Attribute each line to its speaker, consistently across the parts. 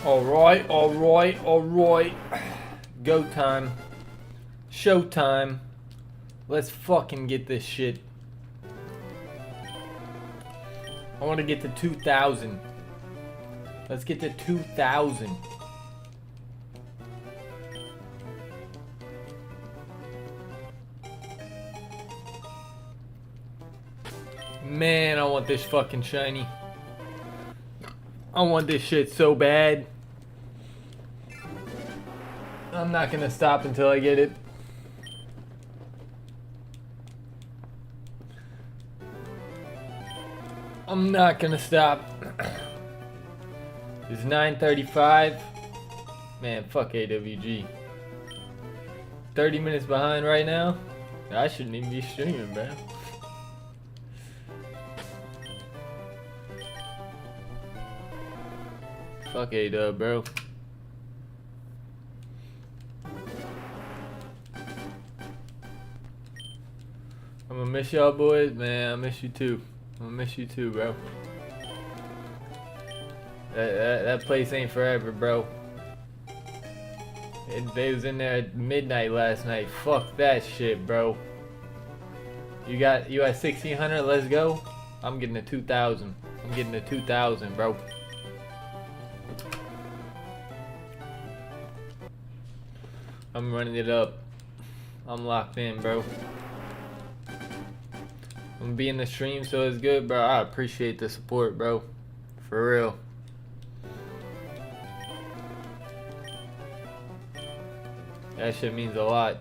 Speaker 1: Alright, alright, alright. Go time. Show time. Let's fucking get this shit. I want to get to 2,000. Let's get to 2,000. Man, I want this fucking shiny. I want this shit so bad. I'm not gonna stop until I get it. I'm not gonna stop. It's 9:35. Man, fuck AWG. 30 minutes behind right now. I shouldn't even be streaming, man. Fuck A-Dub, bro. I'm gonna miss y'all boys, man. I miss you too. I'm gonna miss you too, bro. That place ain't forever, bro. They was in there at midnight last night. Fuck that shit, bro. You at 1,600? Let's go. I'm getting to 2,000. I'm getting to 2,000, bro. I'm running it up. I'm locked in, bro. I'm gonna be in the stream, so it's good, bro. I appreciate the support, bro. For real. That shit means a lot.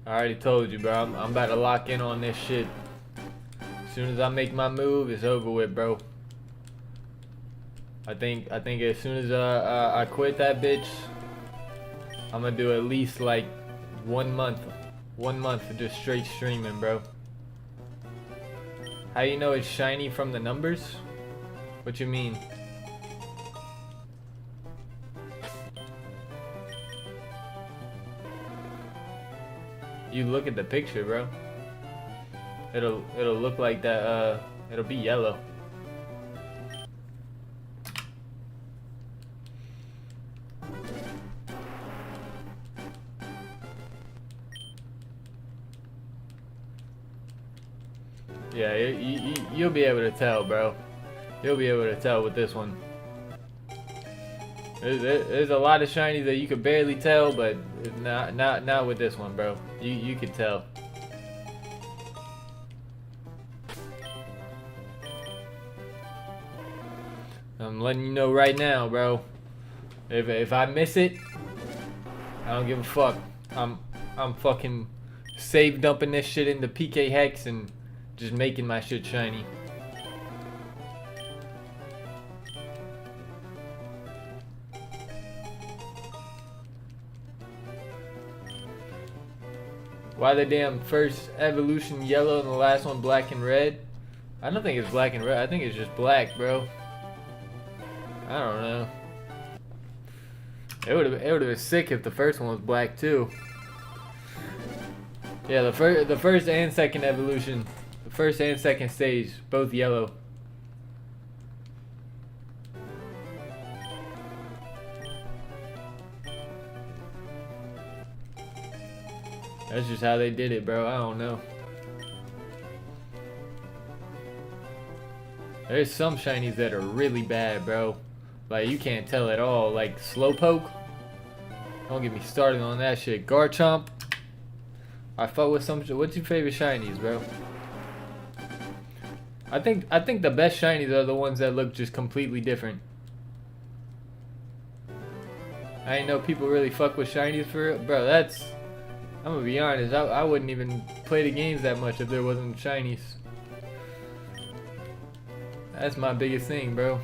Speaker 1: I already told you, bro. I'm about to lock in on this shit. As soon as I make my move, it's over with, bro. I think as soon as I quit that bitch, I'm gonna do at least like 1 month of just straight streaming, bro. How you know it's shiny from the numbers? What you mean? You look at the picture, bro. It'll look like that. It'll be yellow. Yeah, you'll be able to tell, bro. You'll be able to tell with this one. There's a lot of shinies that you could barely tell, but not with this one, bro. You could tell. I'm letting you know right now, bro. If I miss it, I don't give a fuck. I'm fucking save dumping this shit into PK Hex and just making my shit shiny. Why the damn first evolution yellow and the last one black and red? I don't think it's black and red. I think it's just black, bro. I don't know. It would have been sick if the first one was black too. Yeah, the first and second evolution, the first and second stage, both yellow. That's just how they did it, bro. I don't know. There's some shinies that are really bad, bro. Like, you can't tell at all. Like, Slowpoke. Don't get me started on that shit. Garchomp. I fought with some. What's your favorite shinies, bro? I think the best shinies are the ones that look just completely different. I ain't know people really fuck with shinies for real. Bro, that's... I'm gonna be honest, I wouldn't even play the games that much if there wasn't shinies. That's my biggest thing, bro.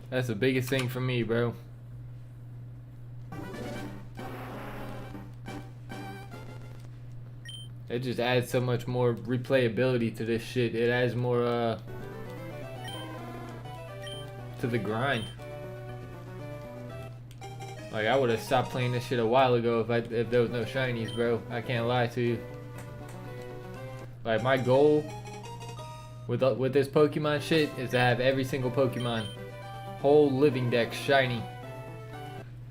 Speaker 1: That's the biggest thing for me, bro. It just adds so much more replayability to this shit. It adds more to the grind. Like, I would have stopped playing this shit a while ago if there was no shinies, bro. I can't lie to you. Like, my goal with this Pokemon shit is to have every single Pokemon whole living deck shiny.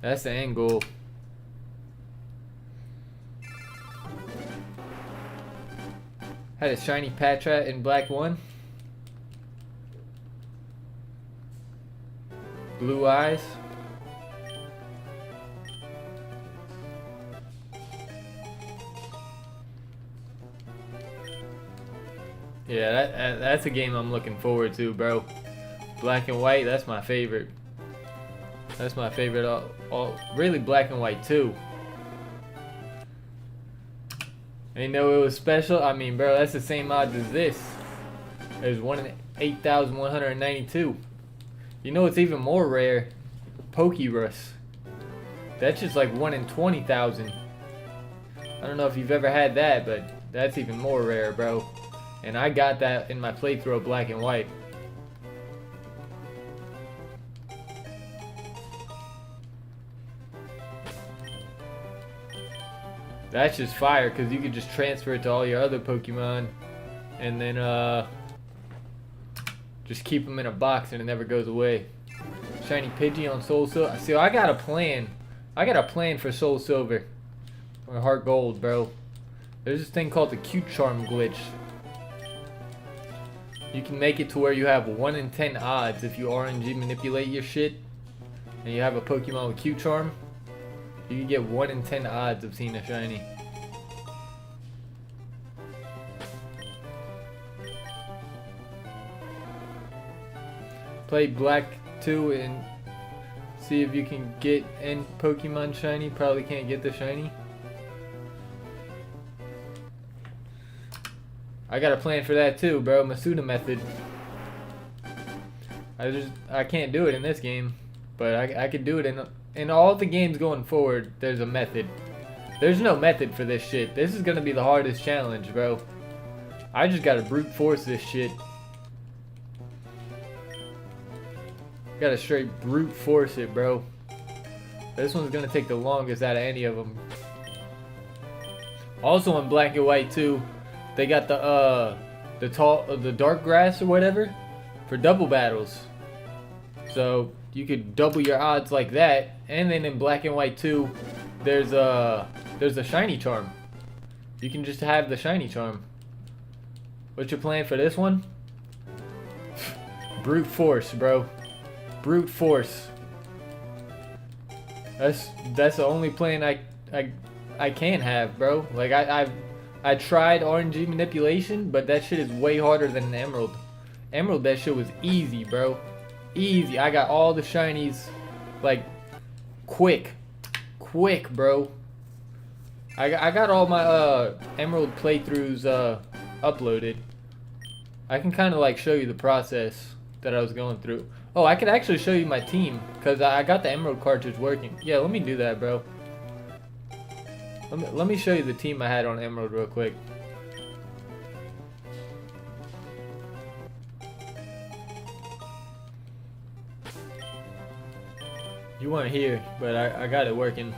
Speaker 1: That's the end goal. Had a shiny Patrat in Black 1. Blue eyes. Yeah, that's a game I'm looking forward to, bro. Black and White, that's my favorite. That's my favorite. Really, Black and White too. Ain't know it was special. I mean, bro, that's the same odds as this. There's 1 in 8,192. You know it's even more rare? Pokerus. That's just like 1 in 20,000. I don't know if you've ever had that, but that's even more rare, bro. And I got that in my playthrough of Black and White. That's just fire, because you could just transfer it to all your other Pokemon. And then, just keep them in a box and it never goes away. Shiny Pidgey on Soul Silver. See, I got a plan. I got a plan for Soul Silver. Or Heart Gold, bro. There's this thing called the Q-Charm glitch. You can make it to where you have 1 in 10 odds if you RNG manipulate your shit and you have a Pokemon with Q-Charm. You can get 1 in 10 odds of seeing a shiny. Play Black 2 and see if you can get in Pokemon shiny. Probably can't get the shiny. I got a plan for that too, bro. Masuda method. I can't do it in this game, but I could do it in all the games going forward. There's a method. There's no method for this shit. This is gonna be the hardest challenge, bro. I just gotta brute force this shit. Gotta straight brute force it, bro. This one's gonna take the longest out of any of them. Also in Black and White too. They got the dark grass or whatever for double battles. So you could double your odds like that. And then in Black and White 2, there's a shiny charm. You can just have the shiny charm. What's your plan for this one? Brute force, bro. Brute force. That's the only plan I can have, bro. Like I tried RNG manipulation, but that shit is way harder than an Emerald. Emerald, that shit was easy, bro. Easy. I got all the shinies, like, quick, bro. I got all my Emerald playthroughs uploaded. I can kind of like show you the process that I was going through. Oh, I could actually show you my team, because I got the Emerald cartridge working. Yeah, let me do that, bro. Let me show you the team I had on Emerald real quick. You weren't here, but I got it working.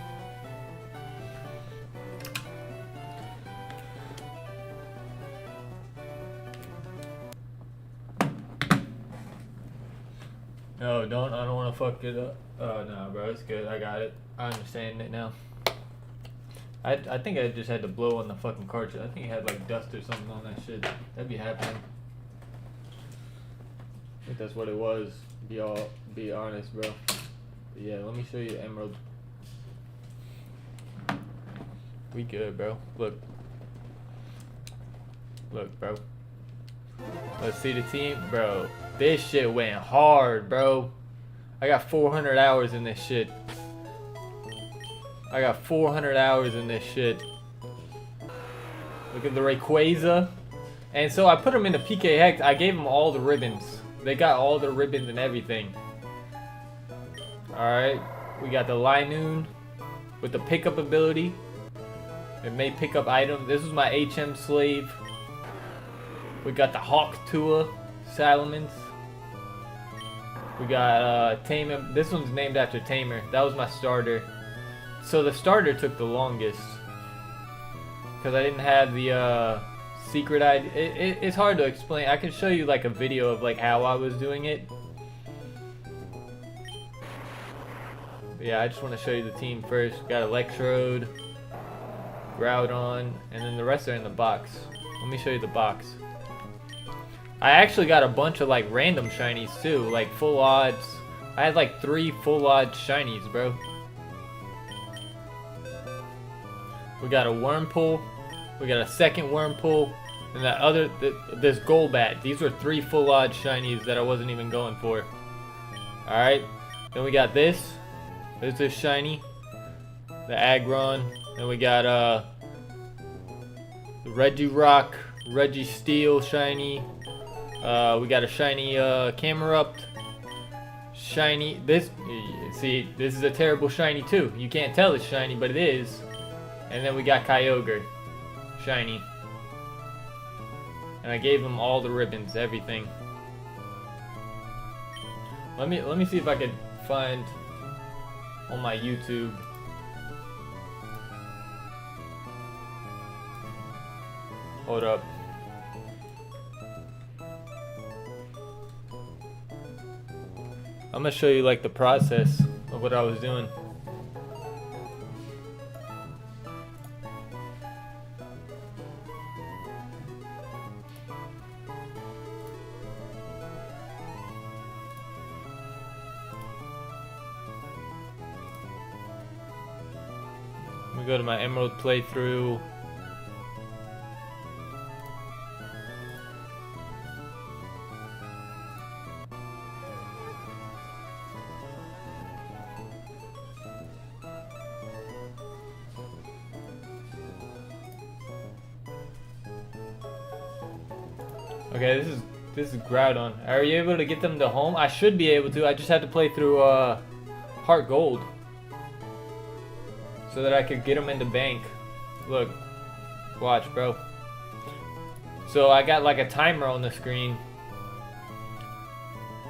Speaker 1: No, I don't want to fuck it up. Oh, no, bro, it's good. I got it. I understand it now. I think I just had to blow on the fucking cartridge. I think it had like dust or something on that shit. That'd be happening. I think that's what it was. Be honest, bro. But yeah, let me show you Emerald. We good, bro. Look, bro. Let's see the team, bro. This shit went hard, bro. I got 400 hours in this shit. I got 400 hours in this shit. Look at the Rayquaza. And so I put them in the PK Hex. I gave them all the ribbons. They got all the ribbons and everything. Alright. We got the Linoon with the pickup ability. It may pick up items. This was my HM slave. We got the Hawk Tua Salamence. We got Tamer. This one's named after Tamer. That was my starter. So the starter took the longest because I didn't have the secret ID. It's hard to explain. I can show you like a video of like how I was doing it. But yeah, I just want to show you the team first. Got Electrode, Groudon, and then the rest are in the box. Let me show you the box. I actually got a bunch of like random shinies too, like full odds. I had like 3 full odds shinies, bro. We got a Wurmple, we got a second Wurmple, and that other, this Golbat. These were 3 full odds shinies that I wasn't even going for. Alright, then we got this. There's this shiny, the Aggron. Then we got the Regirock, Registeel shiny. We got a shiny Camerupt. Shiny, this, see, this is a terrible shiny too. You can't tell it's shiny, but it is. And then we got Kyogre, shiny. And I gave them all the ribbons, everything. Let me see if I could find on my YouTube. Hold up. I'm gonna show you like the process of what I was doing. Let me go to my Emerald playthrough. Okay, this is Groudon. Are you able to get them to home? I should be able to. I just had to play through Heart Gold so that I could get them in the bank. Look, watch, bro. So I got like a timer on the screen,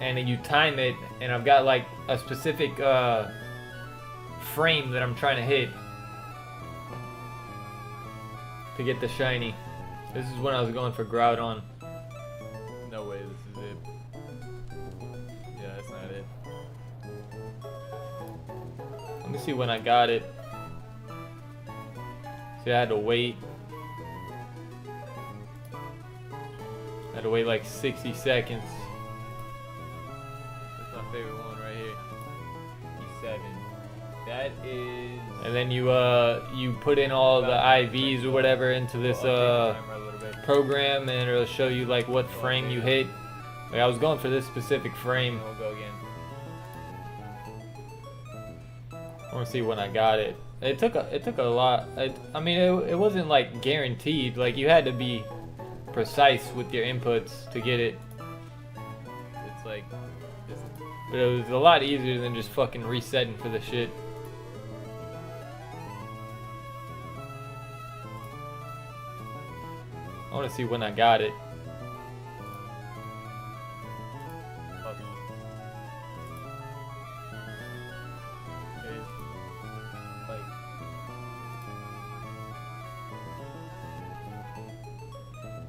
Speaker 1: and then you time it, and I've got like a specific frame that I'm trying to hit to get the shiny. This is when I was going for Groudon. No way, this is it. Yeah, that's not it. Let me see when I got it. See, I had to wait. I had to wait like 60 seconds. That's my favorite one right here. E7. That is. And then you put in all the IVs or whatever into this program, and it'll show you like what frame you hit. Like I was going for this specific frame. We'll go again. I want to see when I got it. It took a lot. I mean, it wasn't like guaranteed. Like you had to be precise with your inputs to get it. It's like, but it was a lot easier than just fucking resetting for the shit. I want to see when I got it.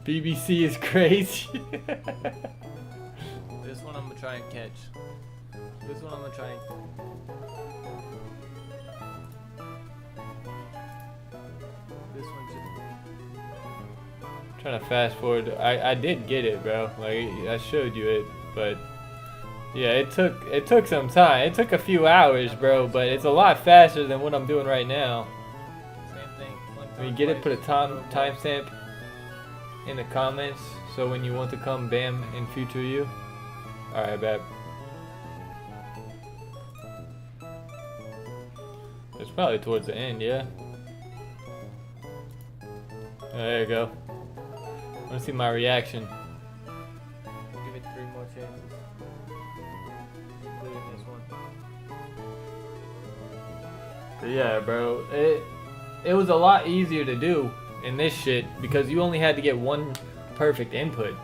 Speaker 1: BBC is crazy. This one I'm gonna try and catch. This one I'm gonna try and. This one should. I'm trying to fast forward. I did get it, bro. Like I showed you it, but yeah, it took some time. It took a few hours, bro. But it's a lot faster than what I'm doing right now. Same thing. When you get it, put a timestamp in the comments, so when you want to come bam in future you. Alright, bad. It's probably towards the end, yeah. Oh, there you go. I want to see my reaction. Give it 3 more chances, including this one. But yeah, bro, it was a lot easier to do in this shit because you only had to get one perfect input.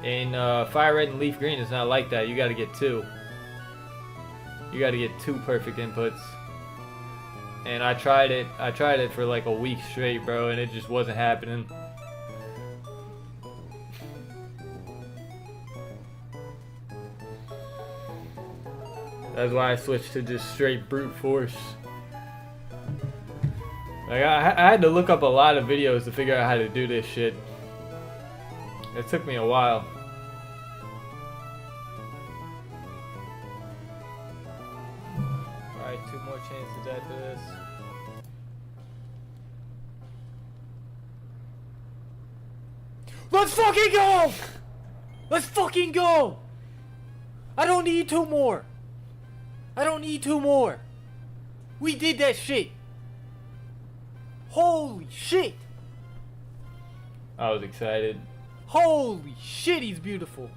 Speaker 1: In FireRed and Leaf Green, it's not like that. You got to get two. You got to get two perfect inputs. And I tried it. I tried it for like a week straight, bro, and it just wasn't happening. That's why I switched to just straight brute force. Like I had to look up a lot of videos to figure out how to do this shit. It took me a while. Alright, 2 more chances after this. Let's fucking go! Let's fucking go! I don't need 2 more. I don't need 2 more. We did that shit. Holy shit. I was excited. Holy shit, he's beautiful.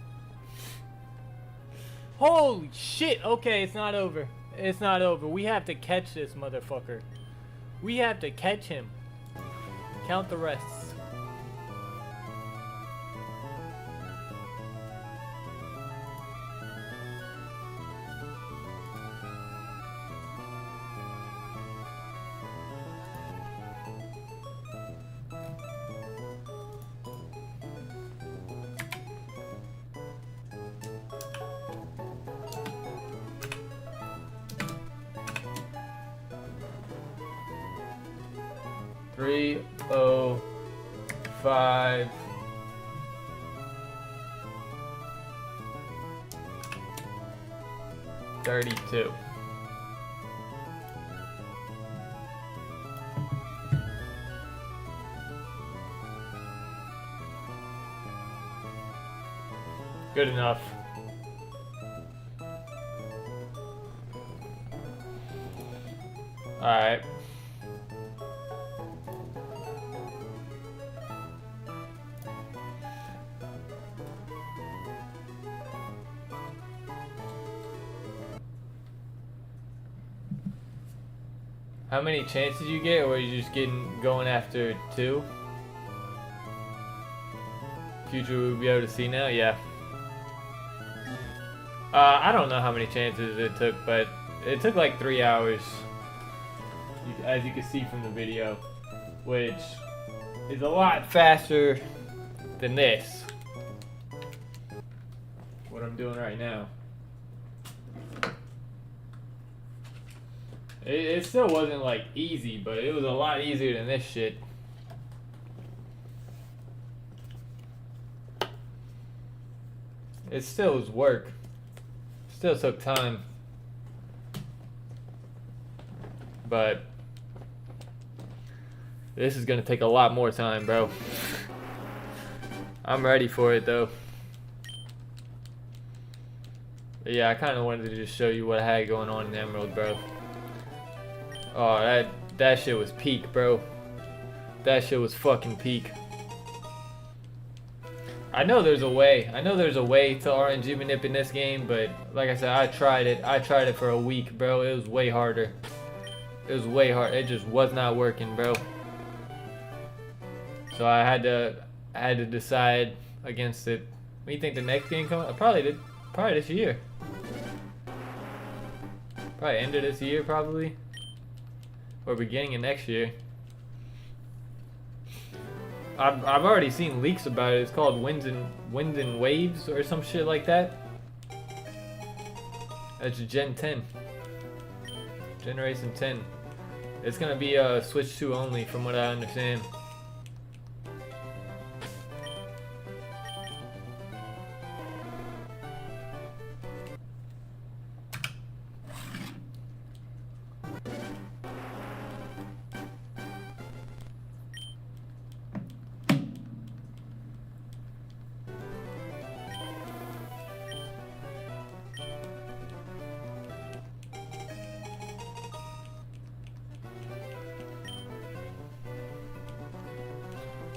Speaker 1: Holy shit. Okay, it's not over. It's not over. We have to catch this motherfucker. We have to catch him. Count the rests. Three, 5. $32. Good enough. All right. How many chances you get, or are you just going after 2? Future we'll be able to see now? Yeah. I don't know how many chances it took, but it took like 3 hours. As you can see from the video, which is a lot faster than this. What I'm doing right now. It still wasn't like easy, but it was a lot easier than this shit. It still was work. Still took time. But this is gonna take a lot more time, bro. I'm ready for it though. But yeah, I kinda wanted to just show you what I had going on in Emerald, bro. Oh, that shit was peak, bro. That shit was fucking peak. I know there's a way. I know there's a way to RNG manip in this game, but like I said, I tried it. I tried it for a week, bro. It was way harder. It was way hard. It just was not working, bro. So I had to decide against it. What do you think the next game coming? Probably this year. Probably end of this year, probably. Or beginning of next year. I've already seen leaks about it. It's called Winds and Waves or some shit like that. That's Gen 10. Generation 10. It's gonna be Switch 2 only, from what I understand.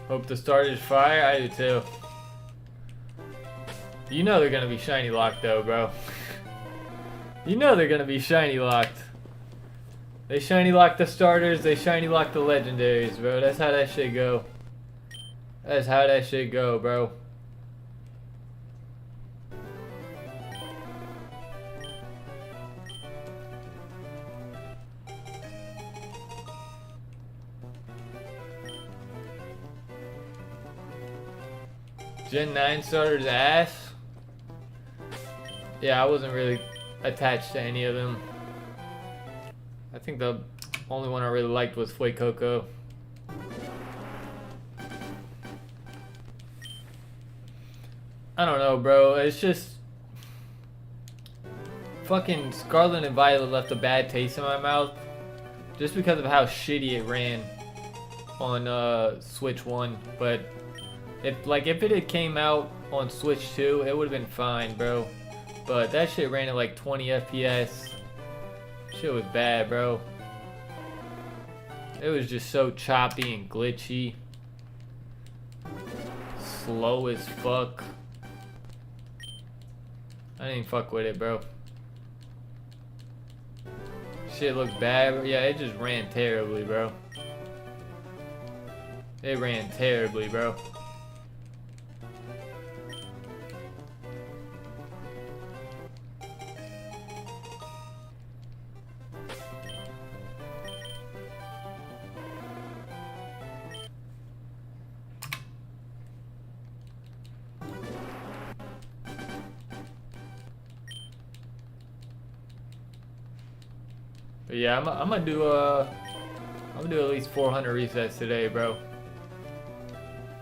Speaker 1: Hope the starter's fire. I do too. You know they're gonna be shiny locked though, bro. You know they're gonna be shiny locked. They shiny lock the starters, they shiny lock the legendaries, bro. That's how that shit go. That's how that shit go, bro. Gen 9 starters ass. Yeah, I wasn't really attached to any of them. I think the only one I really liked was Flay Coco. I don't know, bro. It's just fucking Scarlet and Violet left a bad taste in my mouth just because of how shitty it ran on Switch 1. But if it had came out on Switch 2, it would have been fine, bro. But that shit ran at like 20 FPS. Shit was bad, bro. It was just so choppy and glitchy. Slow as fuck. I didn't fuck with it, bro. Shit looked bad. Yeah, it just ran terribly, bro. It ran terribly, bro. But yeah, I'm gonna do at least 400 resets today, bro.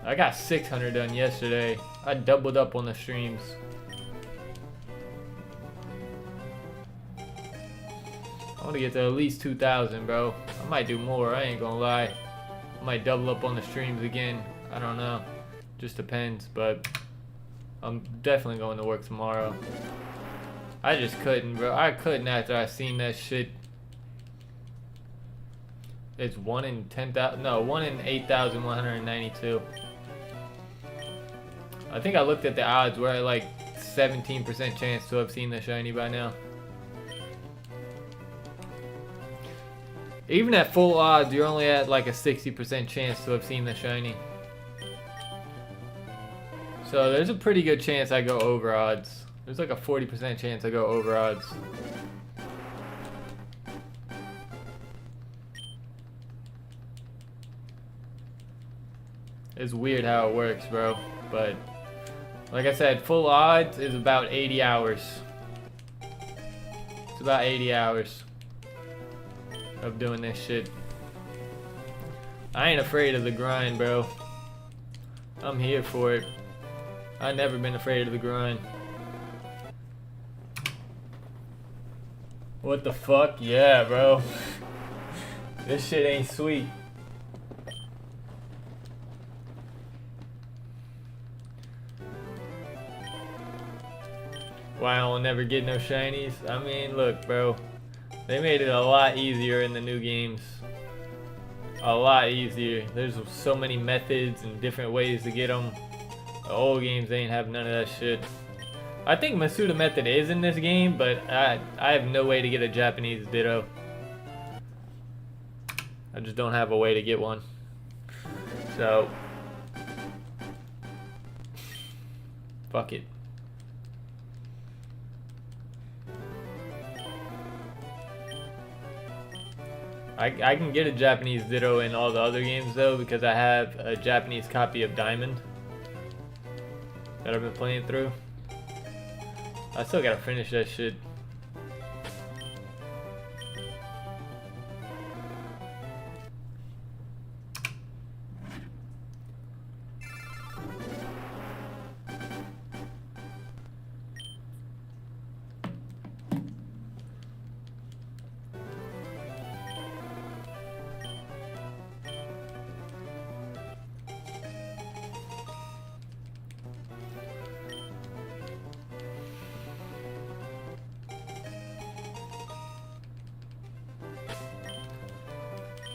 Speaker 1: I got 600 done yesterday. I doubled up on the streams. I want to get to at least 2,000, bro. I might do more. I ain't gonna lie. I might double up on the streams again. I don't know. Just depends, but I'm definitely going to work tomorrow. I just couldn't, bro. I couldn't after I seen that shit. It's 1 in 10,000. No, 1 in 8,192. I think I looked at the odds. We're at like 17% chance to have seen the shiny by now. Even at full odds, you're only at like a 60% chance to have seen the shiny. So there's a pretty good chance I go over odds. There's like a 40% chance I go over odds. It's weird how it works, bro. But like I said, full odds is about 80 hours. It's about 80 hours of doing this shit. I ain't afraid of the grind, bro. I'm here for it. I've never been afraid of the grind. What the fuck? Yeah, bro. This shit ain't sweet. Why I'll never get no shinies? I mean, look, bro. They made it a lot easier in the new games. A lot easier. There's so many methods and different ways to get them. The old games, they ain't have none of that shit. I think Masuda method is in this game, but I have no way to get a Japanese Ditto. I just don't have a way to get one. So, fuck it. I can get a Japanese Ditto in all the other games though, because I have a Japanese copy of Diamond that I've been playing through. I still gotta finish that shit.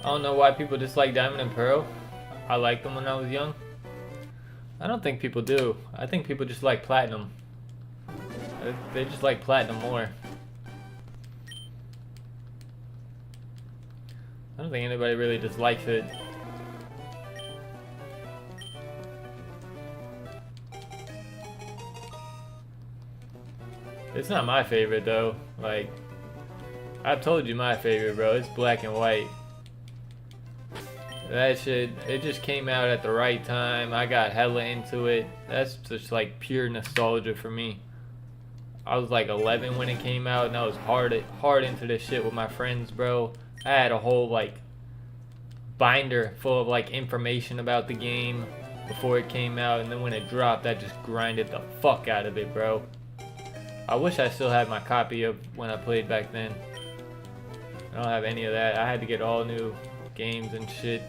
Speaker 1: I don't know why people dislike Diamond and Pearl. I liked them when I was young. I don't think people do. I think people just like Platinum. They just like Platinum more. I don't think anybody really dislikes it. It's not my favorite though. Like, I've told you my favorite, bro. It's black and white. That shit, it just came out at the right time. I got hella into it. That's just like pure nostalgia for me. I was like 11 when it came out, and I was hard into this shit with my friends, bro. I had a whole like binder full of like information about the game before it came out, and then when it dropped, I just grinded the fuck out of it, bro. I wish I still had my copy of when I played back then. I don't have any of that. I had to get all new games and shit.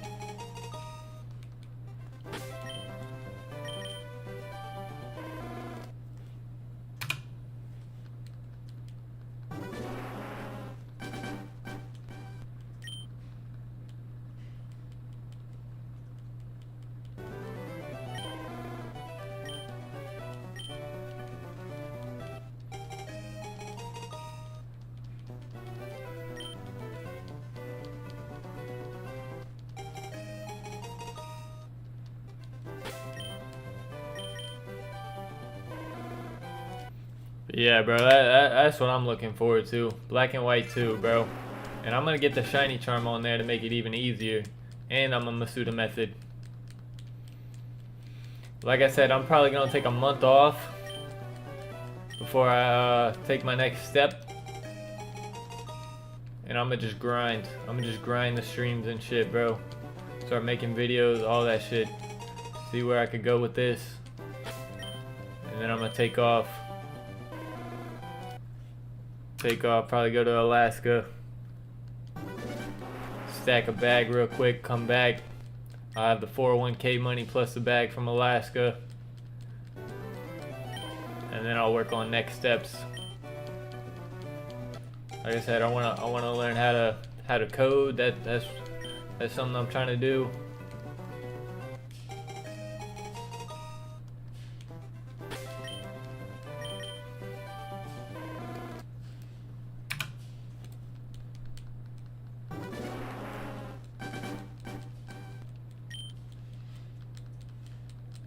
Speaker 1: Yeah, bro, that's what I'm looking forward to. Black and white too, bro. And I'm gonna get the shiny charm on there to make it even easier. And I'm a Masuda method. Like I said, I'm probably gonna take a month off before I take my next step. And I'm gonna just grind. I'm gonna just grind the streams and shit, bro. Start making videos, all that shit. See where I could go with this. And then I'm gonna take off. Probably go to Alaska. Stack a bag real quick, come back. I have the 401k money plus the bag from Alaska. And then I'll work on next steps. Like I said, I wanna learn how to code. That's something I'm trying to do.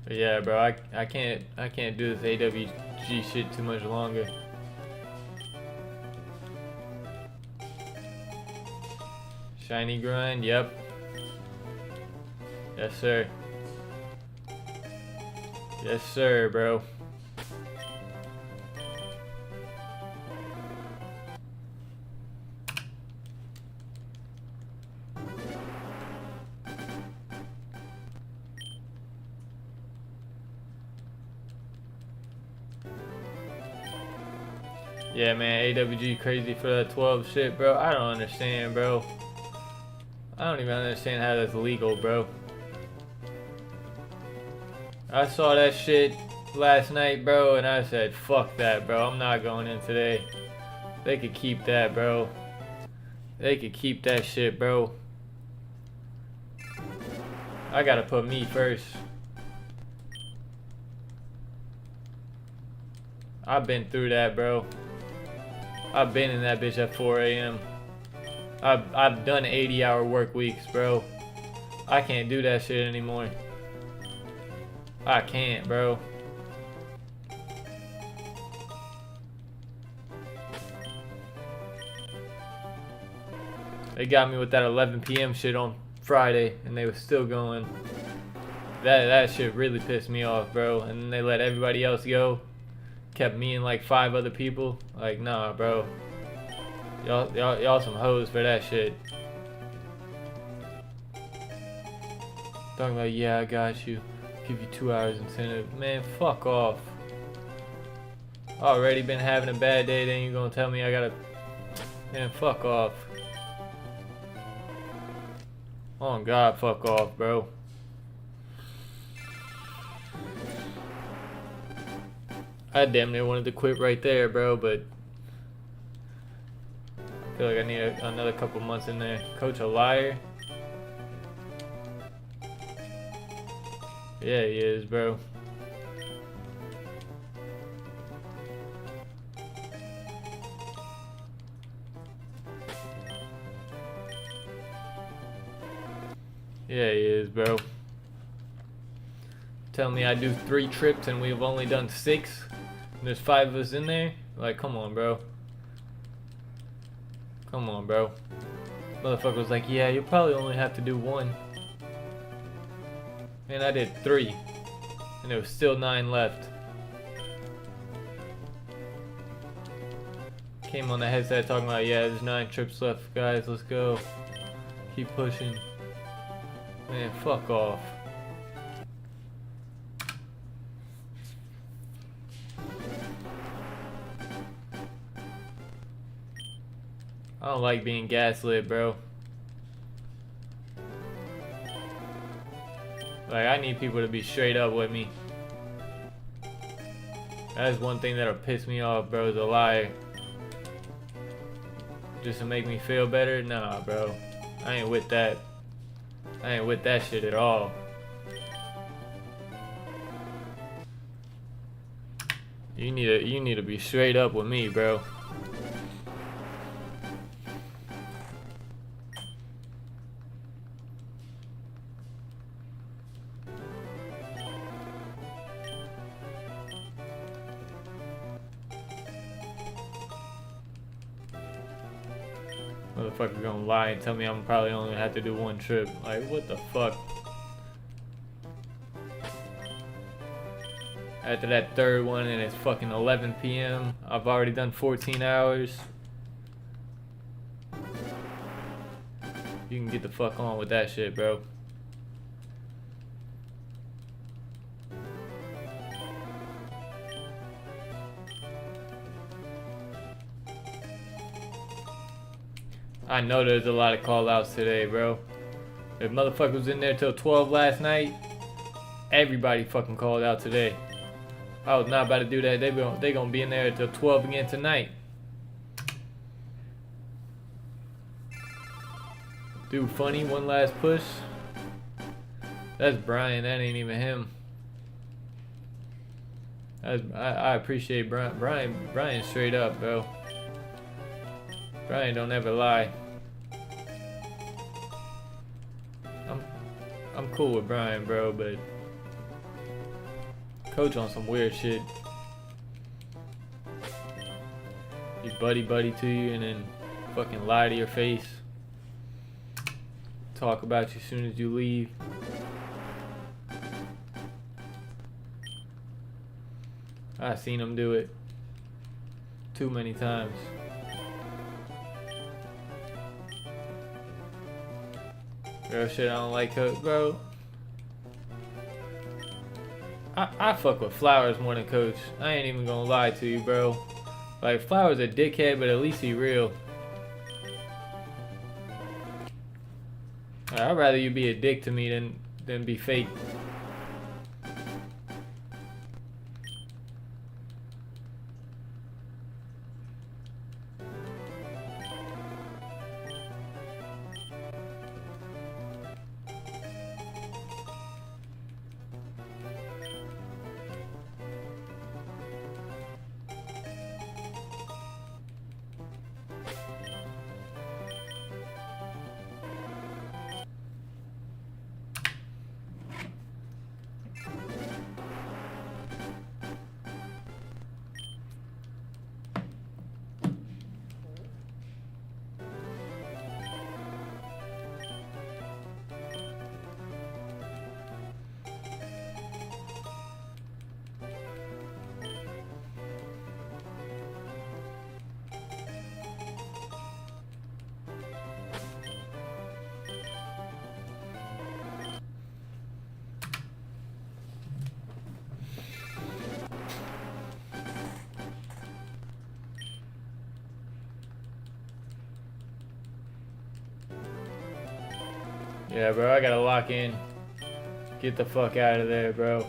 Speaker 1: But yeah, bro, I can't do this AWG shit too much longer. Shiny grind, yep. Yes, sir. Yes, sir, bro. Yeah, man, AWG crazy for that 12 shit, bro. I don't understand, bro. I don't even understand how that's legal, bro. I saw that shit last night, bro, and I said, fuck that, bro. I'm not going in today. They could keep that, bro. They could keep that shit, bro. I gotta put me first. I've been through that, bro. I've been in that bitch at 4 a.m. I've done 80-hour work weeks, bro. I can't do that shit anymore. I can't, bro. They got me with that 11 p.m. shit on Friday, and they was still going. That shit really pissed me off, bro. And then they let everybody else go. Kept me and like 5 other people. Like, nah, bro. Y'all some hoes for that shit. Talking about, yeah, I got you. Give you 2 hours incentive. Man, fuck off. Already been having a bad day, then you gonna tell me I gotta... Man, fuck off. Oh God, fuck off, bro. I damn near wanted to quit right there, bro, but I feel like I need another couple months in there. Coach a liar? Yeah, he is, bro. Yeah, he is, bro. Tell me I do 3 trips and we've only done 6. And there's 5 of us in there. Like, come on, bro. Come on, bro. Motherfucker was like, yeah, you'll probably only have to do 1. And I did 3. And there was still 9 left. Came on the headset talking about, yeah, there's 9 trips left, guys, let's go. Keep pushing. Man, fuck off. I don't like being gaslit, bro. Like, I need people to be straight up with me. That's one thing that'll piss me off, bro, is a lie. Just to make me feel better? Nah, bro. I ain't with that. I ain't with that shit at all. You need to be straight up with me, bro. Motherfucker gonna lie and tell me I'm probably only gonna have to do 1 trip. Like, what the fuck? After that 3rd one and it's fucking 11 p.m. I've already done 14 hours. You can get the fuck on with that shit, bro. I know there's a lot of call outs today, bro. If motherfucker was in there till 12 last night, everybody fucking called out today. I was not about to do that. They gonna be in there till 12 again tonight. Dude, funny, one last push. That's Brian, that ain't even him. I appreciate Brian. Brian straight up, bro. Brian don't ever lie. I'm cool with Brian, bro, but Coach on some weird shit. He buddy to you and then fucking lie to your face. Talk about you as soon as you leave. I've seen him do it too many times. Real shit, I don't like Coach, bro. I fuck with Flowers more than Coach. I ain't even gonna lie to you, bro. Like, Flowers a dickhead, but at least he real. I'd rather you be a dick to me than be fake. Yeah, bro, I gotta lock in. Get the fuck out of there, bro.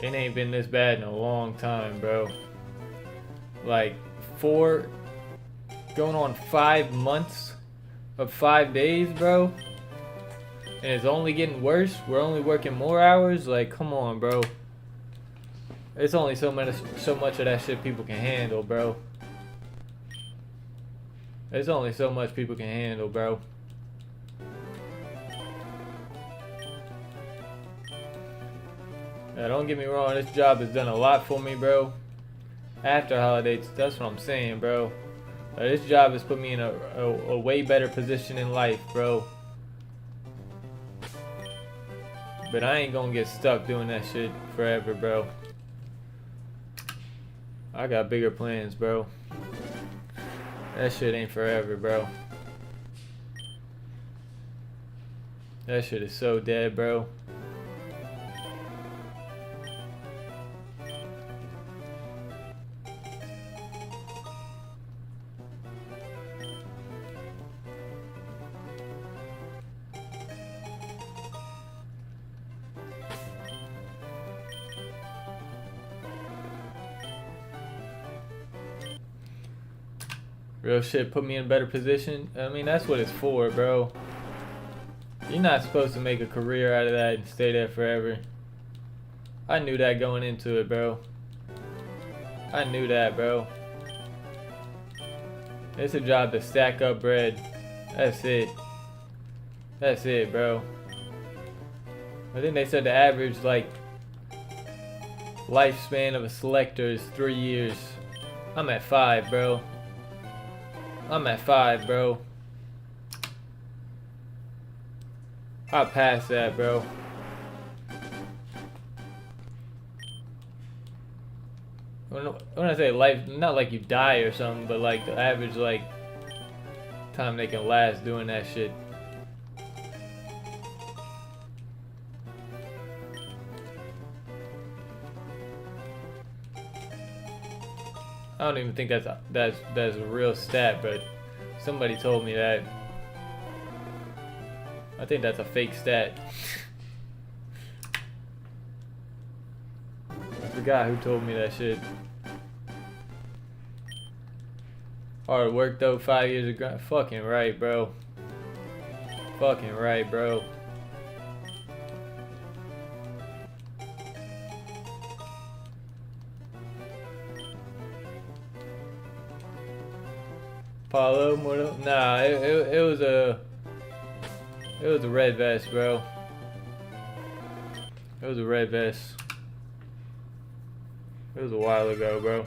Speaker 1: It ain't been this bad in a long time, bro. Like, going on 5 months of 5 days, bro. And it's only getting worse. We're only working more hours. Like, come on, bro. It's only so much of that shit people can handle, bro. There's only so much people can handle, bro. Now, don't get me wrong, this job has done a lot for me, bro. After holidays, that's what I'm saying, bro. This job has put me in a way better position in life, bro. But I ain't gonna get stuck doing that shit forever, bro. I got bigger plans, bro. That shit ain't forever, bro. That shit is so dead, bro. Real shit put me in a better position. I mean, that's what it's for, bro. You're not supposed to make a career out of that and stay there forever. I knew that going into it, bro. I knew that, bro. It's a job to stack up bread. That's it. That's it, bro. I think they said the average, like, lifespan of a selector is 3 years. I'm at 5, bro. I'm at 5, bro. I'll pass that, bro. When I say life, not like you die or something, but like the average, like, time they can last doing that shit. I don't even think that's a real stat, but somebody told me that. I think that's a fake stat. I forgot who told me that shit. Hard work though, 5 years of grind. Fucking right, bro. Fucking right, bro. Paulo, nah, it was a red vest, bro. It was a red vest. It was a while ago, bro.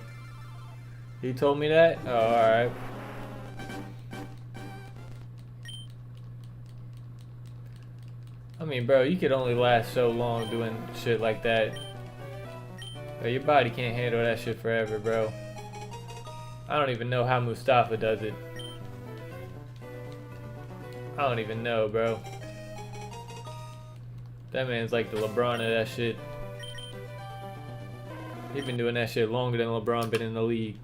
Speaker 1: He told me that? Oh, alright. I mean, bro, you could only last so long doing shit like that. But your body can't handle that shit forever, bro. I don't even know how Mustafa does it. I don't even know, bro. That man's like the LeBron of that shit. He's been doing that shit longer than LeBron been in the league.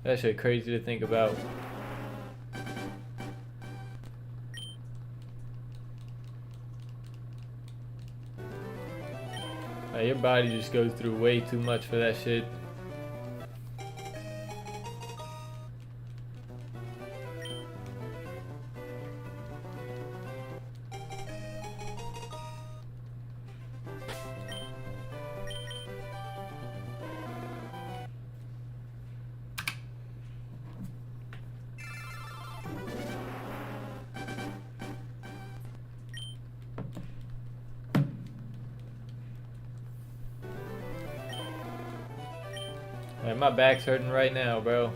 Speaker 1: That shit crazy to think about. Like, your body just goes through way too much for that shit. Like, my back's hurting right now, bro.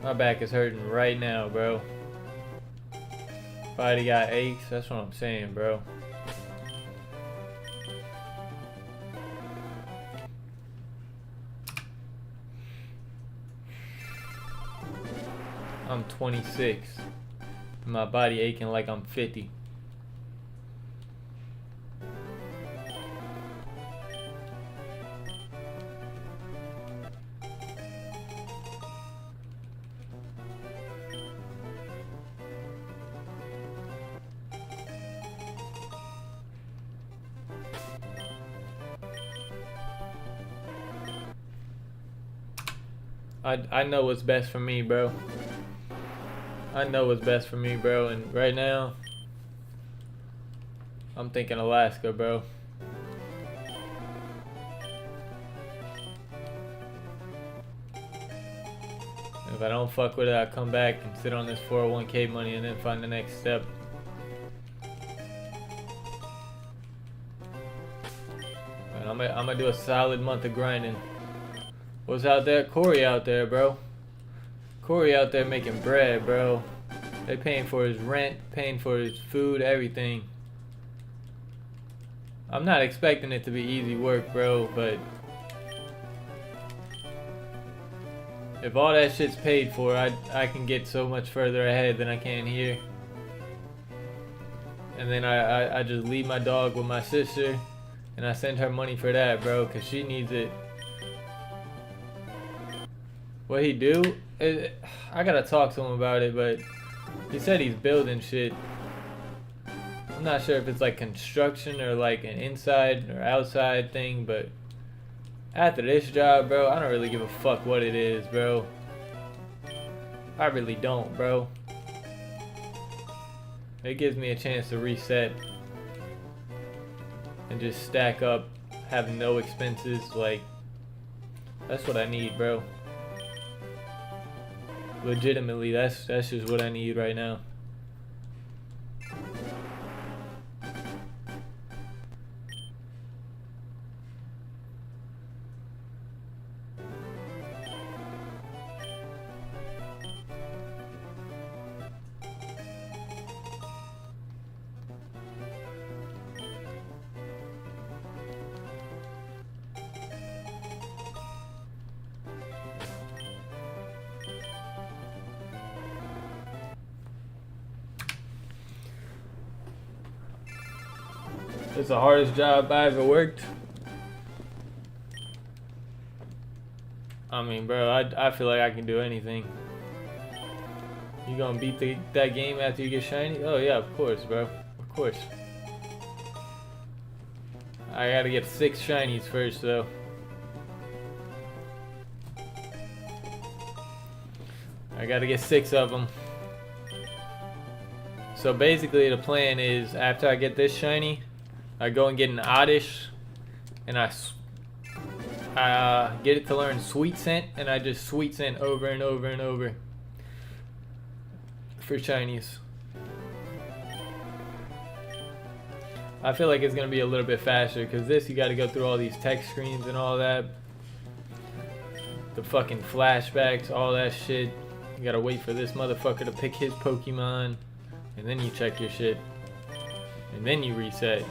Speaker 1: My back is hurting right now, bro. Body got aches, that's what I'm saying, bro. I'm 26. And my body aching like I'm 50. I know what's best for me, bro. I know what's best for me, bro. And right now, I'm thinking Alaska, bro. If I don't fuck with it, I come back and sit on this 401k money and then find the next step. gonna do a solid month of grinding. What's out there? Corey out there, bro. Corey out there making bread, bro. They paying for his rent, paying for his food, everything. I'm not expecting it to be easy work, bro, but if all that shit's paid for, I can get so much further ahead than I can here. And then I just leave my dog with my sister, and I send her money for that, bro, because she needs it. What he do? I gotta talk to him about it, but he said he's building shit. I'm not sure if it's like construction or like an inside or outside thing, but after this job, bro, I don't really give a fuck what it is, bro. I really don't, bro. It gives me a chance to reset and just stack up, have no expenses. Like, that's what I need, bro. Legitimately, that's just what I need right now. It's the hardest job I ever worked. I mean, bro, I feel like I can do anything. You gonna beat that game after you get shiny? Oh yeah, of course, bro. Of course. I gotta get 6 shinies first, though. I gotta get 6 of them. So basically, the plan is after I get this shiny, I go and get an oddish, and I get it to learn sweet scent, and I just sweet scent over and over and over for shinies. I feel like it's gonna be a little bit faster because this you got to go through all these text screens and all that, the fucking flashbacks, all that shit. You gotta wait for this motherfucker to pick his Pokemon, and then you check your shit, and then you reset.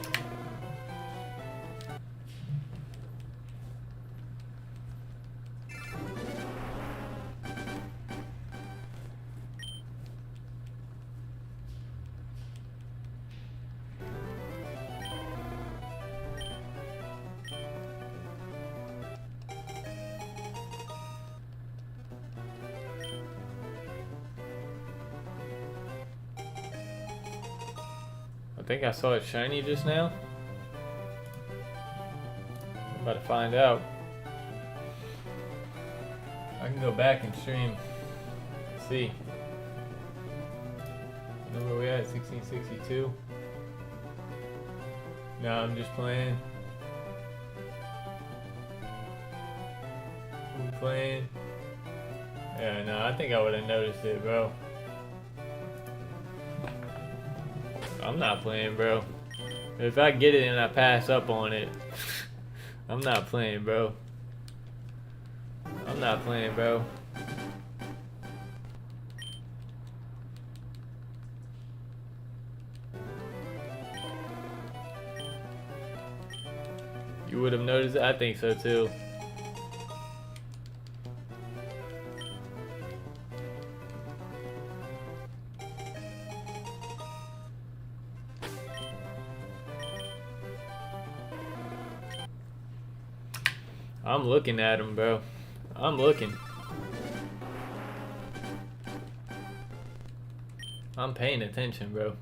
Speaker 1: I think I saw it shiny just now. I'm about to find out. I can go back and stream. Let's see. You know where we at? 1662. No, I'm just playing. I'm playing. Yeah, no, I think I would have noticed it, bro. I'm not playing, bro. If I get it and I pass up on it, I'm not playing, bro. I'm not playing, bro. You would have noticed it? I think so too. I'm looking at him, bro. I'm looking. I'm paying attention, bro.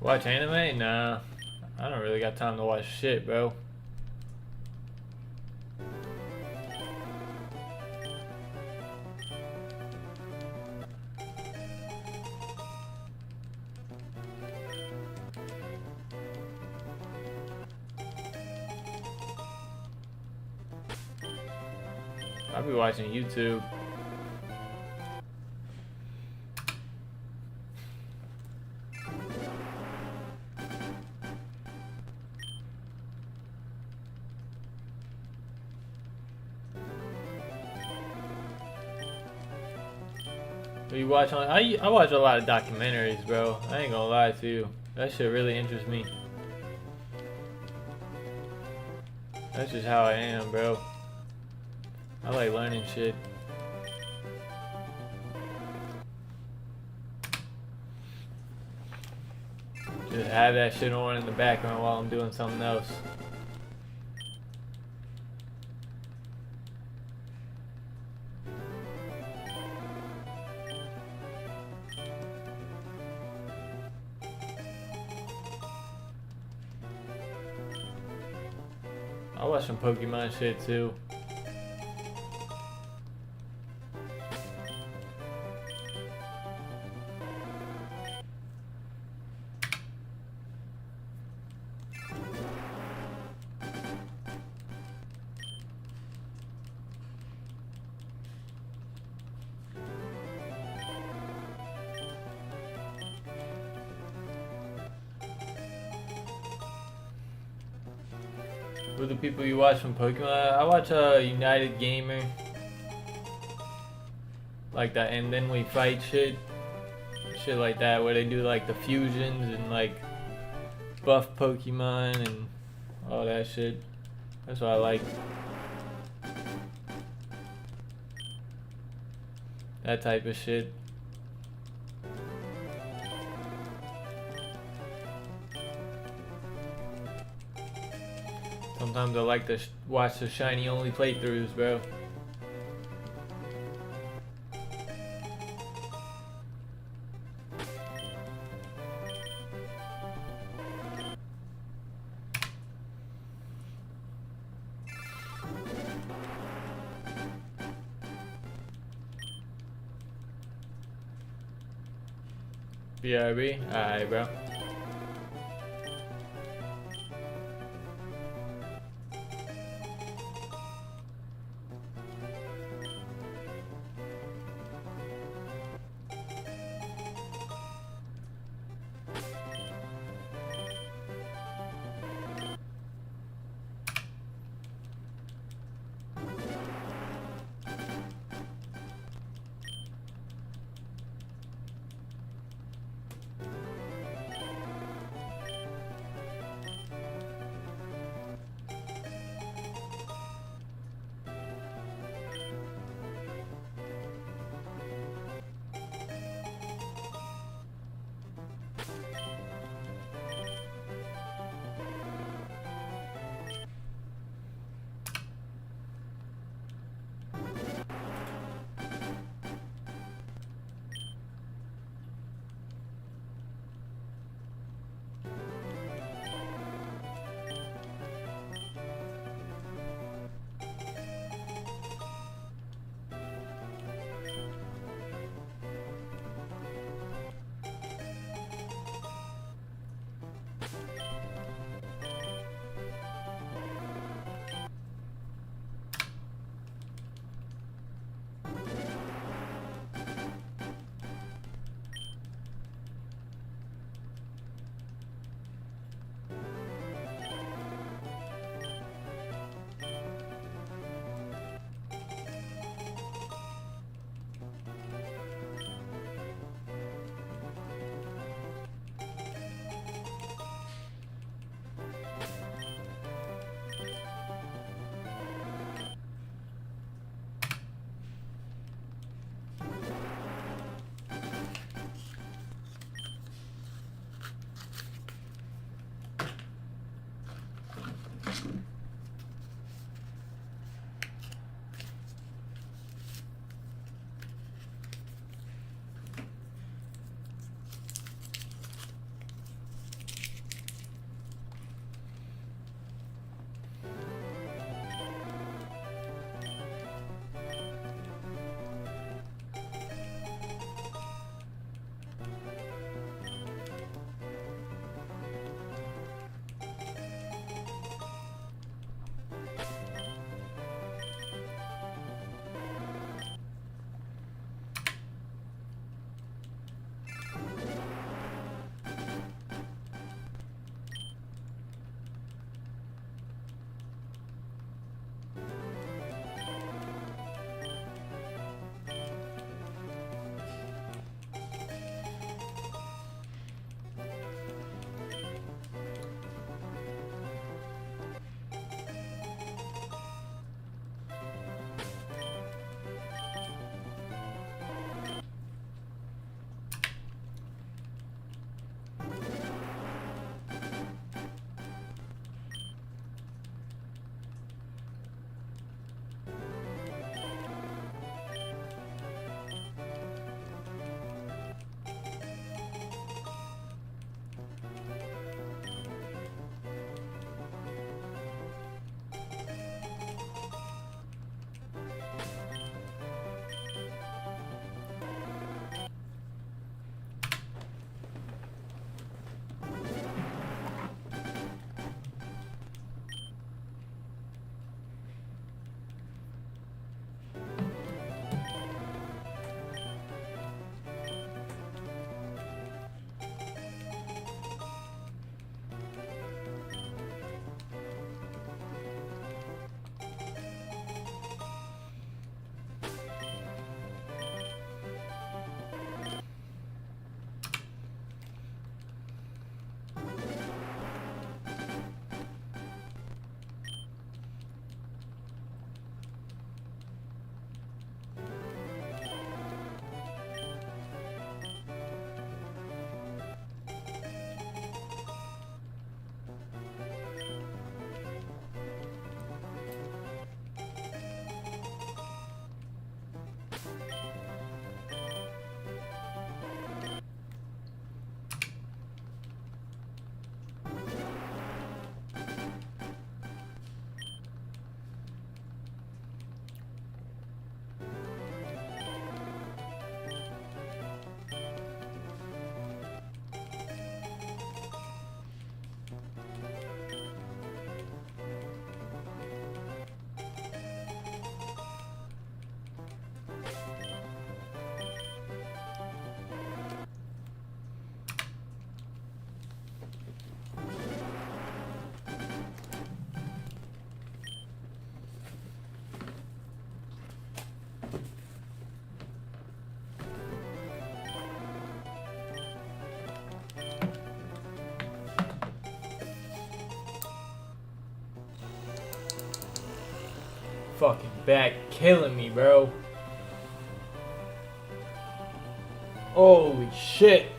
Speaker 1: Watch anime? Nah. I don't really got time to watch shit, bro. I'll be watching YouTube. You watch on? I watch a lot of documentaries, bro. I ain't gonna lie to you. That shit really interests me. That's just how I am, bro. I like learning shit. Just have that shit on in the background while I'm doing something else. I watch some Pokemon shit too. Who the people you watch from Pokemon? I watch United Gamer. Like that, and then we fight shit. Shit like that, where they do like the fusions and like buff Pokemon and all that shit. That's what I like. That type of shit. Sometimes I like to watch the shiny only playthroughs, bro. BRB? Alright, bro. back killing me, bro. Holy shit.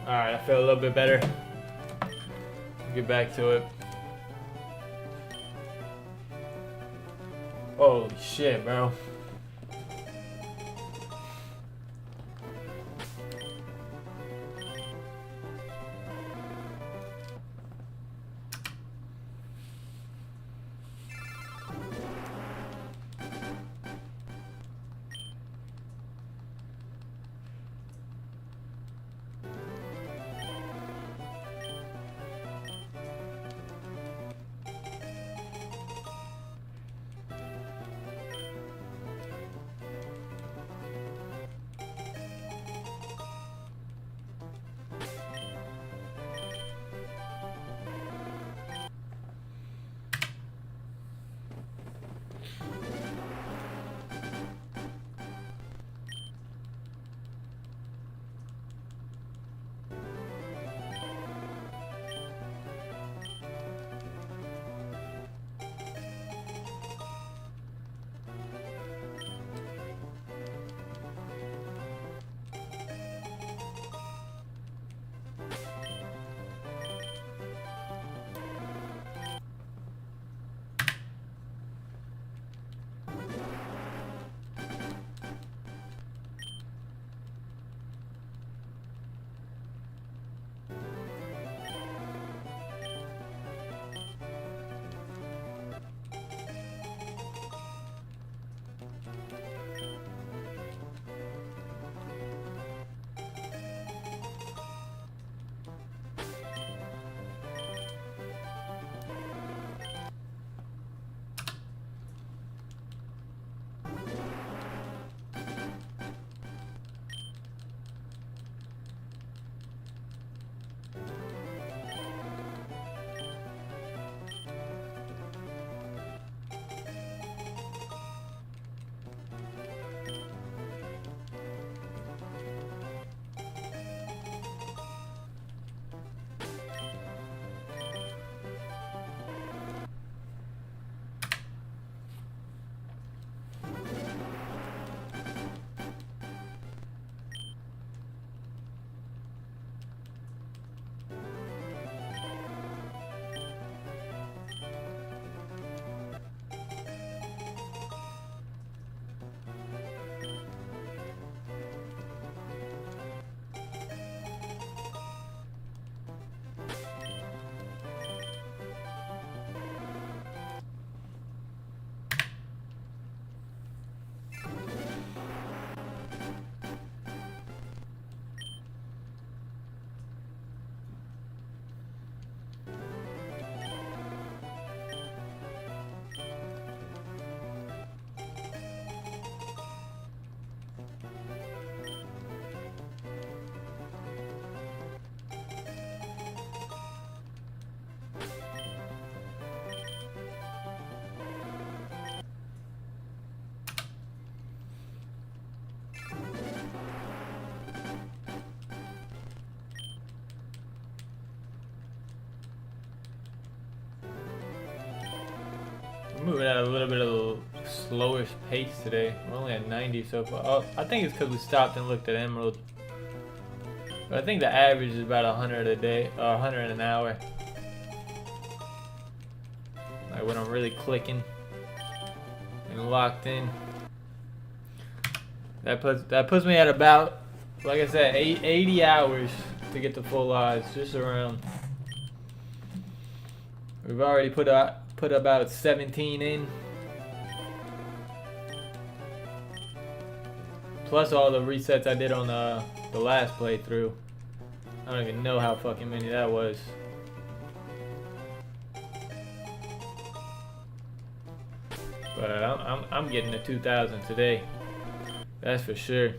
Speaker 1: Alright, I feel a little bit better. Get back to it. Holy shit, bro. Moving at a little bit of a slowish pace today. We're only at 90 so far. Oh, I think it's because we stopped and looked at Emerald. But I think the average is about 100 a day, or 100 an hour. Like when I'm really clicking and locked in. That puts me at about, like I said, 80 hours to get to full odds, just around. We've already put about 17 in. Plus all the resets I did on the last playthrough. I don't even know how fucking many that was. But I'm getting to 2,000 today. That's for sure.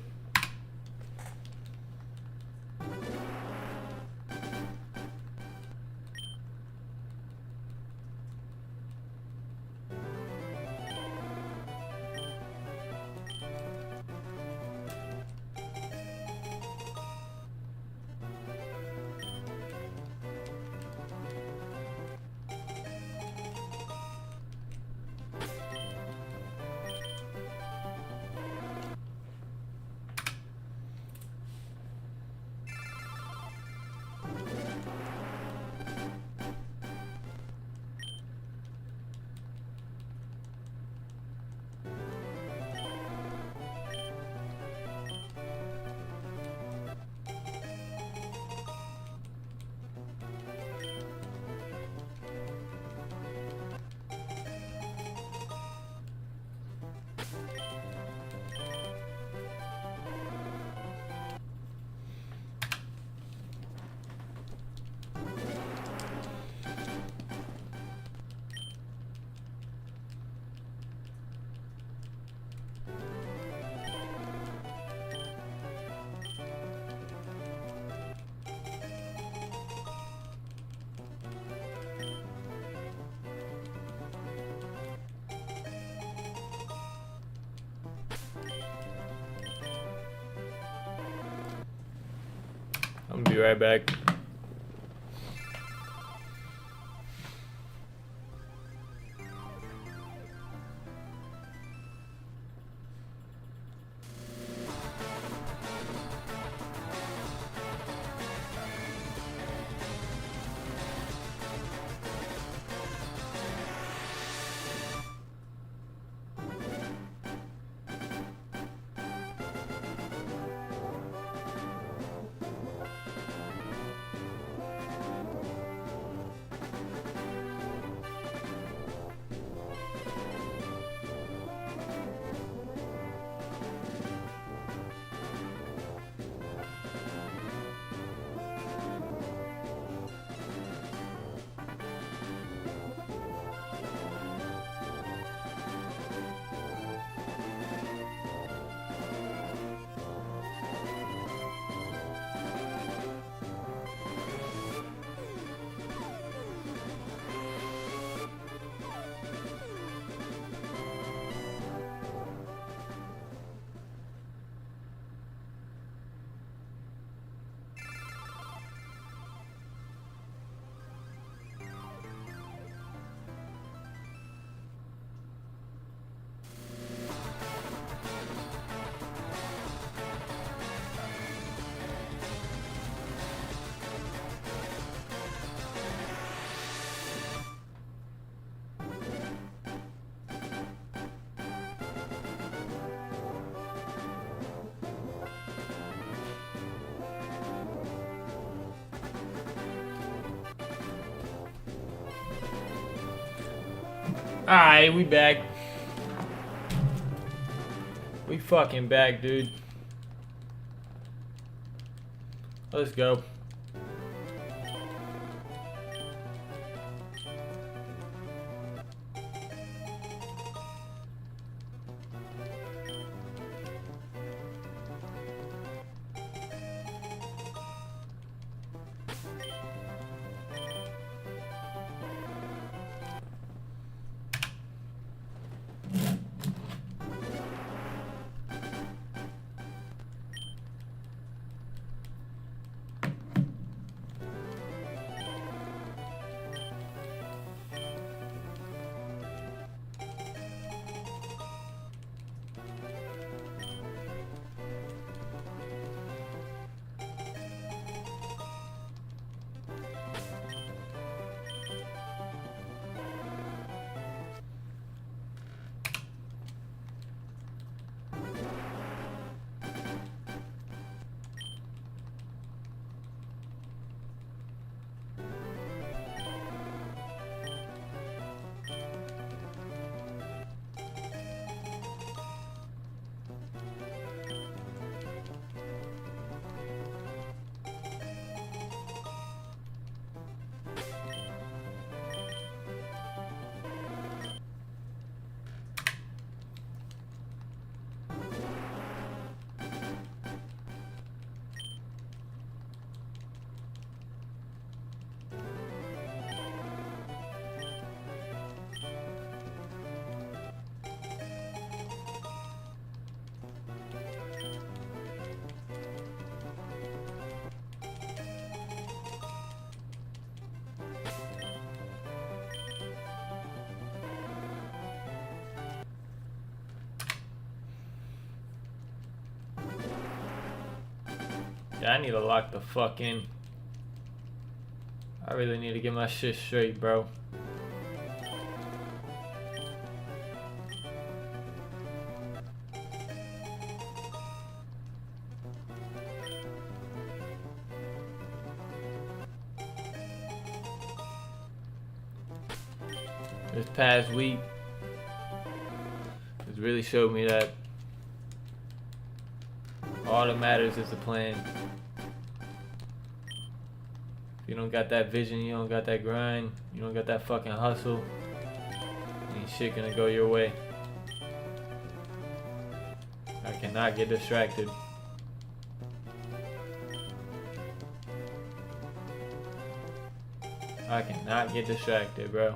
Speaker 1: I'm gonna be right back. Alright, we back. We fucking back, dude. Let's go. Yeah, I need to lock the fuck in. I really need to get my shit straight, bro. This past week has really showed me that all that matters is the plan. If you don't got that vision, you don't got that grind, you don't got that fucking hustle, ain't shit gonna go your way. I cannot get distracted. I cannot get distracted, bro.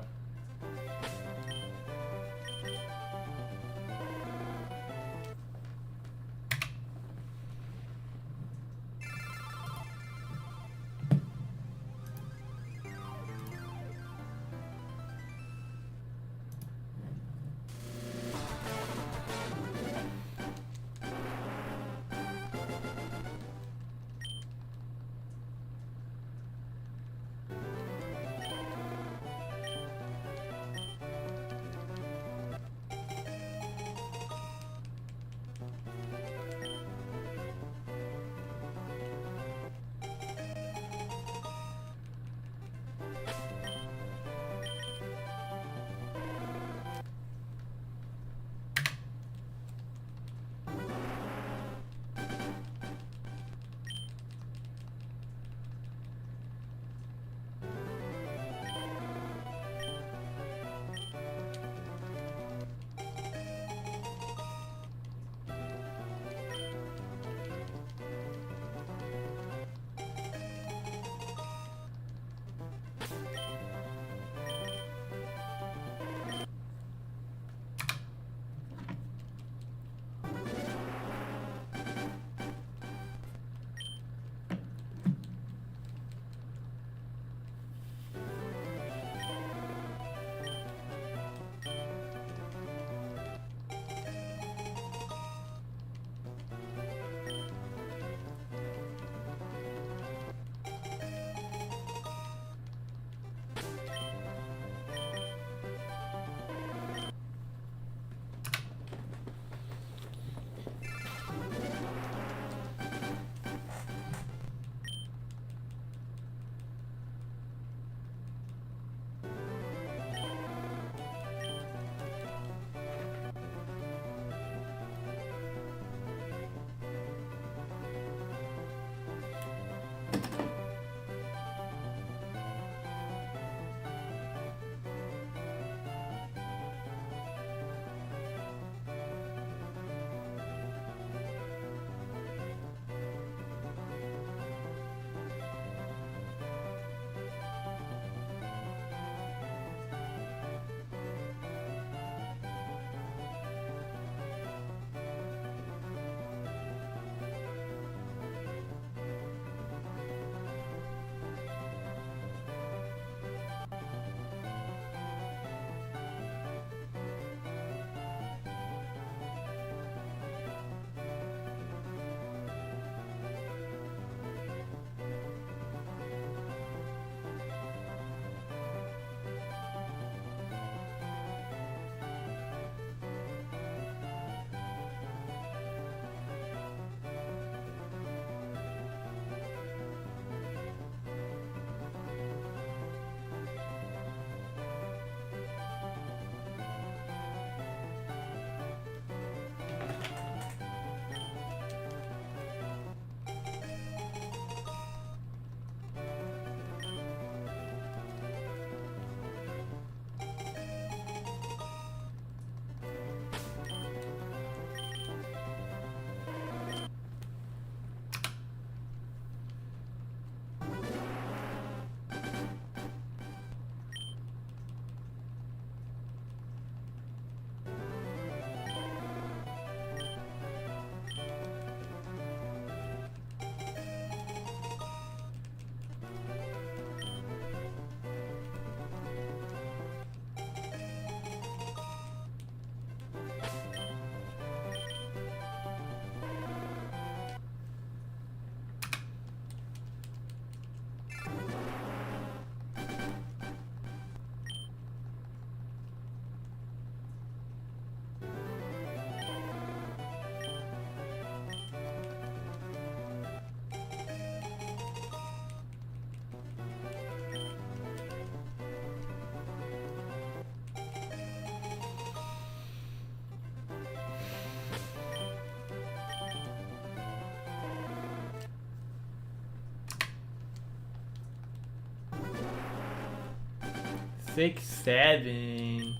Speaker 1: 6-7.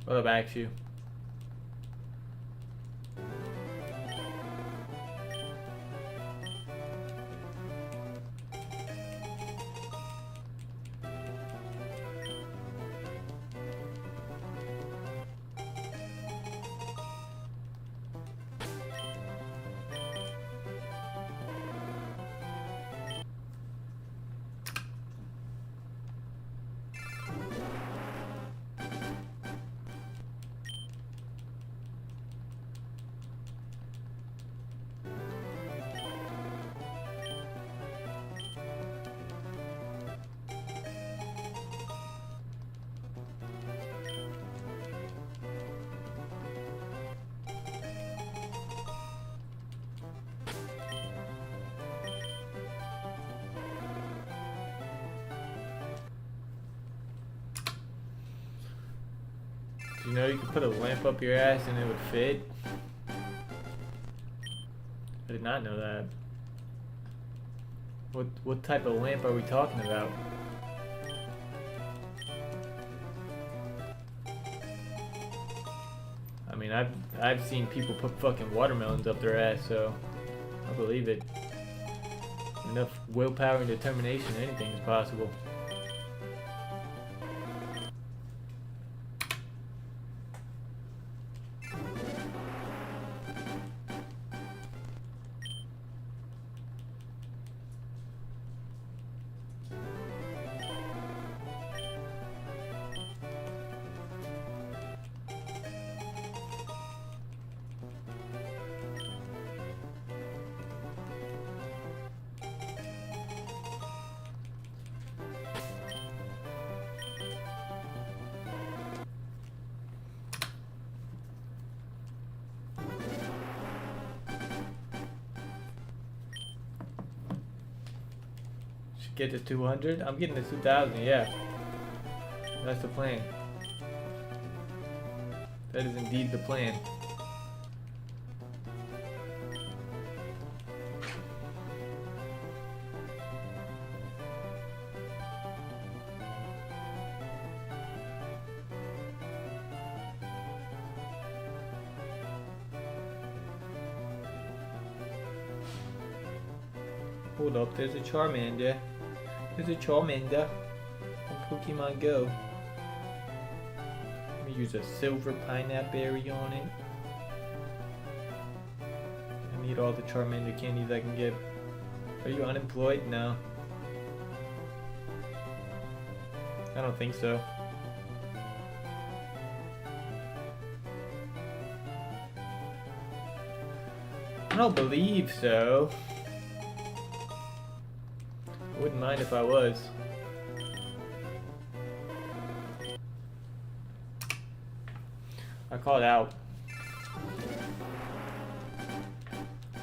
Speaker 1: What up, Axu? You know you could put a lamp up your ass and it would fit? I did not know that. What type of lamp are we talking about? I mean, I've seen people put fucking watermelons up their ass, so I believe it. Enough willpower and determination, anything is possible. Get to 200? I'm getting to 2,000, yeah. That's the plan. That is indeed the plan. Hold up, there's a Charmander. There's a Charmander on Pokemon Go. Let me use a silver pineapple berry on it. I need all the Charmander candies I can get. Are you unemployed? No. I don't think so. I don't believe so. I wouldn't mind if I was. I called out.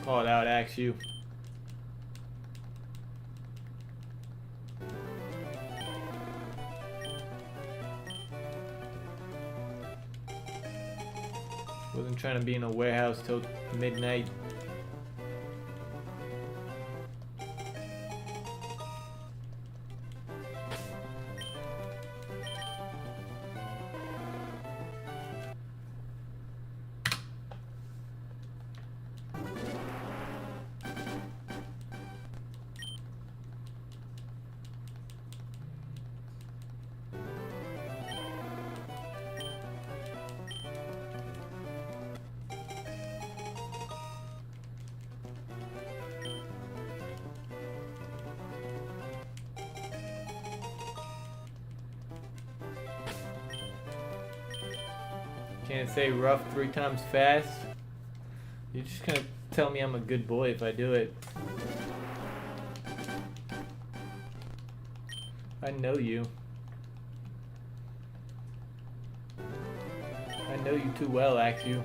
Speaker 1: Called out, ask you. Wasn't trying to be in a warehouse till midnight. Can't say rough 3 times fast. You're just gonna tell me I'm a good boy if I do it. I know you. I know you too well, Axu.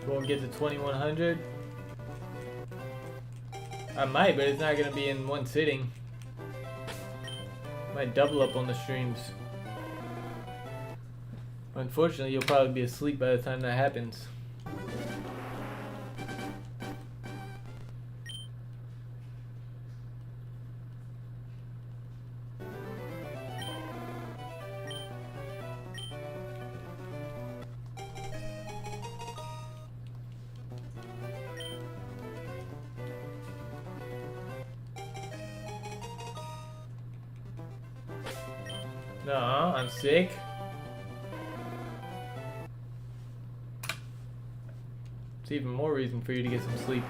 Speaker 1: Won't get to 2100. I might, but it's not gonna be in one sitting. Might double up on the streams. Unfortunately, you'll probably be asleep by the time that happens. No, I'm sick. It's even more reason for you to get some sleep.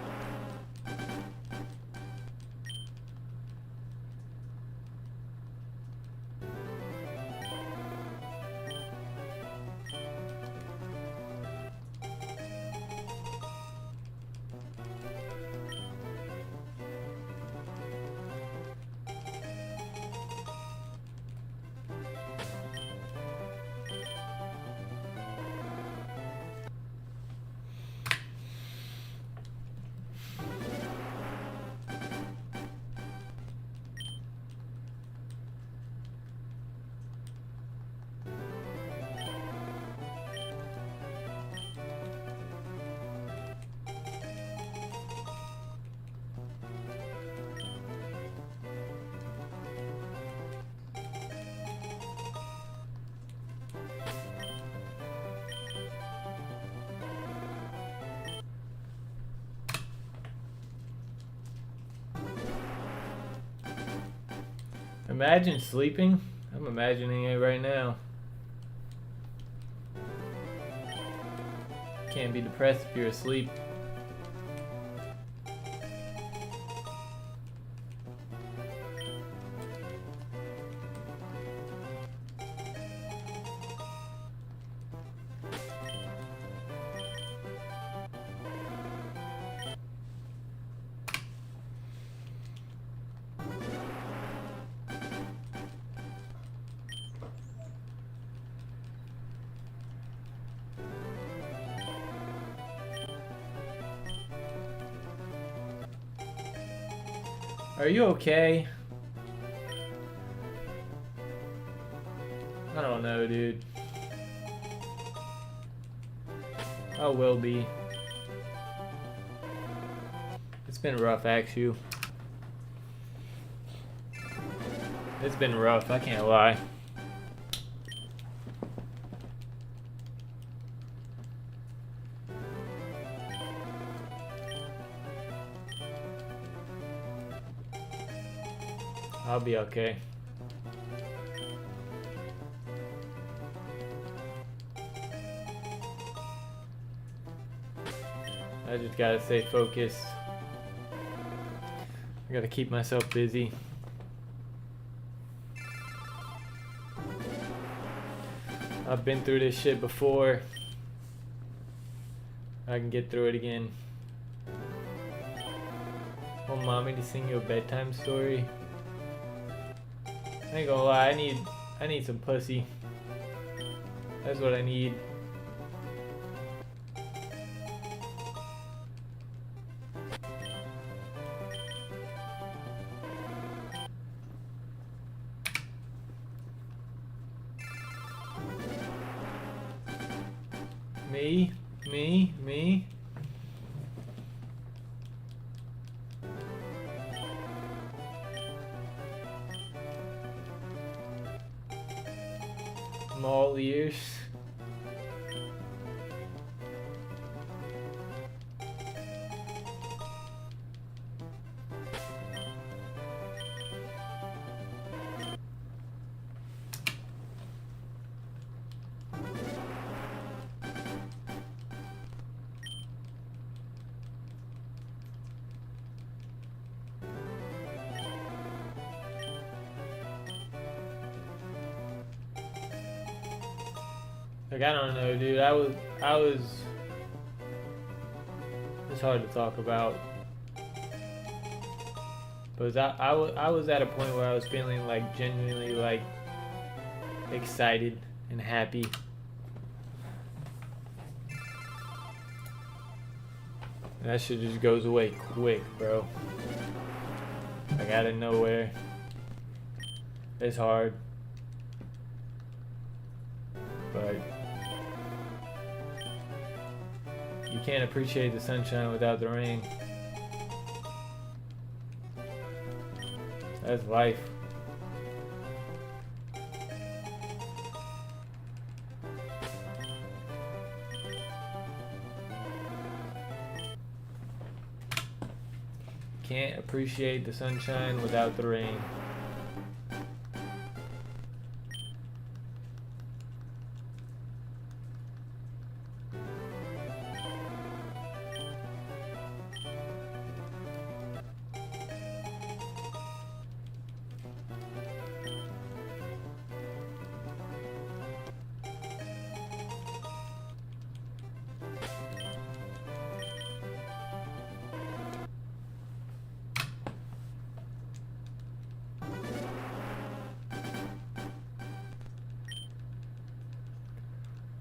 Speaker 1: Imagine sleeping. I'm imagining it right now. Can't be depressed if you're asleep. Are you okay? I don't know, dude. I will be. It's been rough, actually. It's been rough, I can't lie. I'll be okay. I just gotta stay focused. I gotta keep myself busy. I've been through this shit before. I can get through it again. Want mommy to sing you a bedtime story? I ain't gonna lie, I need some pussy. That's what I need. Me. I'm all ears. Like, I don't know, dude. I was. It's hard to talk about. But I was at a point where I was feeling like genuinely like excited and happy. That shit just goes away quick, bro. Like out of nowhere. It's hard. But you can't appreciate the sunshine without the rain. That's life. Can't appreciate the sunshine without the rain.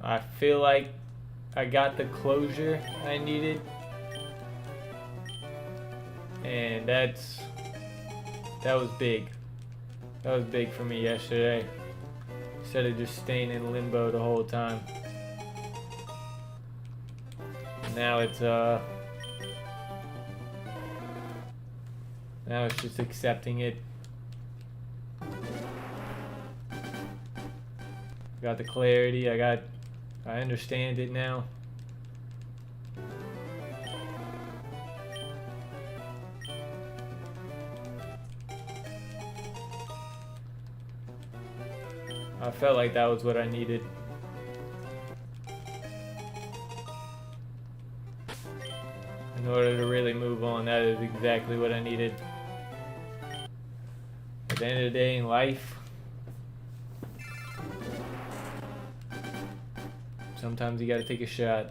Speaker 1: I feel like I got the closure I needed, and that was big. That was big for me yesterday, instead of just staying in limbo the whole time. Now it's just accepting it. Got the clarity. I understand it now. I felt like that was what I needed. In order to really move on, that is exactly what I needed. At the end of the day in life, sometimes you gotta take a shot.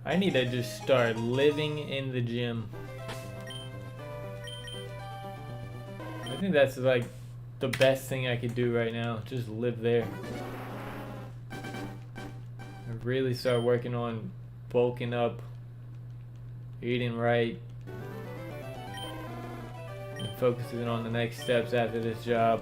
Speaker 1: I need to just start living in the gym. I think that's like the best thing I could do right now. Just live there. And really start working on bulking up, eating right, and focusing on the next steps after this job.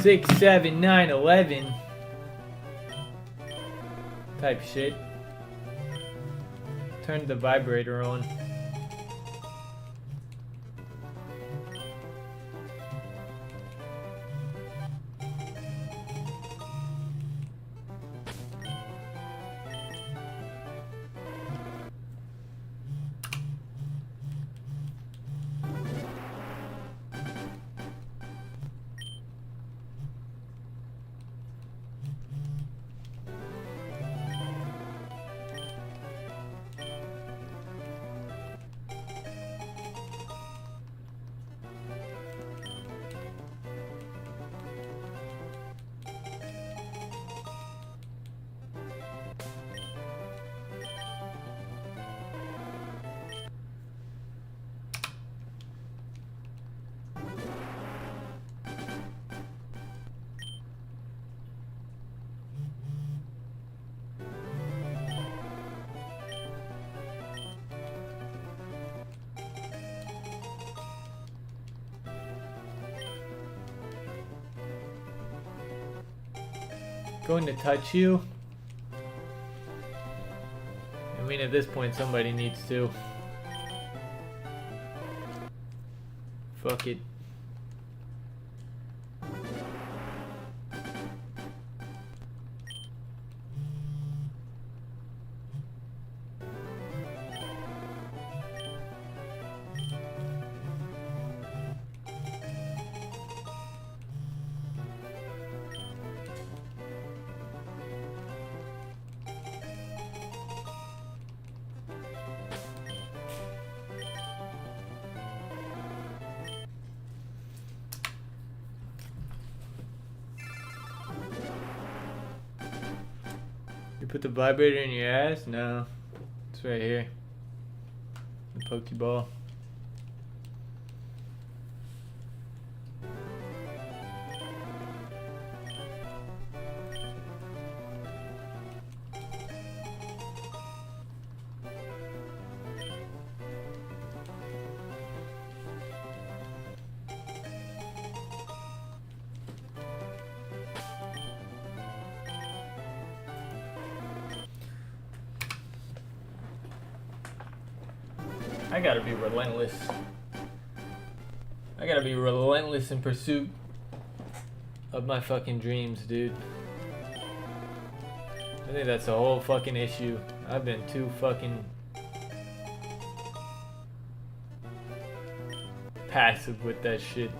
Speaker 1: 6, 7, 9, 11 type shit. Turn the vibrator on. Going to touch you? I mean, at this point, somebody needs to. Fuck it. You put the vibrator in your ass? No. It's right here. The Pokeball. I gotta be relentless. I gotta be relentless in pursuit of my fucking dreams, dude. I think that's the whole fucking issue. I've been too fucking passive with that shit.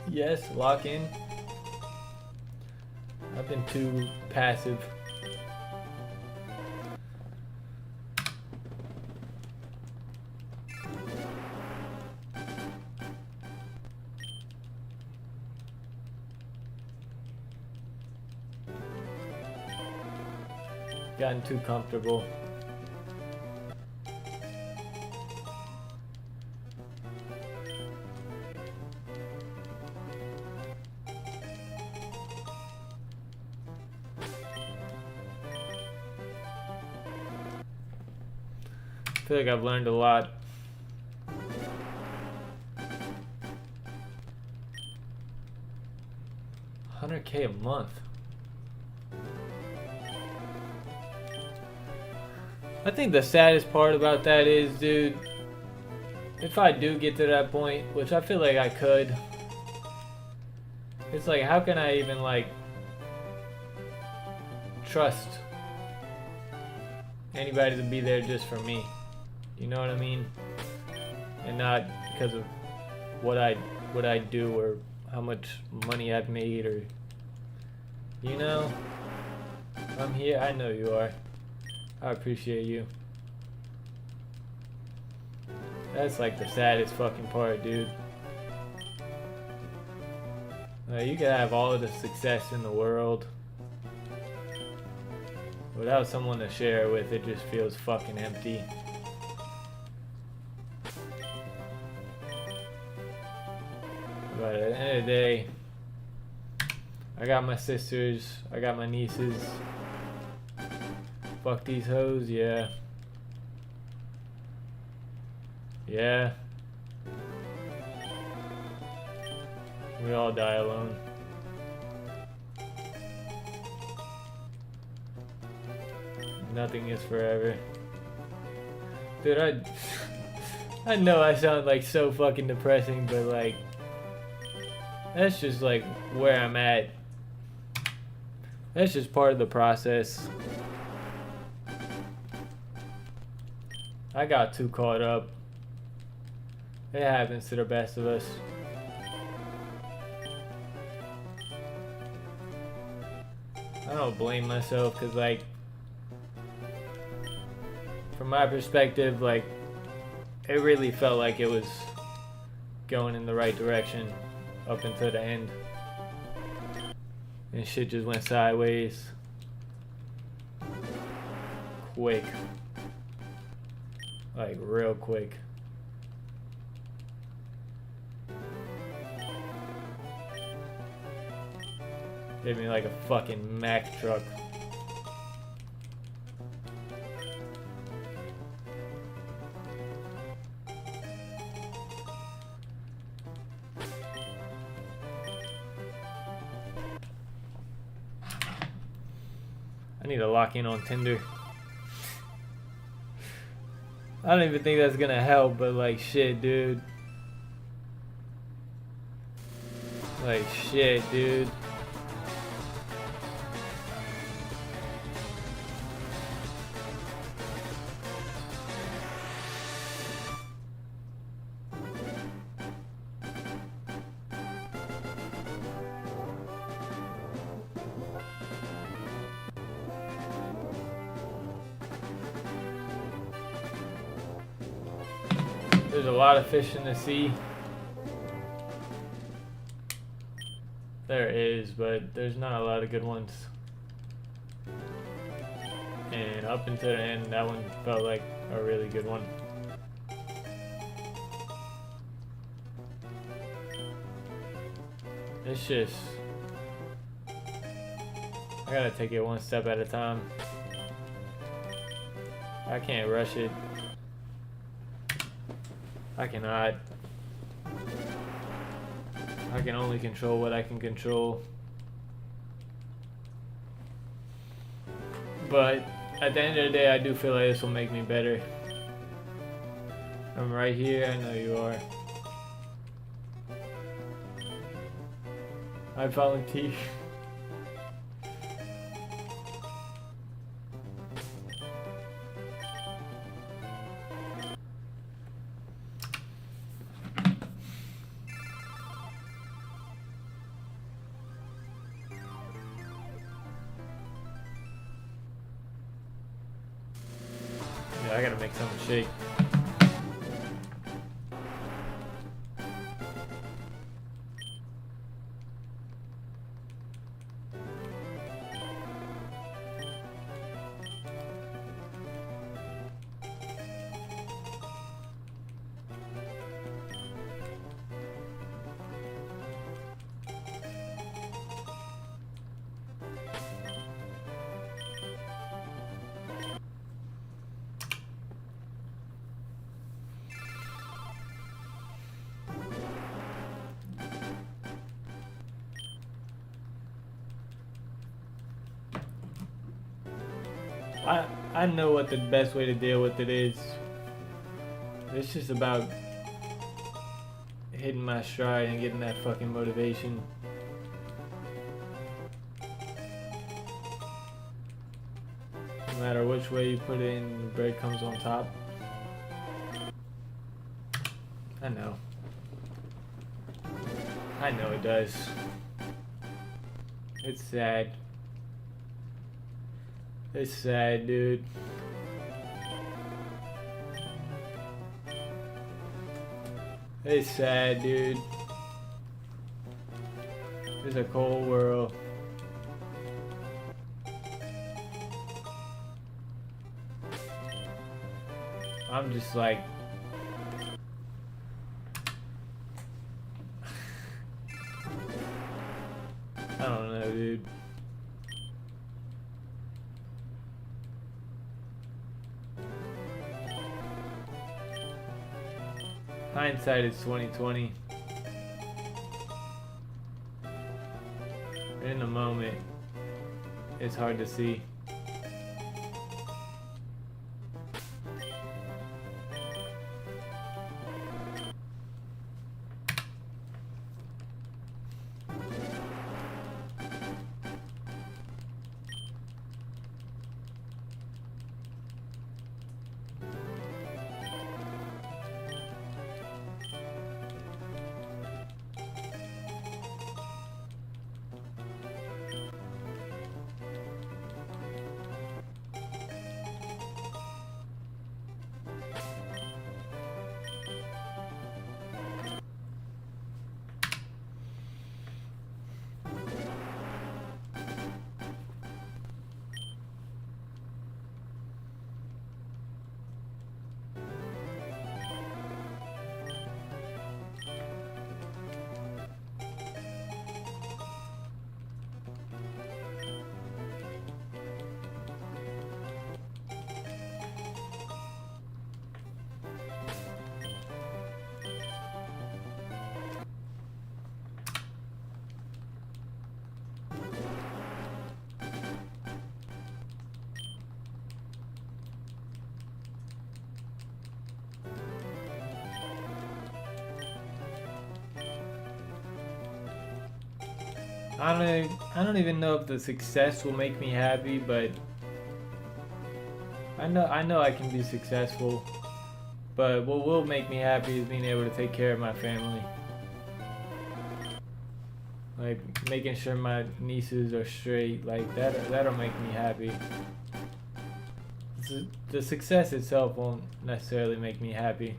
Speaker 1: Yes, lock in. I've been too passive. Gotten too comfortable. I feel like I've learned a lot. $100K a month. I think the saddest part about that is, dude, if I do get to that point, which I feel like I could, it's like, how can I even, like, trust anybody to be there just for me? You know what I mean? And not because of what I do or how much money I've made, or, you know, I'm here. I know you are. I appreciate you. That's like the saddest fucking part, dude. You can have all of the success in the world. Without someone to share it with, it just feels fucking empty. But at the end of the day, I got my sisters, I got my nieces. Fuck these hoes, yeah. Yeah. We all die alone. Nothing is forever. Dude, I know I sound like so fucking depressing, but like, that's just like where I'm at. That's just part of the process. I got too caught up. It happens to the best of us. I don't blame myself, because like, from my perspective, like, it really felt like it was going in the right direction up until the end. And shit just went sideways. Quick. Like, real quick. Hit me like a fucking Mack truck. I need to lock in on Tinder. I don't even think that's gonna help, but like, shit, dude. Like, shit, dude. There's a lot of fish in the sea. There is, but there's not a lot of good ones. And up until the end, that one felt like a really good one. It's just, I gotta take it one step at a time. I can't rush it. I cannot. I can only control what I can control. But at the end of the day, I do feel like this will make me better. I'm right here, I know you are. I volunteer. I gotta make something shake. I know what the best way to deal with it is. It's just about hitting my stride and getting that fucking motivation. No matter which way you put it in, the bread comes on top. I know. I know it does. It's sad. It's sad, dude. It's sad, dude. It's a cold world. I'm just like, I don't know, dude. Hindsight is 20/20. In the moment, it's hard to see. I don't even know if the success will make me happy, but I know I can be successful. But what will make me happy is being able to take care of my family. Like making sure my nieces are straight, like that'll make me happy. The success itself won't necessarily make me happy.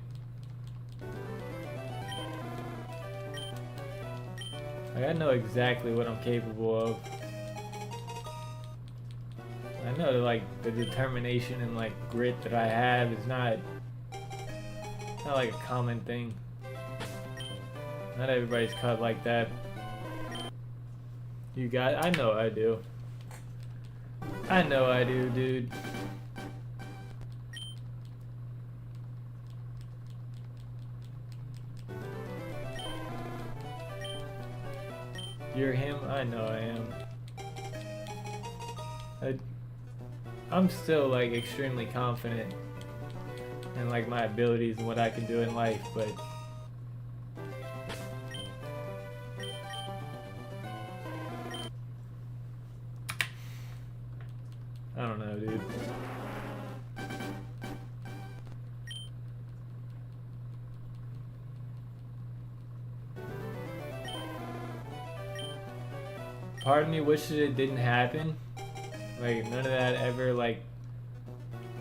Speaker 1: Like, I know exactly what I'm capable of. I know that, like, the determination and like grit that I have is not like a common thing. Not everybody's cut like that. You got, I know I do. I know I do, dude. You're him? I know I am. I'm still like extremely confident in like my abilities and what I can do in life, but I don't know, dude. Part of me wishes it didn't happen. Like none of that ever like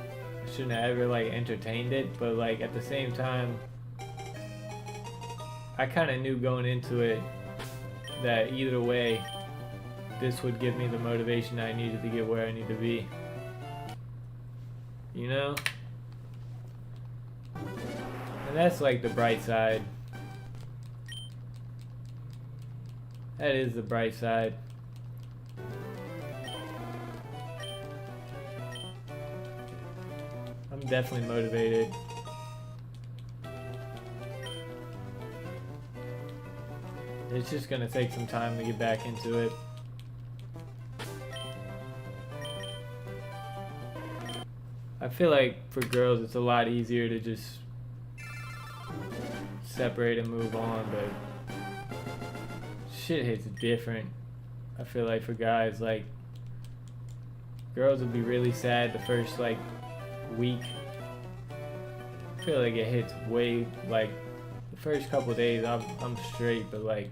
Speaker 1: I shouldn't have ever like entertained it, but like at the same time I kind of knew going into it that either way this would give me the motivation I needed to get where I need to be. You know? And that's like the bright side. That is the bright side. I'm definitely motivated. It's just gonna take some time to get back into it. I feel like for girls it's a lot easier to just separate and move on, but shit hits different. I feel like for guys, like girls would be really sad the first like week. I feel like it hits way like the first couple days I'm straight, but like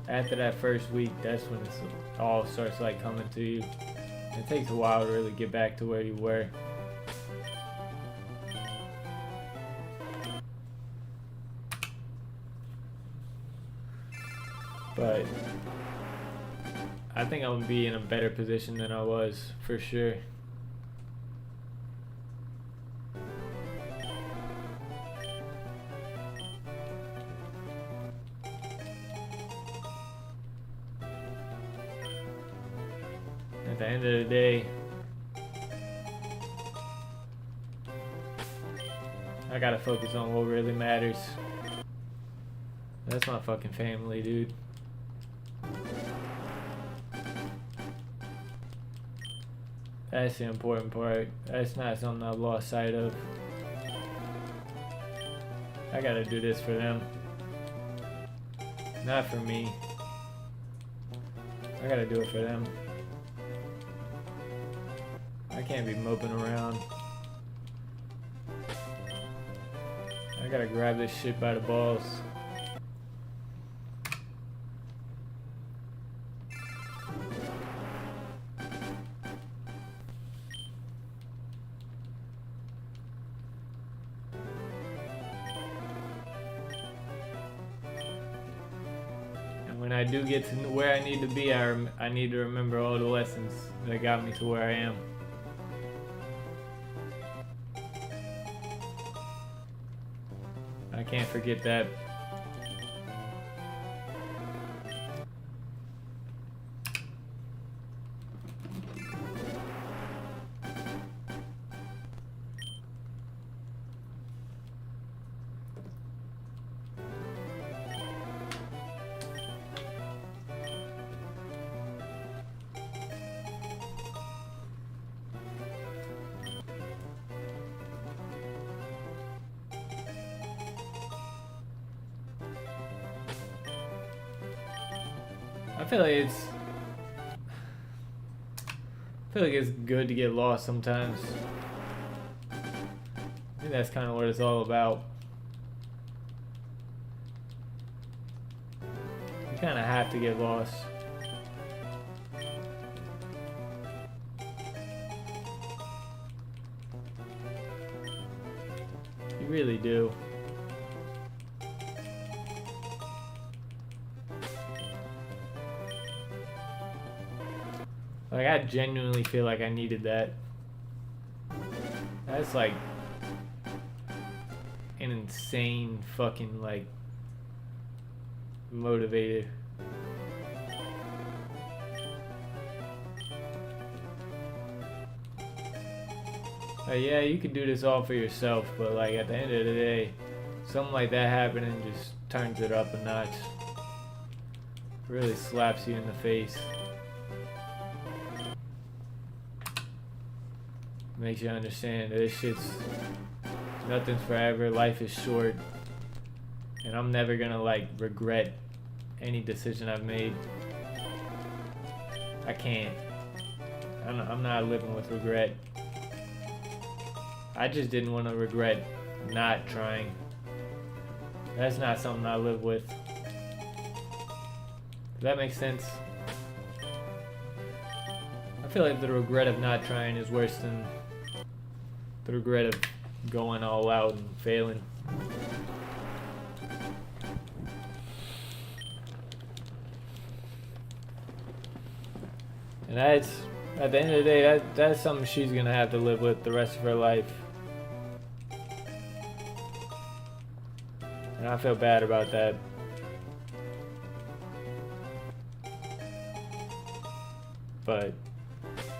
Speaker 1: after that first week, that's when it's all starts like coming to you. It takes a while to really get back to where you were. But I think I'm gonna be in a better position than I was for sure. At the end of the day, I gotta focus on what really matters. That's my fucking family, dude. That's the important part. That's not something I've lost sight of. I gotta do this for them. Not for me. I gotta do it for them. I can't be moping around. I gotta grab this shit by the balls. When I do get to where I need to be, I need to remember all the lessons that got me to where I am. I can't forget that. feel like it's good to get lost sometimes. I think that's kind of what it's all about. You kind of have to get lost. You really do. Like, I genuinely feel like I needed that. That's like an insane fucking like motivator. Like, yeah, you could do this all for yourself, but like at the end of the day, something like that happening just turns it up a notch. Really slaps you in the face. Makes you understand that this shit's, nothing's forever, life is short, and I'm never gonna like regret any decision I've made. I can't. I'm not living with regret. I just didn't want to regret not trying. That's not something I live with. Does that make sense? I feel like the regret of not trying is worse than the regret of going all out and failing. And that's, at the end of the day, that's something she's gonna have to live with the rest of her life. And I feel bad about that. But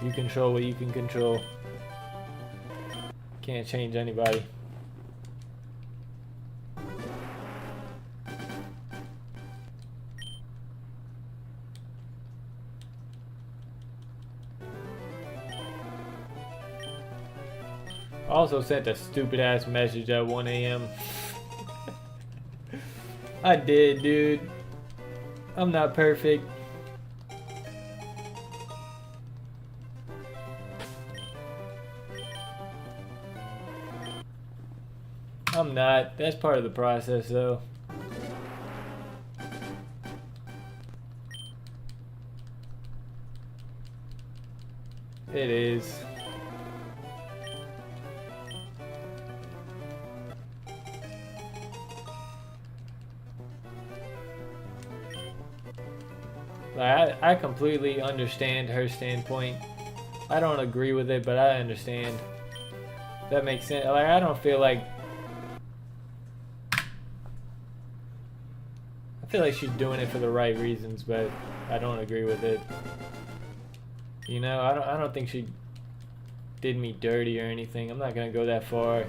Speaker 1: you control what you can control. Can't change anybody. I also sent a stupid ass message at 1 a.m. I did, dude. I'm not perfect. I'm not. That's part of the process, though. It is. Like, I completely understand her standpoint. I don't agree with it, but I understand. That makes sense. Like, I don't feel like... I feel like she's doing it for the right reasons, but I don't agree with it. You know, I don't think she did me dirty or anything. I'm not gonna go that far.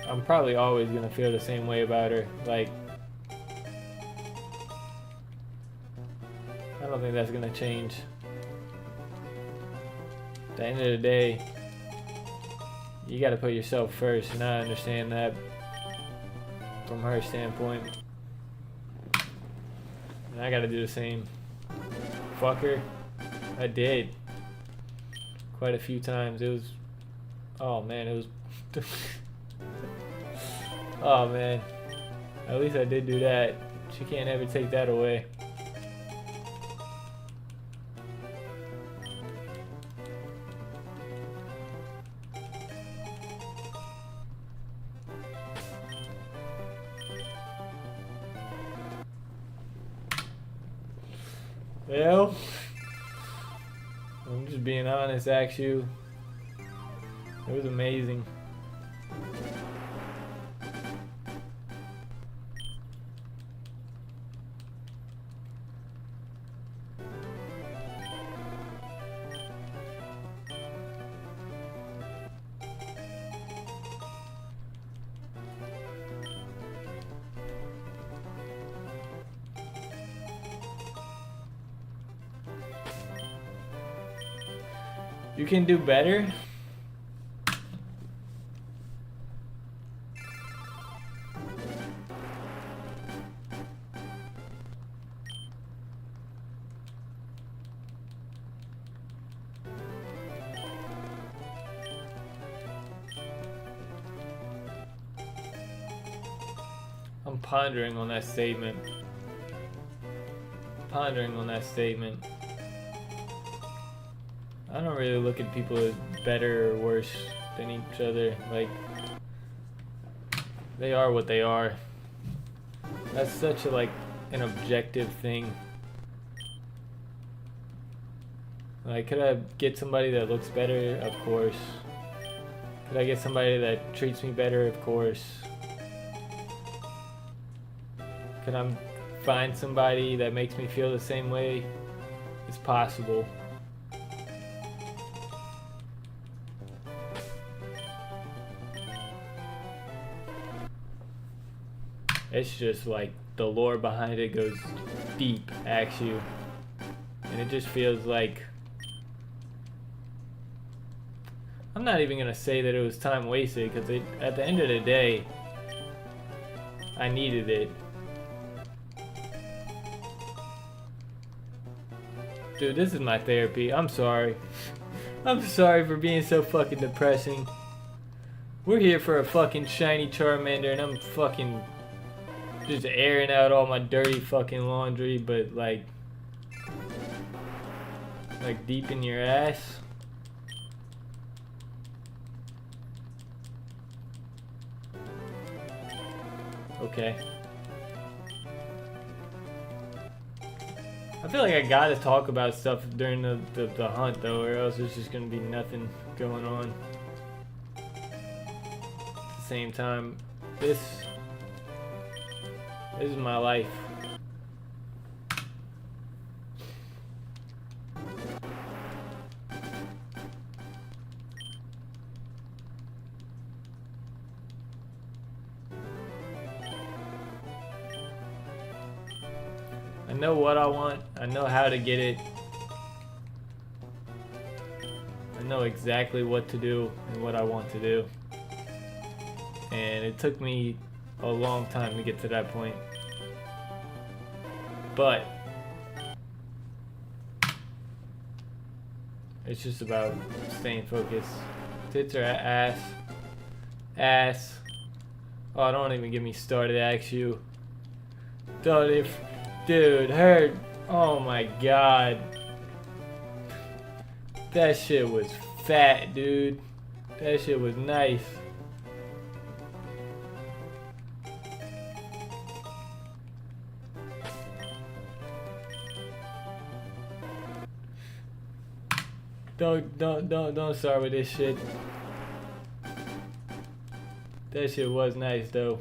Speaker 1: I'm probably always gonna feel the same way about her. Like, I don't think that's gonna change. At the end of the day, you gotta put yourself first, and I understand that from her standpoint. And I gotta do the same. Fuck her. I did. Quite a few times. It was... Oh man, it was... Oh man. At least I did do that. She can't ever take that away. Well, I'm just being honest, actually. It was amazing. You can do better. I'm pondering on that statement. Pondering on that statement. I don't really look at people as better or worse than each other. Like, they are what they are. That's such a, like, an objective thing. Like, could I get somebody that looks better? Of course. Could I get somebody that treats me better? Of course. Could I find somebody that makes me feel the same way? It's possible. It's just like the lore behind it goes deep, actually. And it just feels like, I'm not even gonna say that it was time wasted, because at the end of the day, I needed it. Dude, this is my therapy. I'm sorry. I'm sorry for being so fucking depressing. We're here for a fucking shiny Charmander, and I'm fucking just airing out all my dirty fucking laundry, but like deep in your ass. Okay. I feel like I gotta talk about stuff during the hunt though, or else there's just gonna be nothing going on. At the same time, this is my life. I know what I want, I know how to get it, I know exactly what to do and what I want to do, and it took me a long time to get to that point, but it's just about staying focused. Tits or ass. Oh, don't even get me started, actually. Dude, her, oh my god. That shit was fat, dude. That shit was nice. Don't start with this shit. That shit was nice though.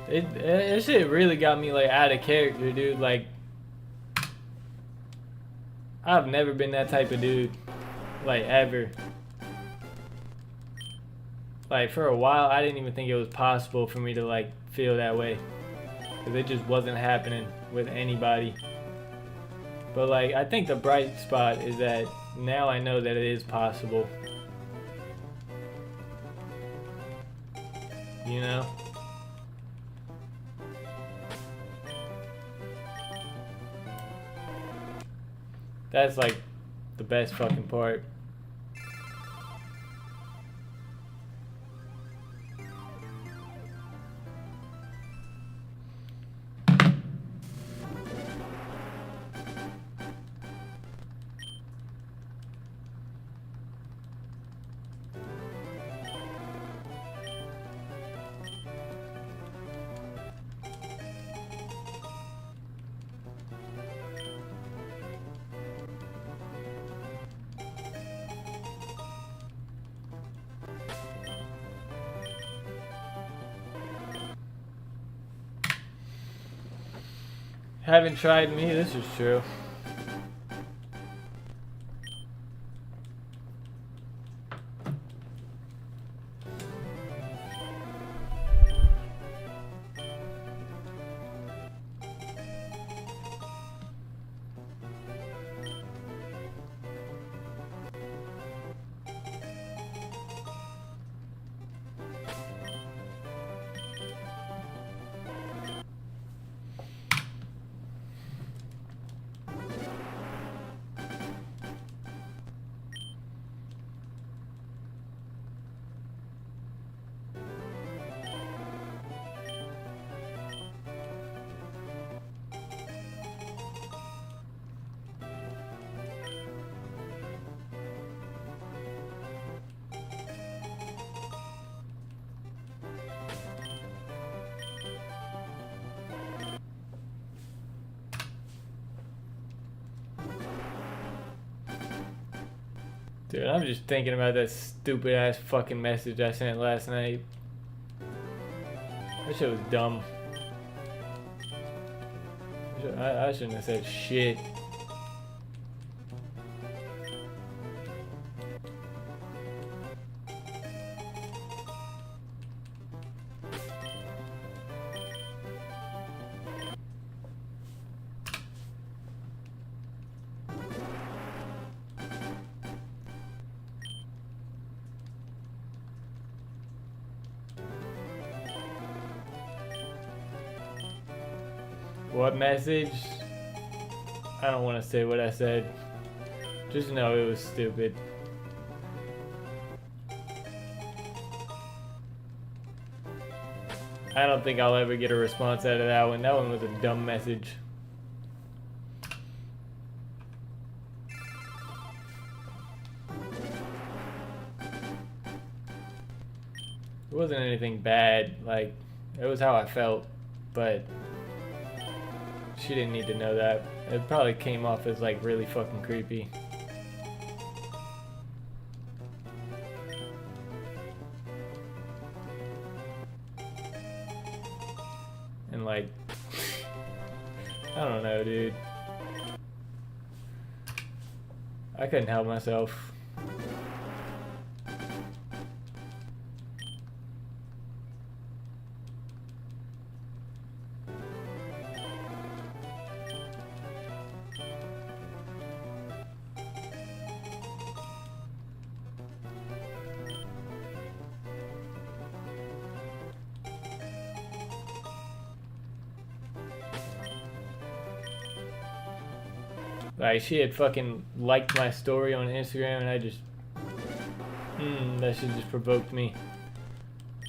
Speaker 1: It shit really got me like out of character, dude. Like, I've never been that type of dude, like, ever. Like, for a while, I didn't even think it was possible for me to, like, feel that way. Because it just wasn't happening with anybody. But, like, I think the bright spot is that now I know that it is possible. You know? That's like the best fucking part. Haven't tried me, this is true. Dude, I'm just thinking about that stupid ass fucking message I sent last night. That shit was dumb. I shouldn't have said shit. What message? I don't want to say what I said. Just know it was stupid. I don't think I'll ever get a response out of that one. That one was a dumb message. It wasn't anything bad. Like, it was how I felt. But she didn't need to know that. It probably came off as like really fucking creepy. And like, I don't know, dude. I couldn't help myself. Like, she had fucking liked my story on Instagram, and I just, that shit just provoked me.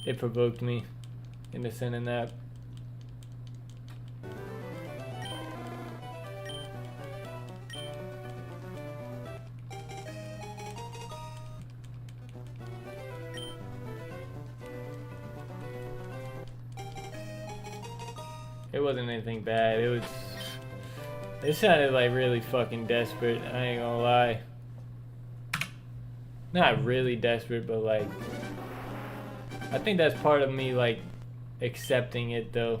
Speaker 1: It provoked me into sending that. It wasn't anything bad. It sounded like really fucking desperate, I ain't gonna lie. Not really desperate, but like, I think that's part of me like accepting it though.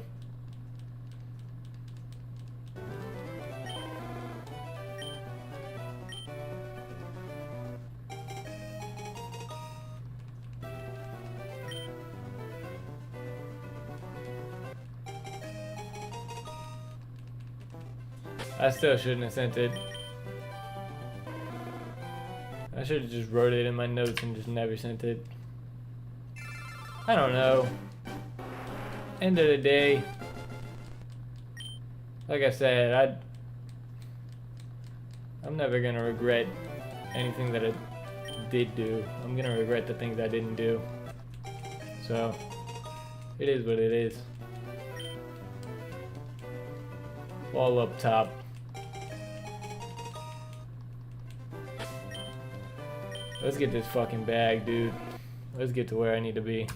Speaker 1: I still shouldn't have sent it. I should have just wrote it in my notes and just never sent it. I don't know. End of the day, like I said, I'm never gonna regret anything that I did do. I'm gonna regret the things I didn't do. So, it is what it is. All up top. Let's get this fucking bag, dude. Let's get to where I need to be.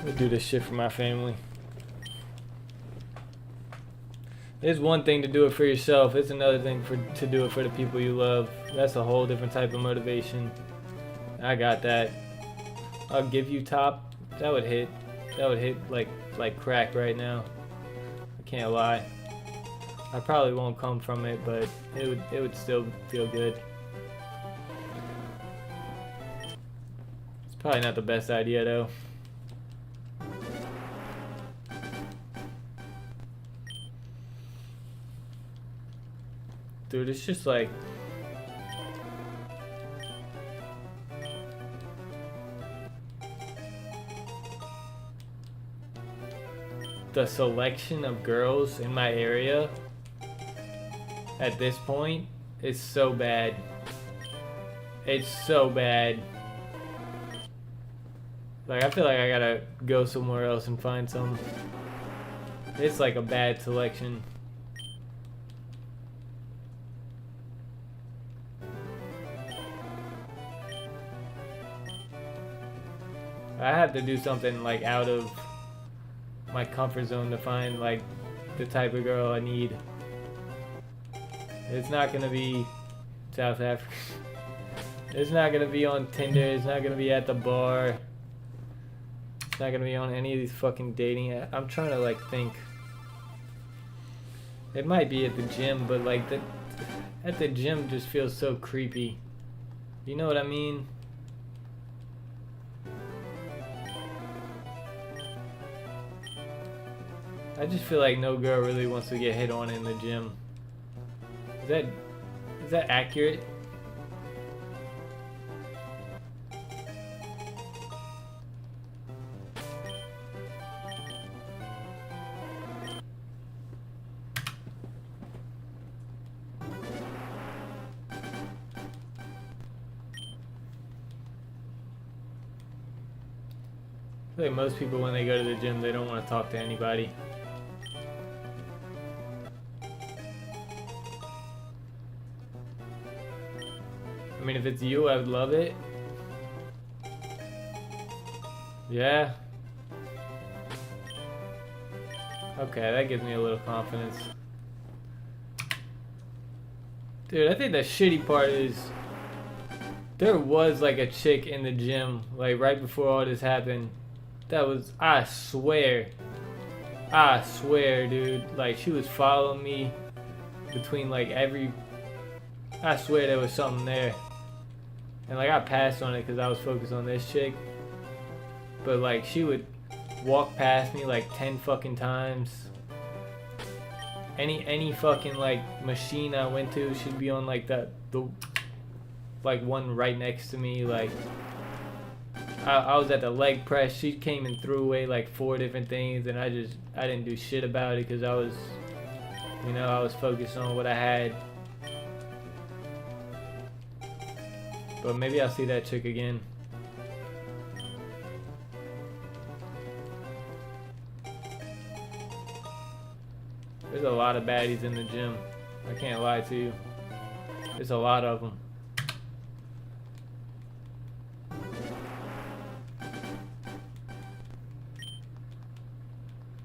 Speaker 1: We'll do this shit for my family. It's one thing to do it for yourself. It's another thing to do it for the people you love. That's a whole different type of motivation. I got that. I'll give you top. That would hit. That would hit like crack right now. I can't lie. I probably won't come from it, but it would still feel good. It's probably not the best idea though. Dude, it's just like the selection of girls in my area at this point is so bad. It's so bad. Like, I feel like I gotta go somewhere else and find some. It's like a bad selection. I have to do something like out of my comfort zone to find like the type of girl I need. It's not gonna be South Africa. It's not gonna be on Tinder. It's not gonna be at the bar. It's not gonna be on any of these fucking dating apps. I'm trying to like think. It might be at the gym, but like at the gym just feels so creepy. You know what I mean? I just feel like no girl really wants to get hit on in the gym. Is that accurate? I feel like most people when they go to the gym, they don't want to talk to anybody. I mean, if it's you, I would love it. Yeah. Okay, that gives me a little confidence. Dude, I think the shitty part is there was like a chick in the gym, like right before all this happened. That was, I swear, dude. Like she was following me between like I swear there was something there. And like I passed on it because I was focused on this chick. But like she would walk past me like 10 fucking times. Any fucking like machine I went to, she'd be on like the like one right next to me. Like I was at the leg press, she came and threw away like 4 different things, and I didn't do shit about it because I was, you know, I was focused on what I had. But maybe I'll see that chick again. There's a lot of baddies in the gym. I can't lie to you. There's a lot of them.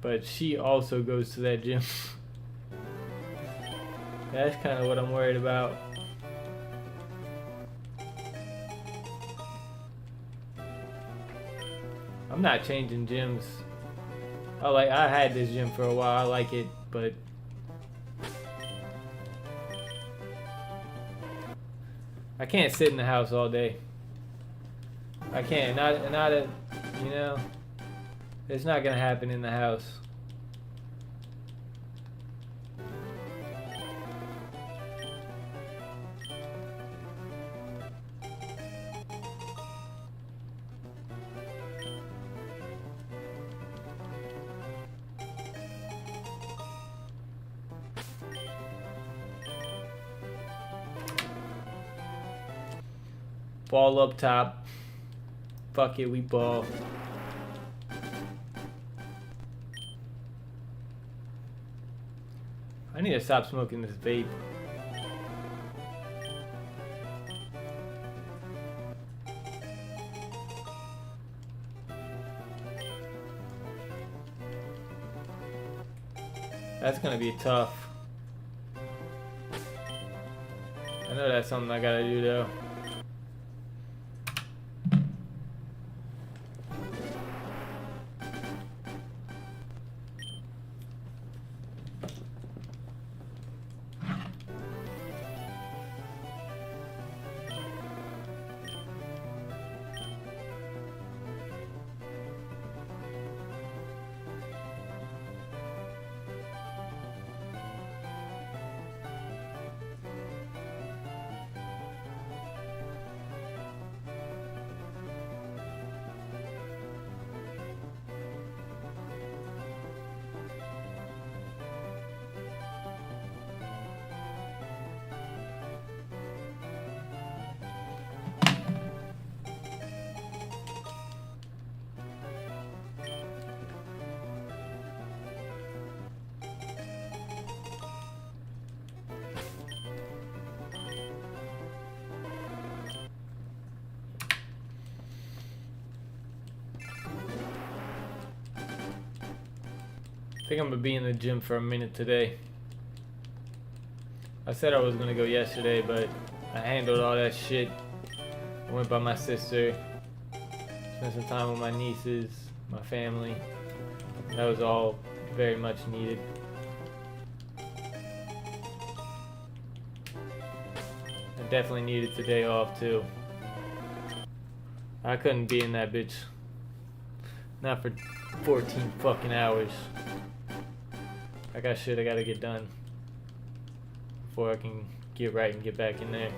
Speaker 1: But she also goes to that gym. That's kind of what I'm worried about. I'm not changing gyms. I had this gym for a while. I like it, but I can't sit in the house all day. I can't. You know, it's not gonna happen in the house. Ball up top. Fuck it, we ball. I need to stop smoking this vape. That's gonna be tough. I know that's something I gotta do though. I think I'm gonna be in the gym for a minute today. I said I was gonna go yesterday, but I handled all that shit. I went by my sister, spent some time with my nieces, my family. That was all very much needed. I definitely needed today off too. I couldn't be in that bitch. Not for 14 fucking hours. I got shit I gotta get done before I can get right and get back in there.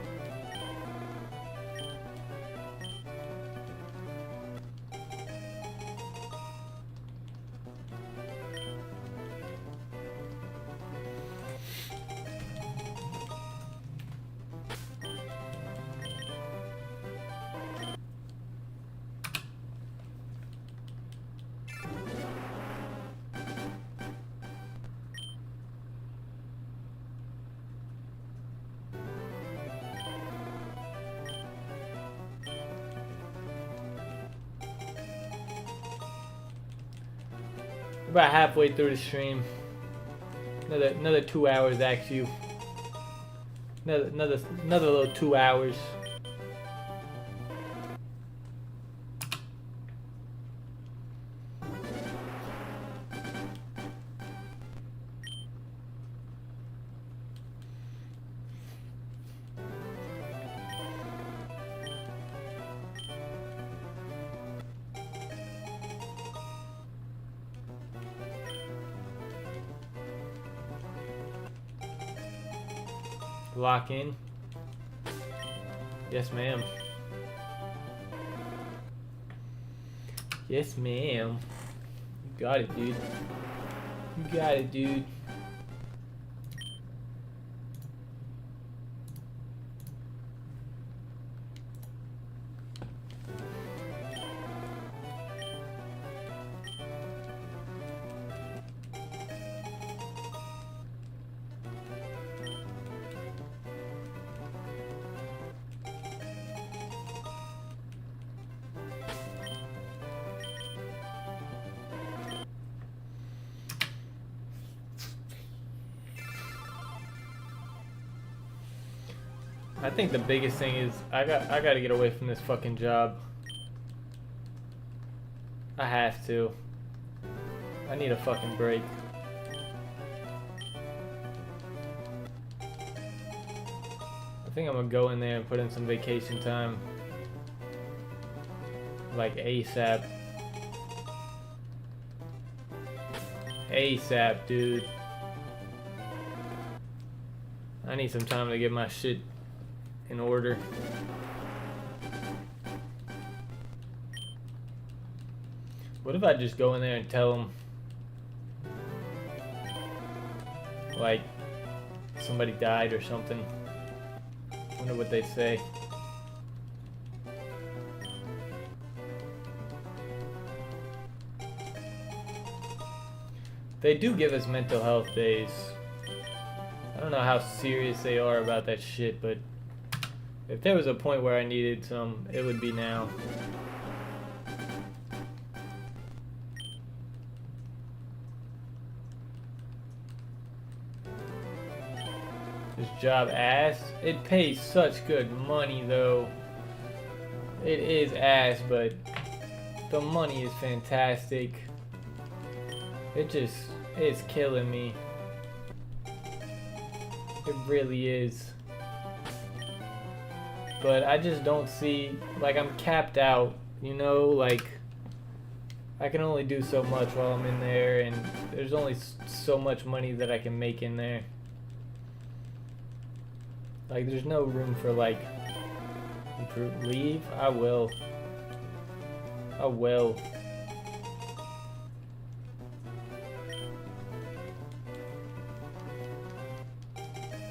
Speaker 1: About halfway through the stream. Another 2 hours actually. Another little 2 hours. Lock in. Yes, ma'am. Yes, ma'am. You got it, dude. You got it, dude. I think the biggest thing is I gotta get away from this fucking job. I have to. I need a fucking break. I think I'm gonna go in there and put in some vacation time. Like ASAP. ASAP, dude. I need some time to get my shit in order. What if I just go in there and tell them, like, somebody died or something? Wonder what they say. They do give us mental health days. I don't know how serious they are about that shit, but if there was a point where I needed some, it would be now. This job ass. It pays such good money though. It is ass, but the money is fantastic. It's killing me. It really is. But I just don't see, like, I'm capped out, you know, like, I can only do so much while I'm in there, and there's only so much money that I can make in there. Like, there's no room for, like, leave. I will. I will.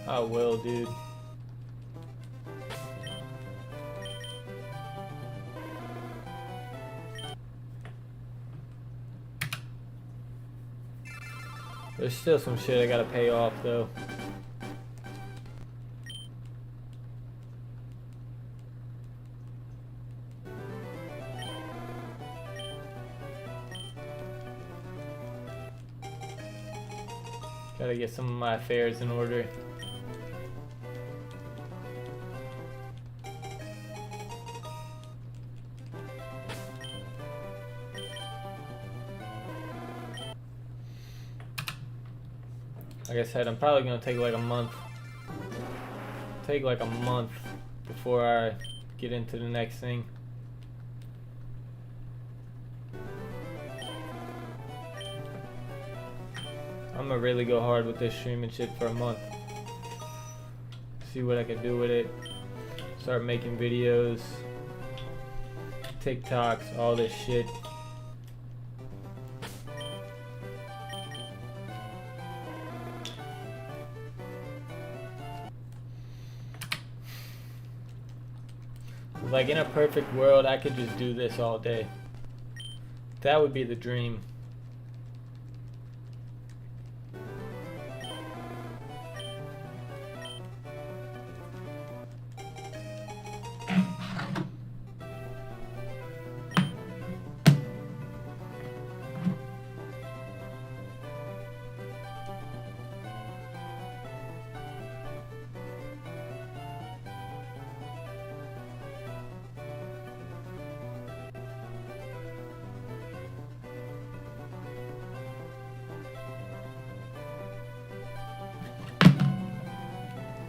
Speaker 1: I will, dude. There's still some shit I gotta pay off though. Gotta get some of my affairs in order. Like I said, I'm probably gonna take like a month. Take like a month before I get into the next thing. I'm gonna really go hard with this streaming shit for a month. See what I can do with it. Start making videos, TikToks, all this shit. Like in a perfect world, I could just do this all day. That would be the dream.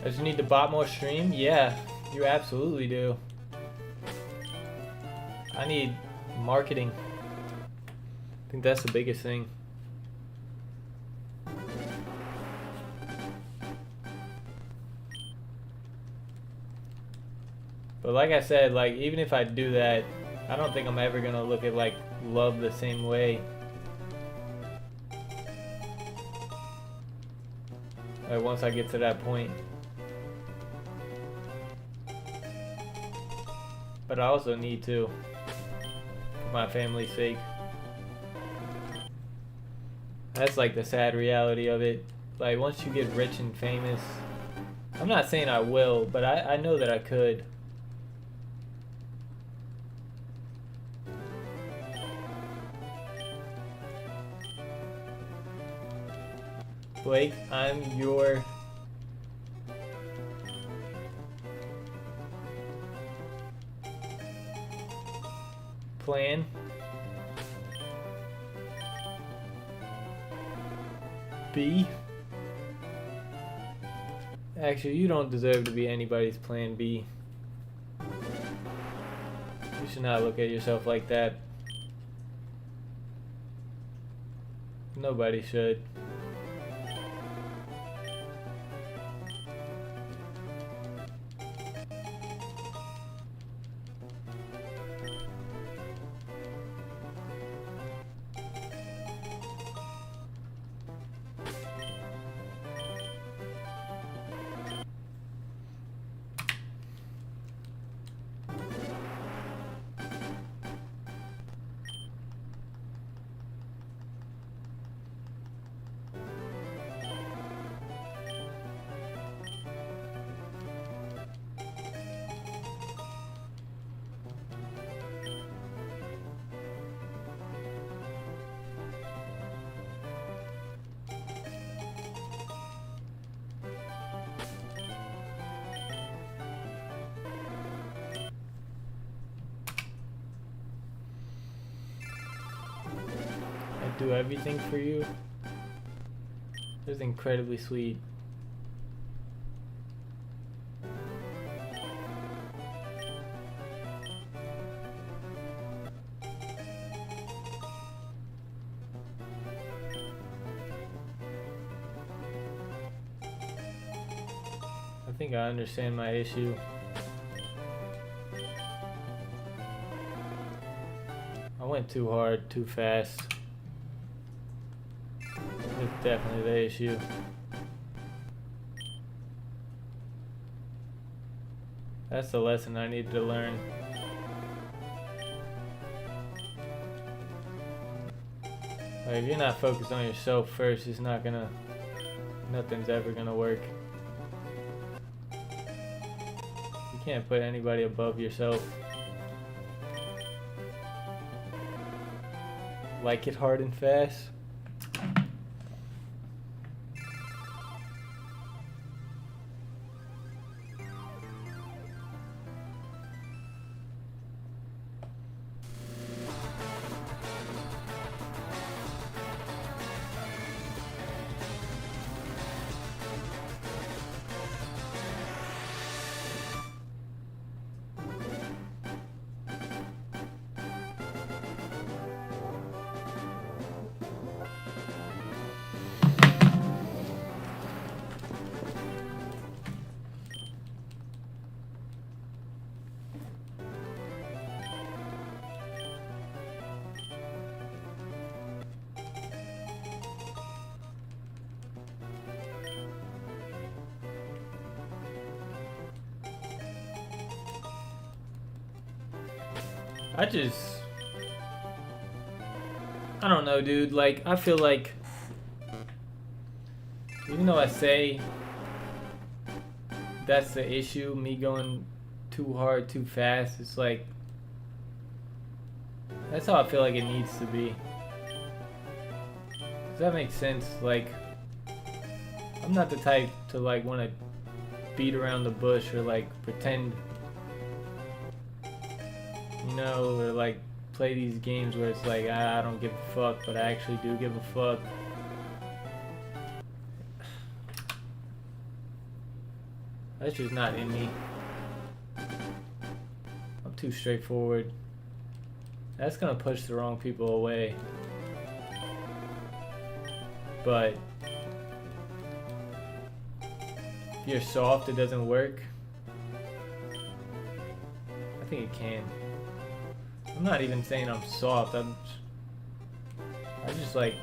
Speaker 1: Does you need to bot more stream? Yeah, you absolutely do. I need marketing. I think that's the biggest thing. But like I said, like even if I do that, I don't think I'm ever gonna look at like love the same way. Like once I get to that point. But I also need to, for my family's sake. That's like the sad reality of it. Like once you get rich and famous, I'm not saying I will, but I know that I could. Blake, I'm your plan. B. Actually, you don't deserve to be anybody's plan B. You should not look at yourself like that. Nobody should. Do everything for you. That's incredibly sweet. I think I understand my issue. I went too hard, too fast. It's definitely the issue. That's the lesson I needed to learn. Like, if you're not focused on yourself first, it's not gonna, nothing's ever gonna work. You can't put anybody above yourself. Like it hard and fast. I don't know, dude. Like, I feel like, even though I say that's the issue, me going too hard, too fast, it's like, that's how I feel like it needs to be. Does that make sense? Like, I'm not the type to like want to beat around the bush or like pretend, you know, or like play these games where it's like, I don't give a fuck, but I actually do give a fuck. That's just not in me. I'm too straightforward. That's gonna push the wrong people away. But if you're soft, it doesn't work. I think it can. I'm not even saying I'm soft. I just like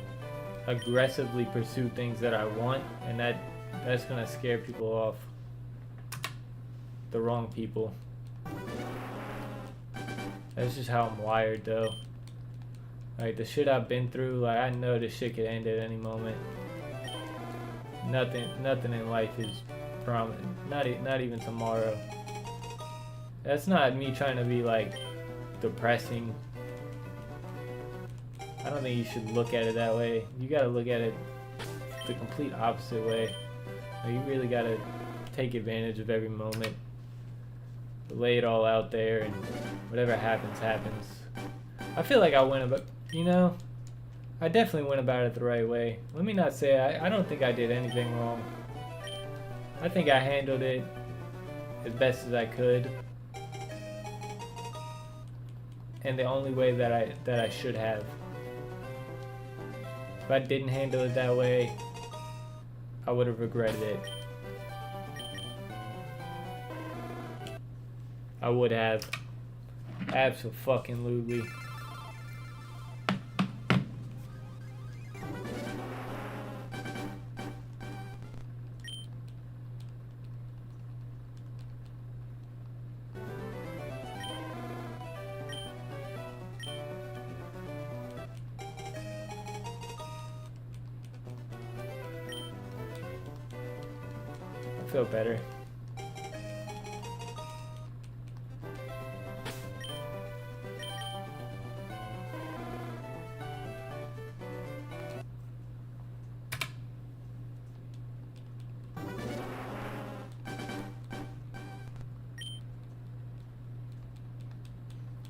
Speaker 1: aggressively pursue things that I want, and that's gonna scare people off. The wrong people. That's just how I'm wired, though. Like, the shit I've been through, like, I know this shit could end at any moment. Nothing in life is promised. Not even tomorrow. That's not me trying to be, like, depressing. I don't think you should look at it that way. You gotta look at it the complete opposite way. Like, you really gotta take advantage of every moment. Lay it all out there, and whatever happens, happens. I feel like I went about, you know, I definitely went about it the right way. Let me not say I don't think I did anything wrong. I think I handled it as best as I could, and the only way that I should have. If I didn't handle it that way, I would have regretted it. I would have. Abso-fucking-lutely. I feel better.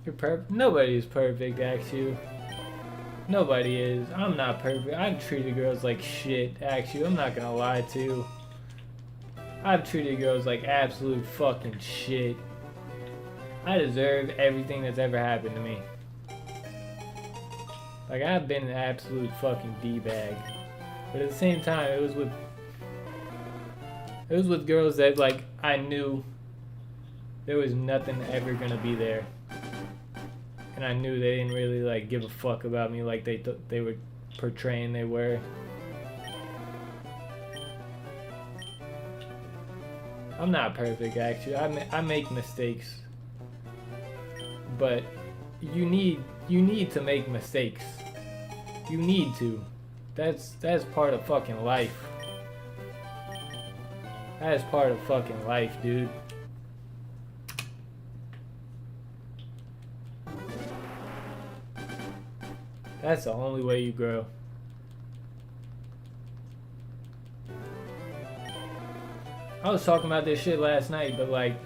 Speaker 1: You're perfect. Nobody is perfect, Axu. Nobody is. I'm not perfect. I've treated girls like shit, Axu. I'm not gonna lie to you. I've treated girls like absolute fucking shit. I deserve everything that's ever happened to me. Like, I've been an absolute fucking D-bag. But at the same time, it was with girls that, like, I knew there was nothing ever gonna be there. And I knew they didn't really, like, give a fuck about me like they were portraying they were. I'm not perfect, actually. I make mistakes. But you need to make mistakes. You need to. That's part of fucking life. That is part of fucking life, dude. That's the only way you grow. I was talking about this shit last night, but like,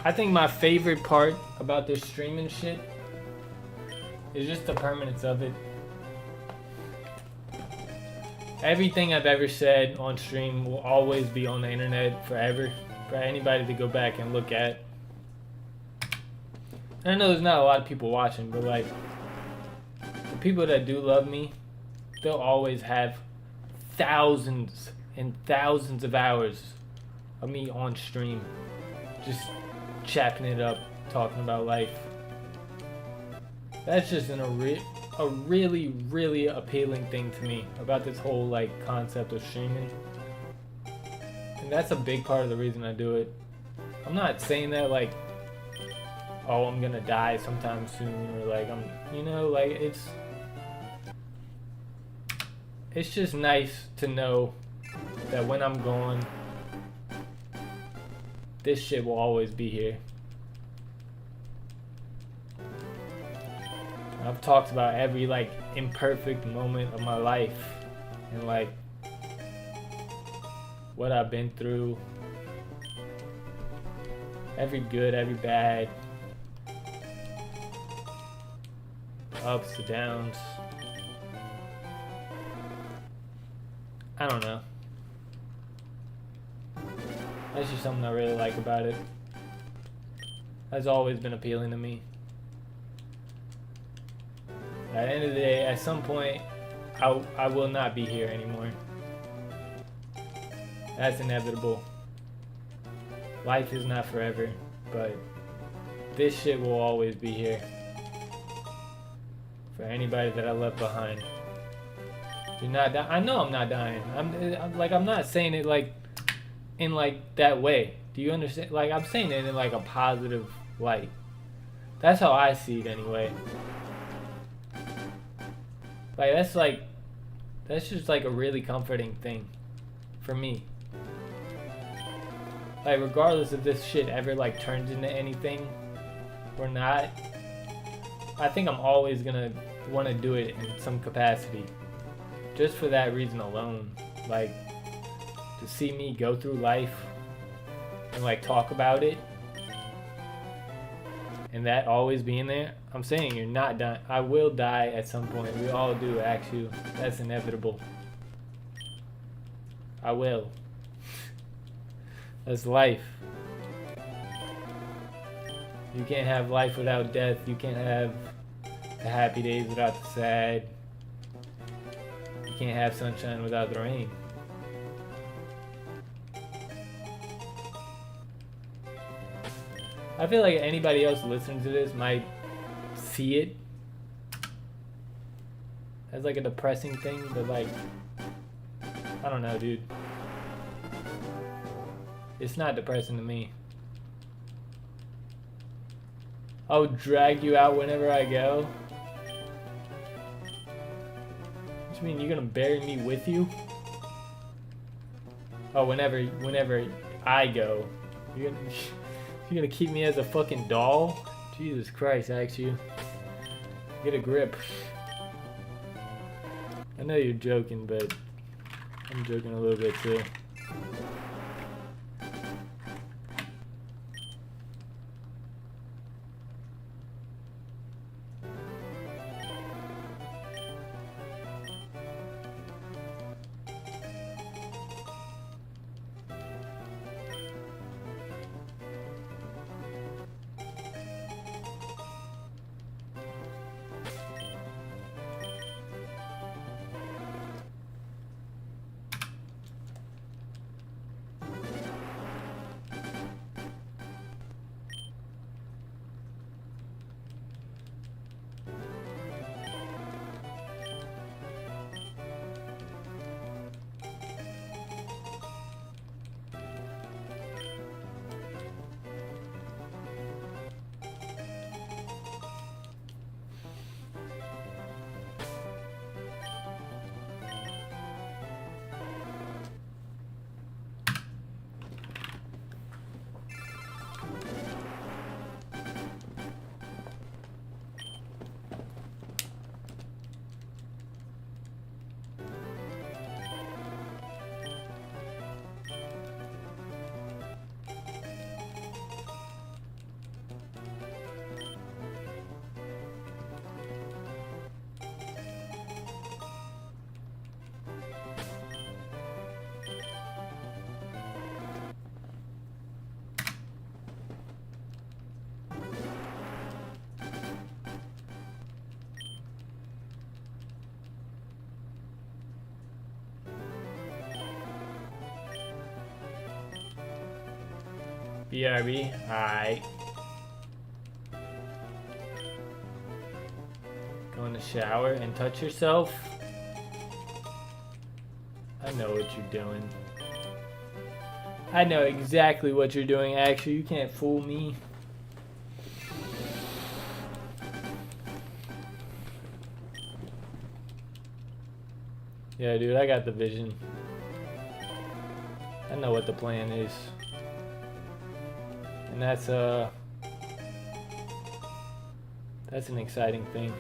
Speaker 1: I think my favorite part about this streaming shit is just the permanence of it. Everything I've ever said on stream will always be on the internet forever, for anybody to go back and look at. And I know there's not a lot of people watching, but like, the people that do love me, they'll always have thousands and thousands of hours of me on stream, just chapping it up, talking about life. That's just a really, really appealing thing to me about this whole like concept of streaming. And that's a big part of the reason I do it. I'm not saying that like, oh, I'm gonna die sometime soon, or like I'm, you know, like it's just nice to know that when I'm gone, this shit will always be here. I've talked about every like imperfect moment of my life and like what I've been through, every good, every bad, ups and downs. I don't know. That's just something I really like about it. Has always been appealing to me. At the end of the day, at some point, I will not be here anymore. That's inevitable. Life is not forever, but this shit will always be here. For anybody that I left behind. You're not I know I'm not dying. I'm not saying it like in like that way. Do you understand? Like I'm saying it in like a positive light. That's how I see it anyway. Like that's just like a really comforting thing for me. Like regardless if this shit ever like turns into anything or not, I think I'm always gonna want to do it in some capacity. Just for that reason alone. Like to see me go through life and like talk about it and that always being there. I'm saying you're not dying. I will die at some point. We all do, actually. That's inevitable. I will. That's life. You can't have life without death. You can't have the happy days without the sad. You can't have sunshine without the rain. I feel like anybody else listening to this might see it as like a depressing thing, but like, I don't know, dude. It's not depressing to me. I'll drag you out whenever I go. What you mean, you're gonna bury me with you? Oh, whenever I go, you're gonna keep me as a fucking doll? Jesus Christ, actually. Get a grip. I know you're joking, but I'm joking a little bit too. BRB, alright. Go in the shower and touch yourself. I know what you're doing. I know exactly what you're doing, actually. You can't fool me. Yeah, dude, I got the vision. I know what the plan is. And that's an exciting thing.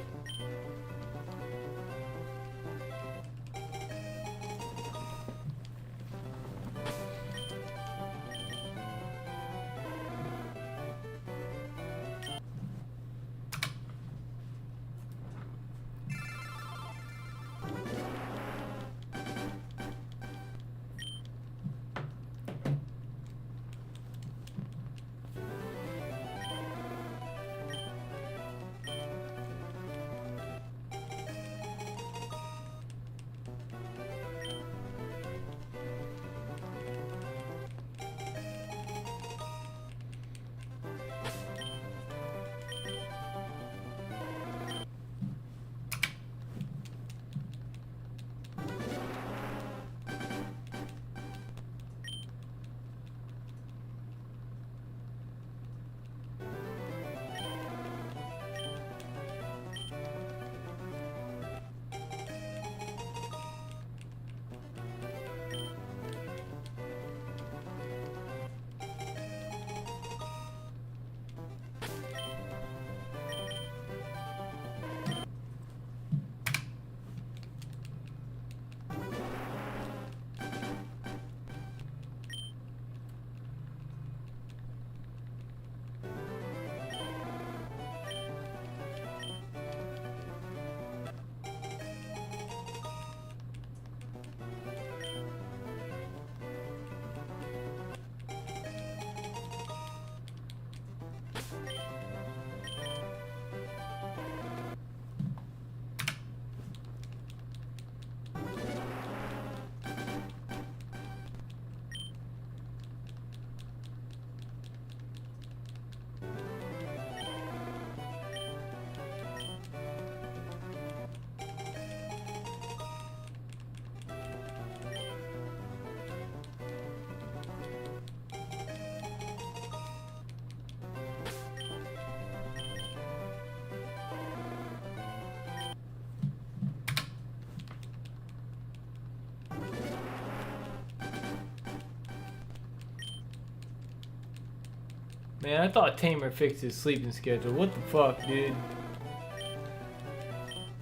Speaker 1: Man, I thought Tamer fixed his sleeping schedule. What the fuck, dude?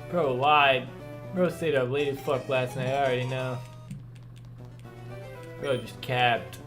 Speaker 1: Bro lied. Bro stayed up late as fuck last night. I already know. Bro just capped.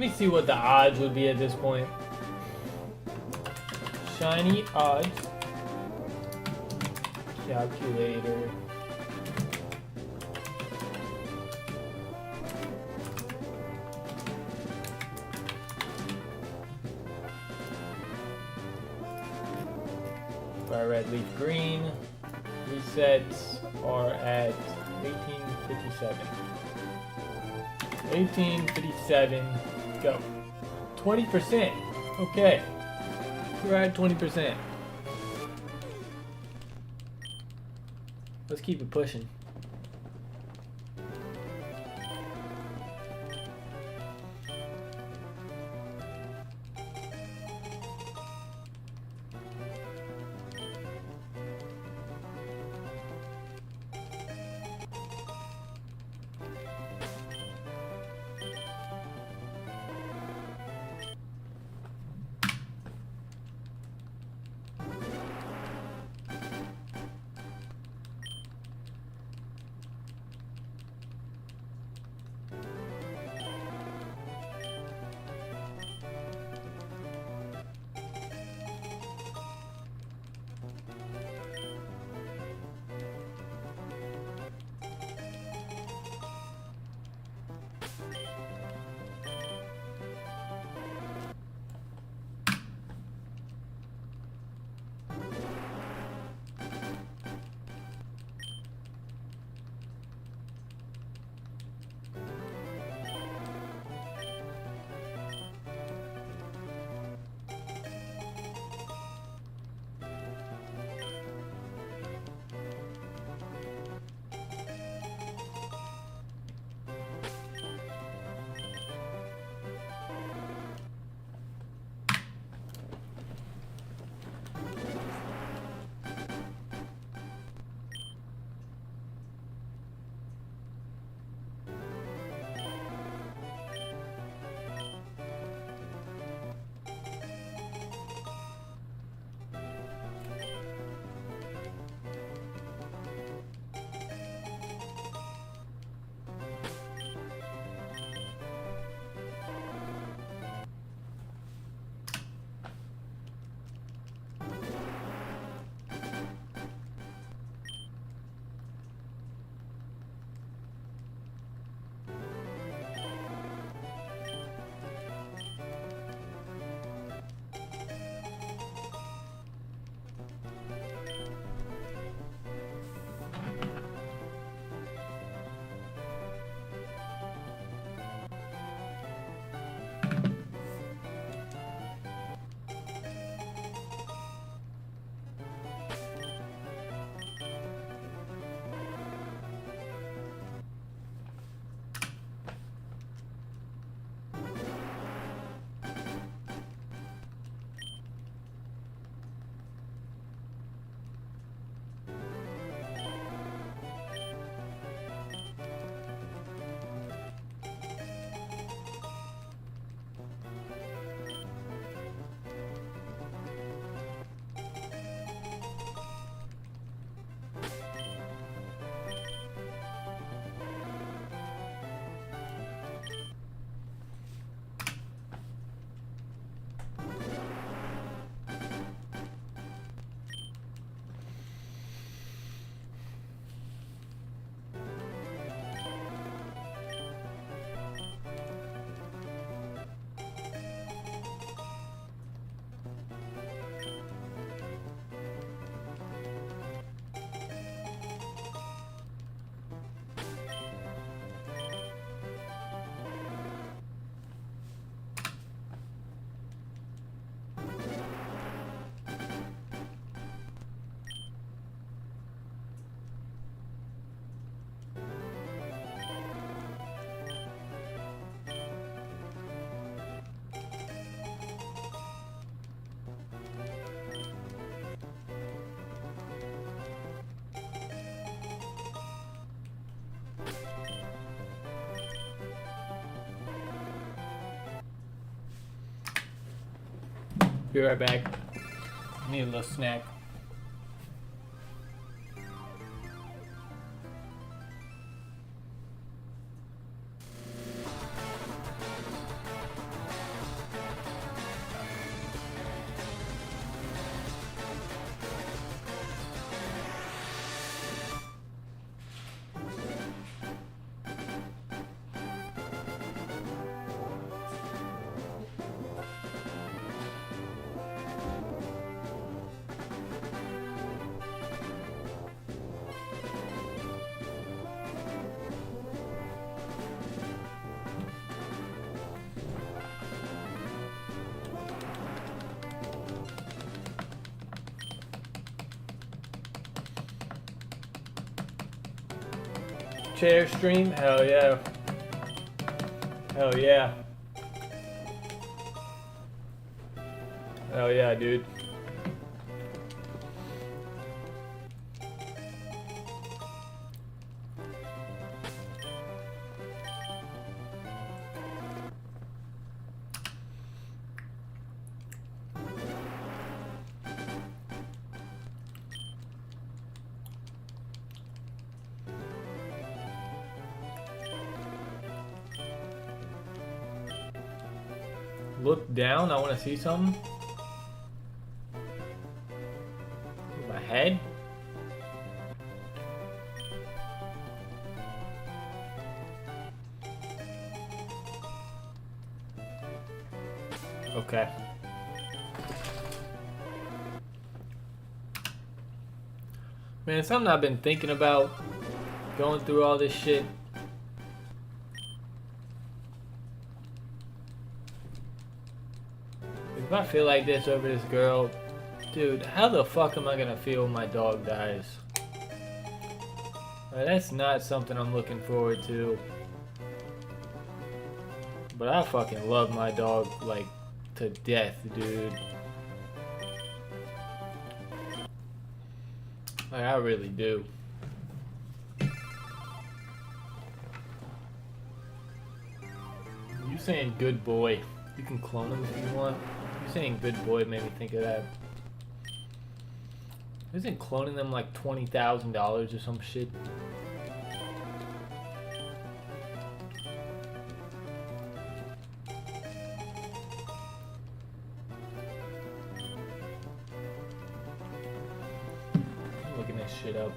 Speaker 2: me see what the odds would be at this point. Shiny odds. Calculator. FireRed leaf green. Resets are at 1857. 1857. Go. 20%. Okay. We're at 20%. Let's keep it pushing. Be right back. Need a little snack. chair stream? Hell yeah. Hell yeah. Hell yeah, dude. Look down, I want to see something. My head? Okay. Man, it's something I've been thinking about going through all this shit. If I feel like this over this girl, dude, how the fuck am I gonna feel when my dog dies? That's not something I'm looking forward to. But I fucking love my dog, like, to death, dude. Like, I really do. You saying good boy. You can clone him if you want. You saying good boy made me think of that. Isn't cloning them like $20,000 or some shit? I'm looking this shit up.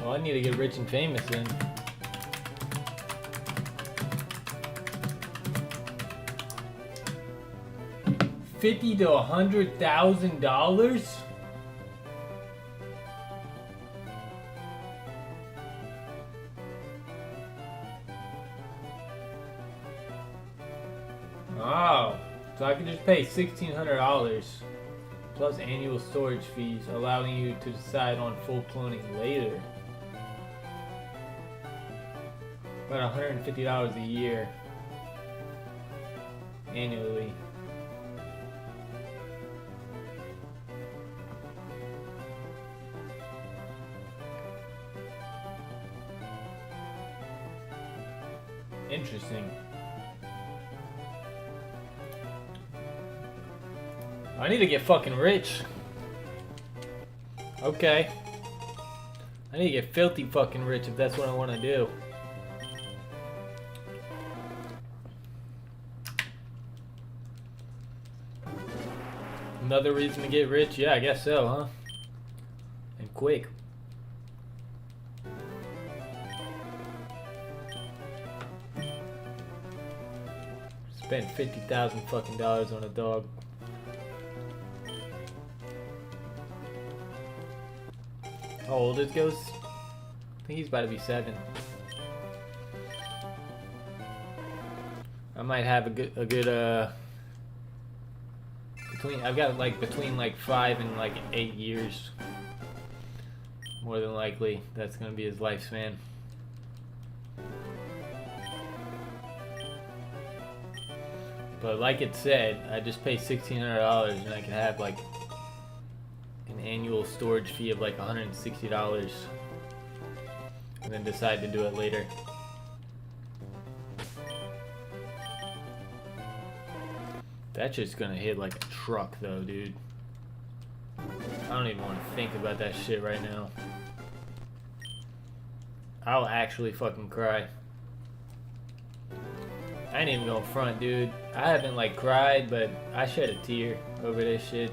Speaker 2: Oh, I need to get rich and famous then. $50,000 to $100,000? Oh, so I can just pay $1,600 plus annual storage fees, allowing you to decide on full cloning later. About $150 a year annually. Interesting. I need to get fucking rich. Okay. I need to get filthy fucking rich if that's what I want to do. Another reason to get rich? Yeah, I guess so, huh? And quick. Spent $50,000 fucking dollars on a dog. How old is Ghost? I think he's about to be 7. I might have a good I've got like between like 5 and like 8 years. More than likely, that's gonna be his lifespan. But like it said, I just pay $1,600 and I can have like an annual storage fee of like $160 and then decide to do it later. That's just gonna hit like a truck though, dude. I don't even want to think about that shit right now. I'll actually fucking cry. I ain't even gonna front, dude. I haven't like cried, but I shed a tear over this shit.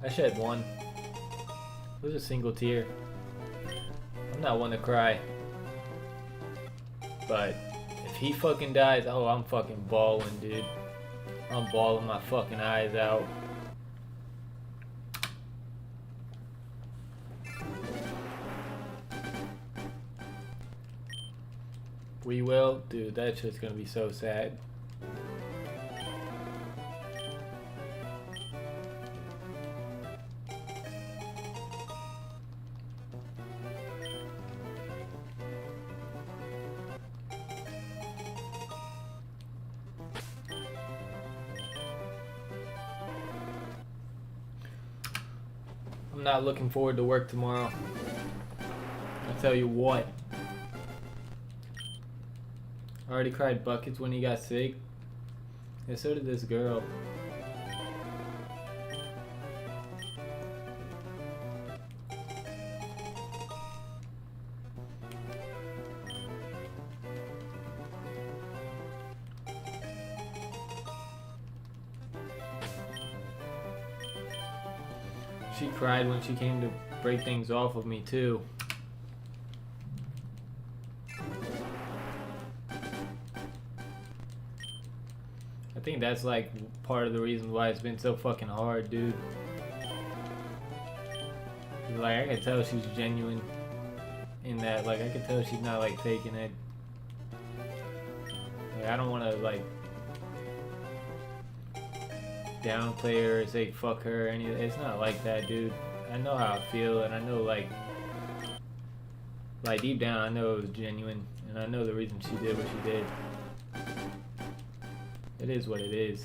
Speaker 2: I shed one. It was a single tear. I'm not one to cry. But if he fucking dies, oh, I'm fucking bawling, dude. I'm bawling my fucking eyes out. We will? Dude, that shit's gonna be so sad.
Speaker 1: not looking forward to work tomorrow. I'll tell you what. I already cried buckets when he got sick. And so did this girl. She cried when she came to break things off with me too. I think that's like part of the reason why it's been so fucking hard, dude. Like I can tell she's genuine in that. Like I can tell she's not like faking it. Like, I don't want to like downplay her or say fuck her or anything. It's not like that, dude. I know how I feel, and I know like deep down I know it was genuine, and I know the reason she did what she did. It is what it is.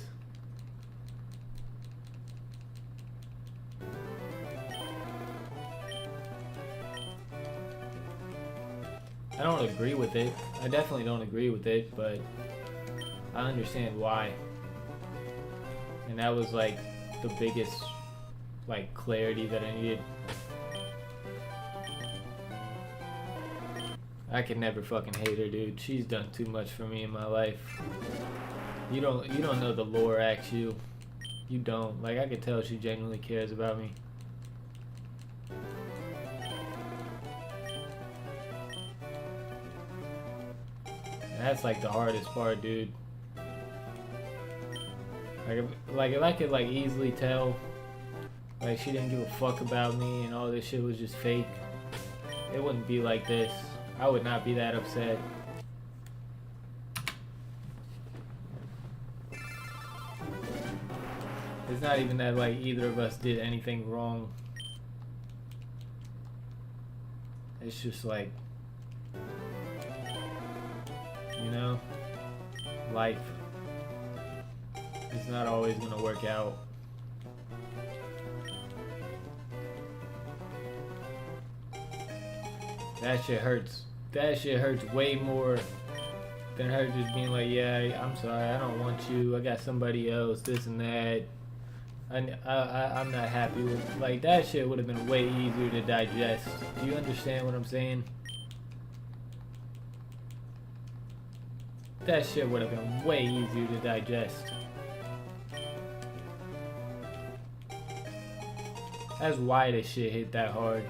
Speaker 1: I don't agree with it. I definitely don't agree with it, but I understand why. And that was like the biggest like clarity that I needed. I could never fucking hate her, dude. She's done too much for me in my life. You don't know the lore, Axe you. You don't. Like I could tell she genuinely cares about me. And that's like the hardest part, dude. Like if I could like easily tell like she didn't give a fuck about me and all this shit was just fake, it wouldn't be like this. I would not be that upset. It's not even that like either of us did anything wrong. It's just like, you know, life. It's not always gonna work out. That shit hurts. That shit hurts way more than her just being like, yeah, I'm sorry, I don't want you, I got somebody else, this and that. I'm not happy with, like, that shit would have been way easier to digest. Do you understand what I'm saying? That shit would have been way easier to digest. That's why this shit hit that hard.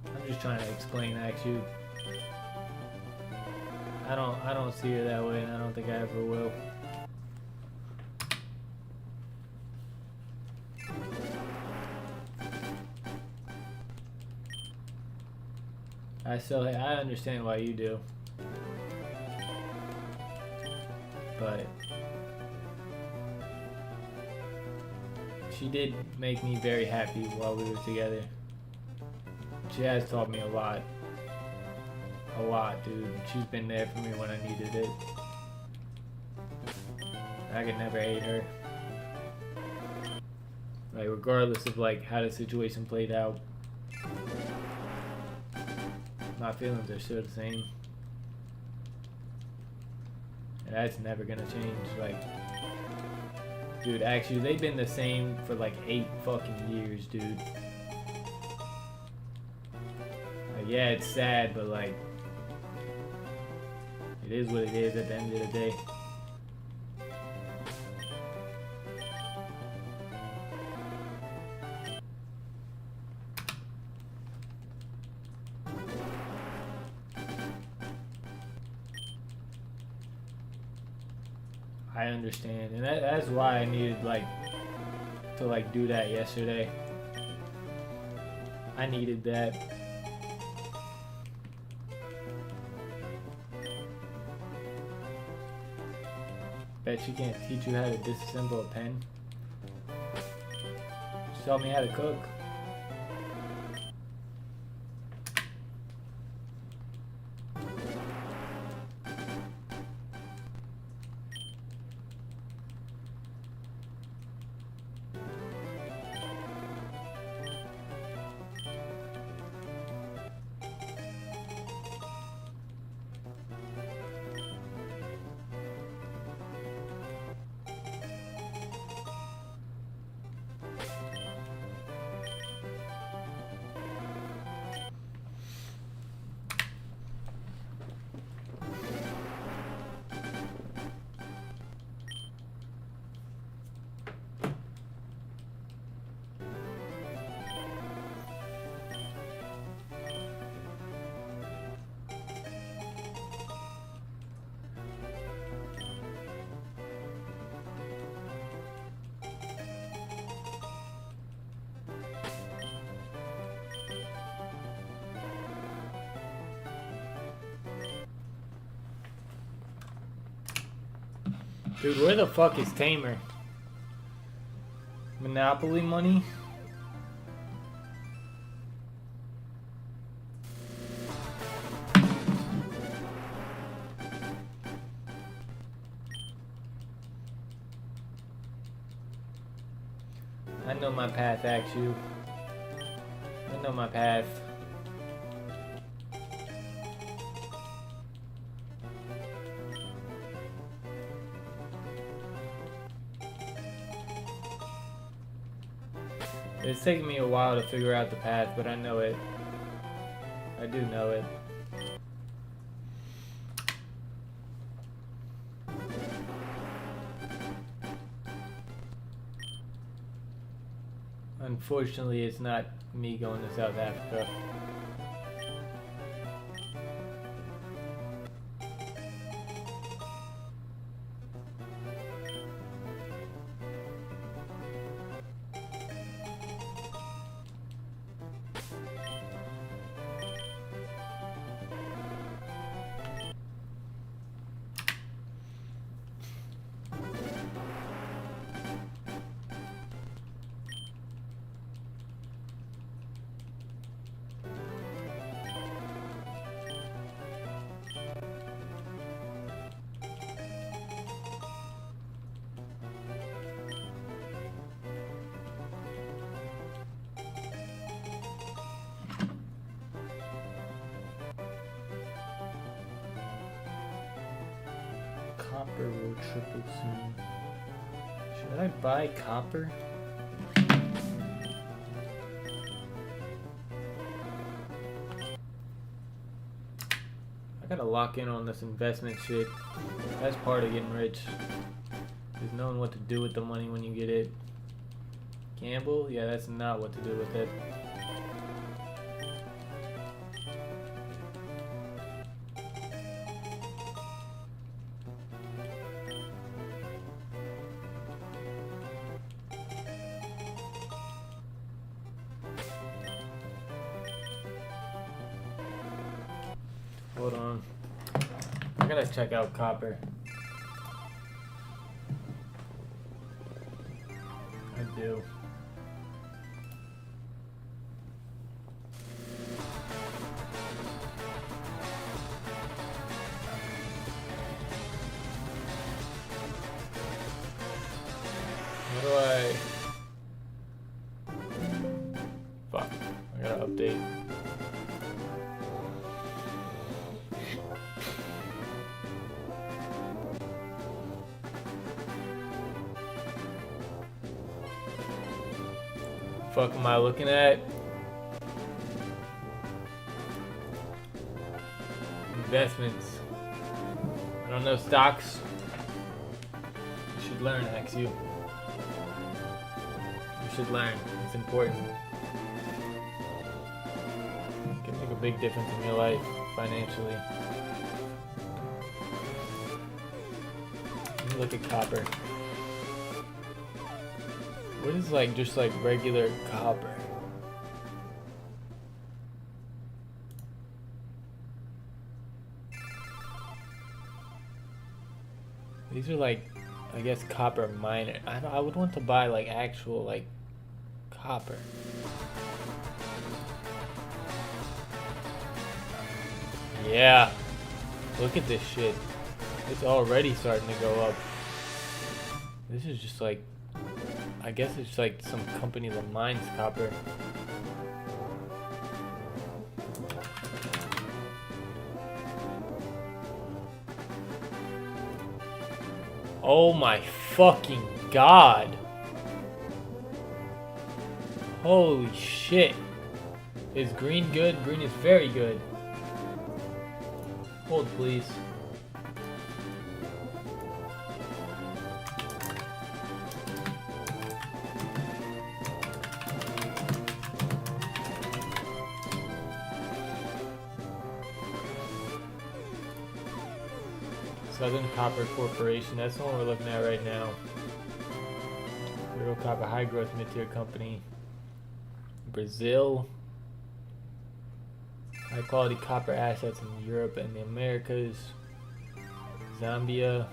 Speaker 1: I'm just trying to explain that to you. I don't see her that way, and I don't think I ever will. I understand why you do. But she did make me very happy while we were together. She has taught me a lot. A lot, dude. She's been there for me when I needed it. I could never hate her. Like, regardless of, like, how the situation played out. My feelings are still the same. And that's never gonna change. Like, dude, actually, they've been the same for, like, 8 fucking years, dude. Like, yeah, it's sad, but, like, it is what it is at the end of the day. I understand, and that's why I needed to do that yesterday. I needed that. Bet she can't teach you how to disassemble a pen. She taught me how to cook.
Speaker 2: Dude, where the fuck is Tamer? Monopoly money? I know my path, Axu. I know my path. It's taken me a while to figure out the path, but I know it. I do know it. Unfortunately, it's not me going to South Africa. Copper will triple soon. Should I buy copper? I gotta lock in on this investment shit. That's part of getting rich. Is knowing what to do with the money when you get it. Gamble? Yeah, that's not what to do with it. Hold on. I gotta check out copper. I do. How do I... Fuck. I gotta update. Fuck am I looking at? Investments. I don't know stocks. You should learn, XU. You should learn. It's important. It can make a big difference in your life financially. Let me look at copper. What is like just like regular copper? These are like, I guess, copper miner. I would want to buy like actual like copper. Yeah, look at this shit. It's already starting to go up. This is just like, I guess it's like some company that mines copper. Oh my fucking god. Holy shit. Is green good? Green is very good. Hold please. Southern Copper Corporation, that's the one we're looking at right now. Real Copper, high growth mid-tier company. Brazil. High quality copper assets in Europe and the Americas. Zambia.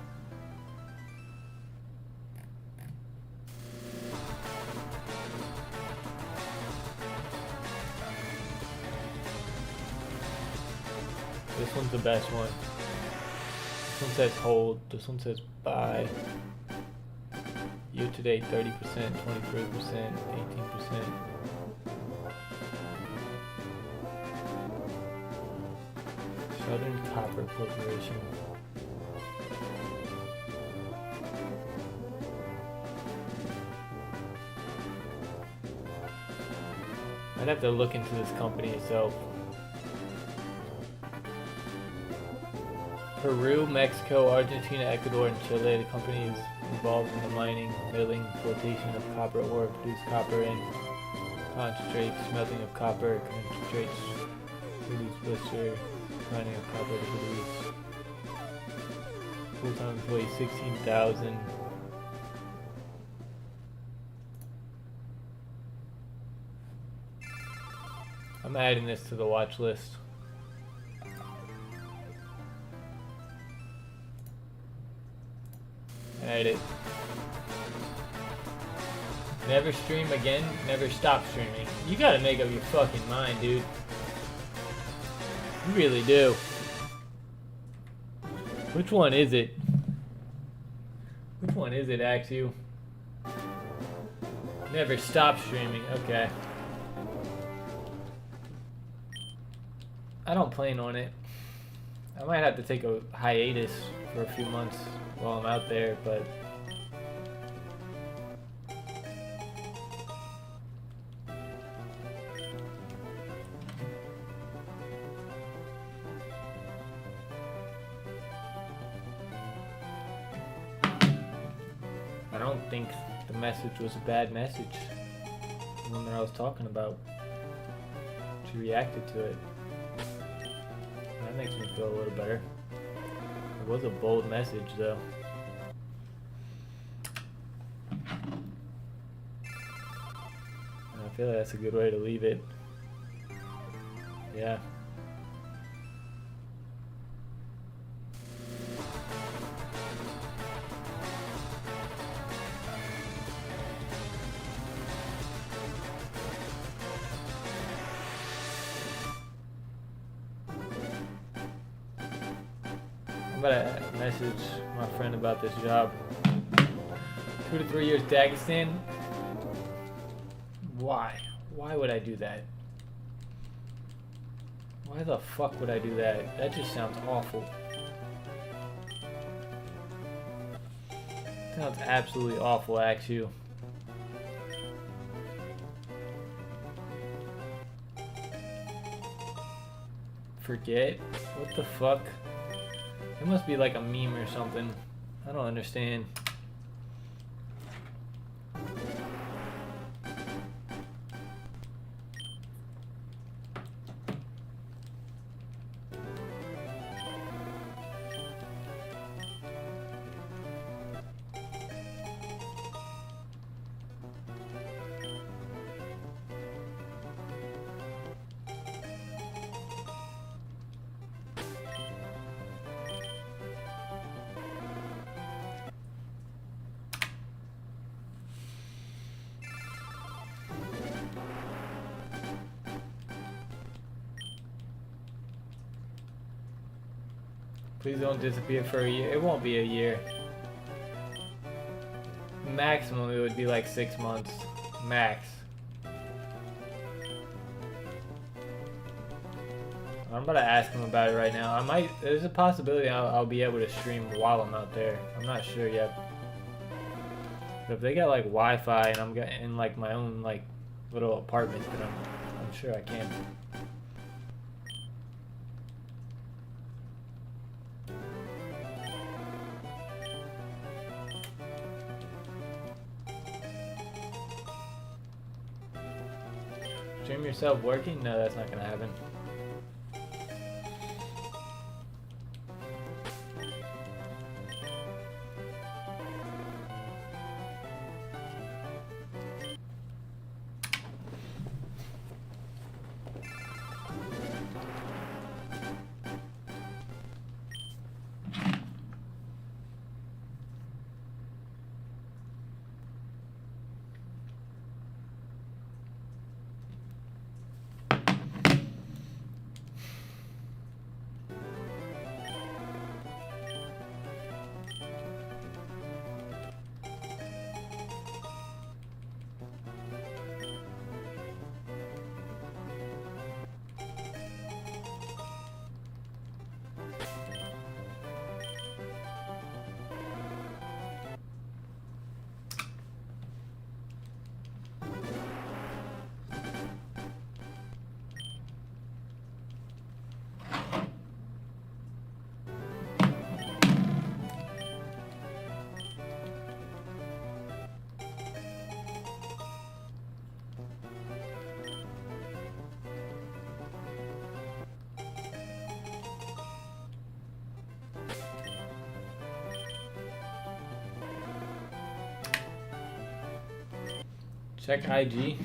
Speaker 2: This one's the best one. This one says hold. This one says buy. Year to date 30%, 23%, 18%. Southern Copper Corporation. I'd have to look into this company itself. Peru, Mexico, Argentina, Ecuador, and Chile. The company is involved in the mining, milling, flotation of copper ore, produce copper in concentrate, smelting of copper concentrates, produce blister, mining of copper to produce. Full-time employees 16,000. I'm adding this to the watch list. Add it. Never stream again, never stop streaming. You gotta make up your fucking mind, dude. You really do. Which one is it? Which one is it, Axu? Never stop streaming, okay. I don't plan on it. I might have to take a hiatus for a few months while I'm out there, but I don't think the message was a bad message. The one that I was talking about. She reacted to it. That makes me feel a little better. It was a bold message, though. I feel like that's a good way to leave it. Yeah. I'm gonna message my friend about this job. 2 to 3 years Dagestan. Why? Why would I do that? Why the fuck would I do that? That just sounds awful. Sounds absolutely awful, Axu. Forget? What the fuck? It must be like a meme or something. I don't understand. Please don't disappear for a year. It won't be a year. Maximum, it would be like 6 months. Max. I'm about to ask him about it right now. There's a possibility I'll be able to stream while I'm out there. I'm not sure yet. But if they got like Wi-Fi and I'm in like my own like little apartment, then I'm sure I can. Stream yourself working? No, that's not gonna happen. Check IG.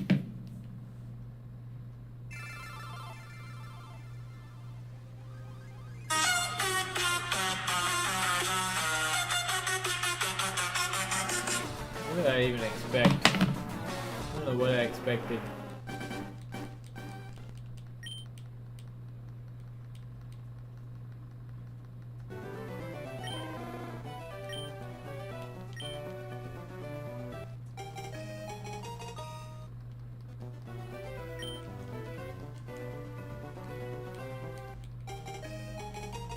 Speaker 2: What did I even expect? I don't know what I expected.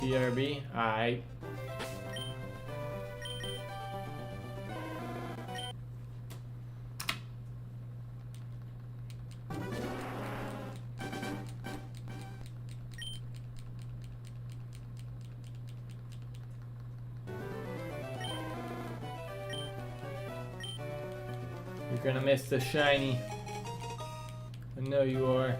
Speaker 2: BRB, alright. You're gonna miss the shiny. I know you are.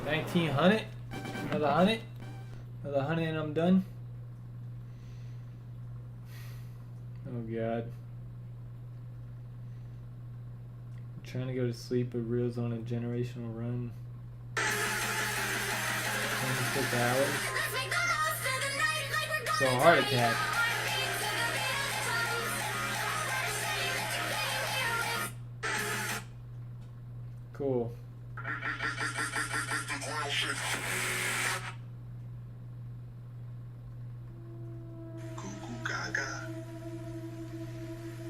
Speaker 2: $1,900, another 100, another 100 and I'm done. Oh God. I'm trying to go to sleep, but Real's on a generational run. 26 hours. So a heart attack. Cool.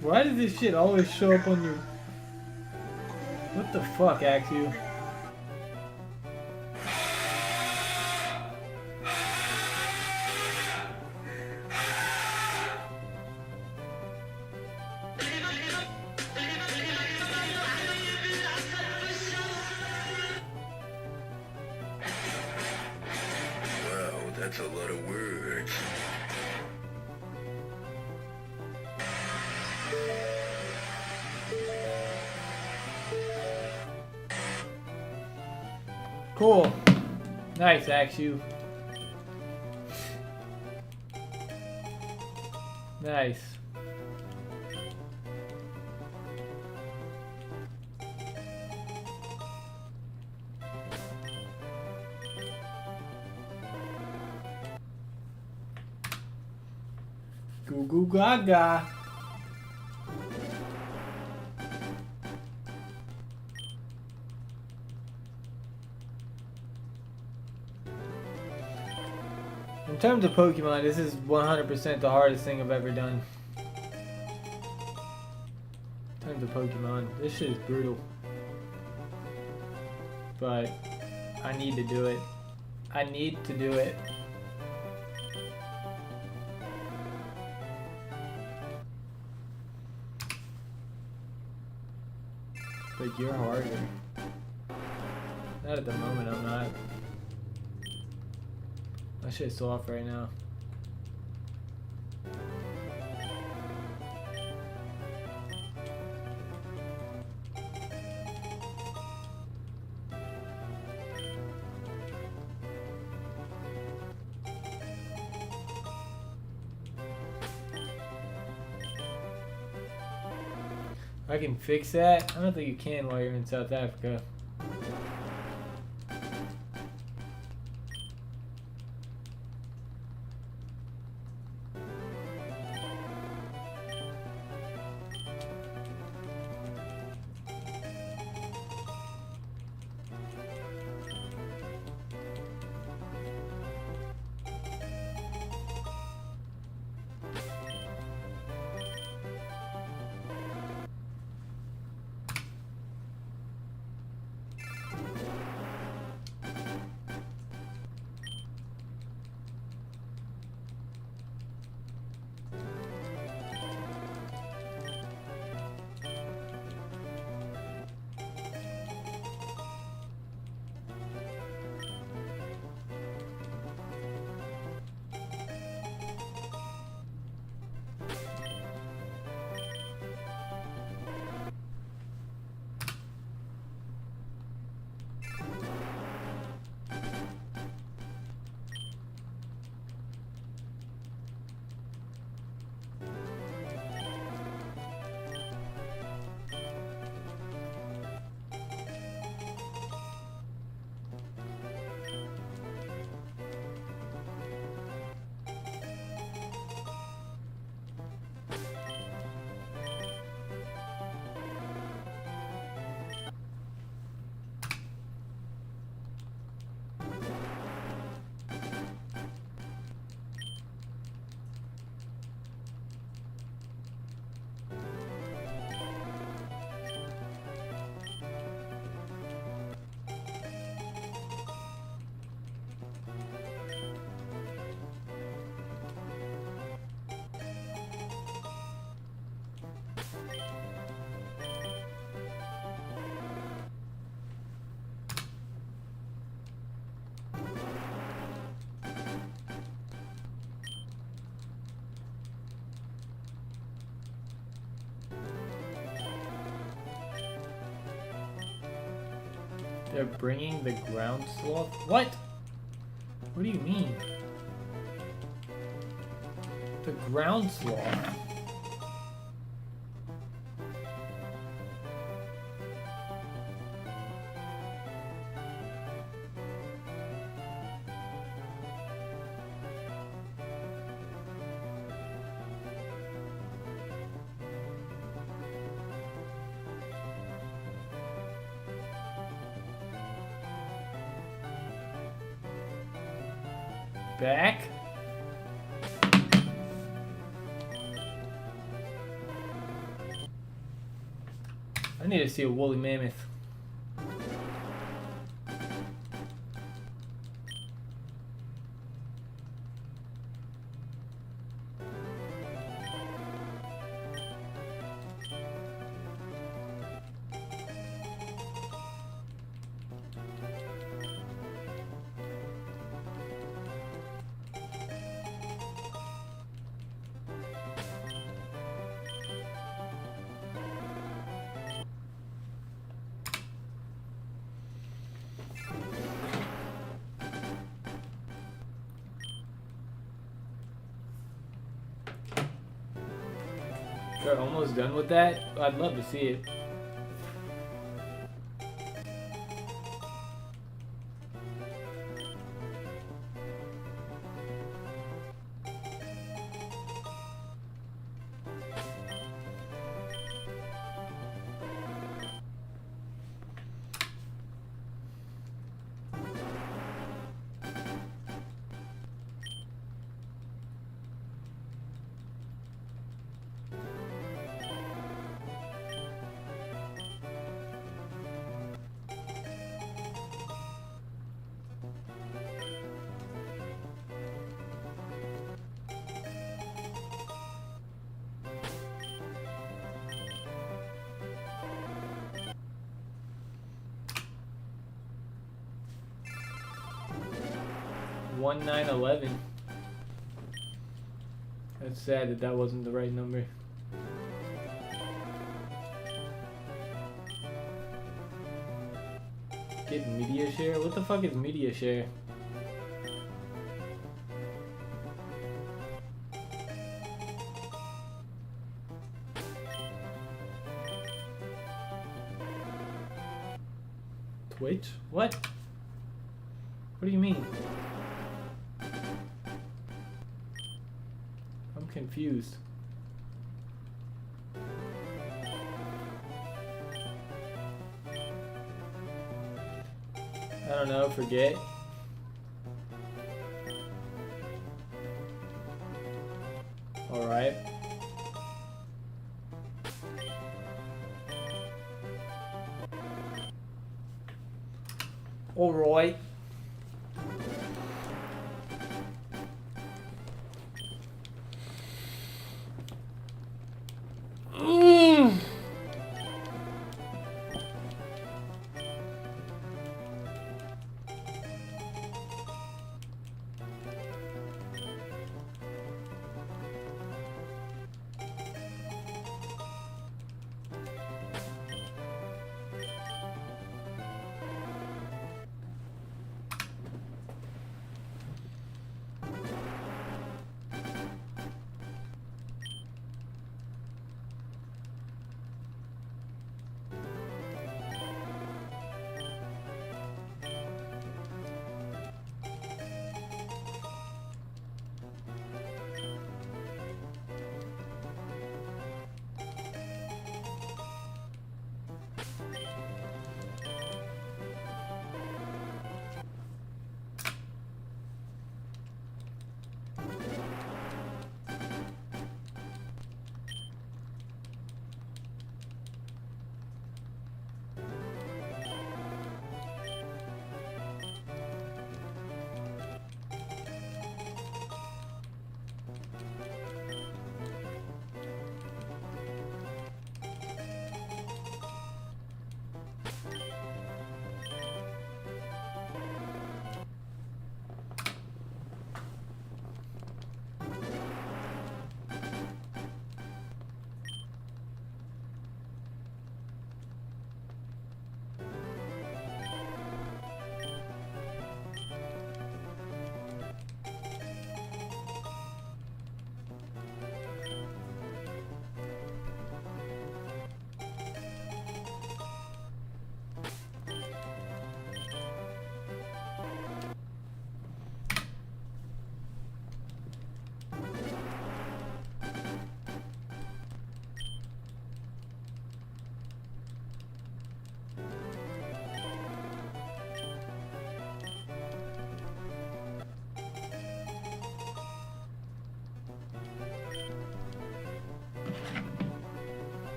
Speaker 2: Why does this shit always show up on your... What the fuck, Axu?
Speaker 3: Wow, that's a lot of words.
Speaker 2: Cool. Nice, Axu. Nice. Goo goo gaga. In terms of Pokemon, this is 100% the hardest thing I've ever done. In terms of Pokemon, this shit is brutal. But I need to do it. I need to do it. But you're harder. Not at the moment, I'm not. My shit's off right now. I can fix that? I don't think you can while you're in South Africa. They're bringing the ground sloth? What? What do you mean? The ground sloth? Back? I need to see a woolly mammoth. They're almost done with that? I'd love to see it. 1911. That's sad that that wasn't the right number. Get media share? What the fuck is media share? Twitch? What? What do you mean? I'm confused. I don't know, forget. Alright. Alright.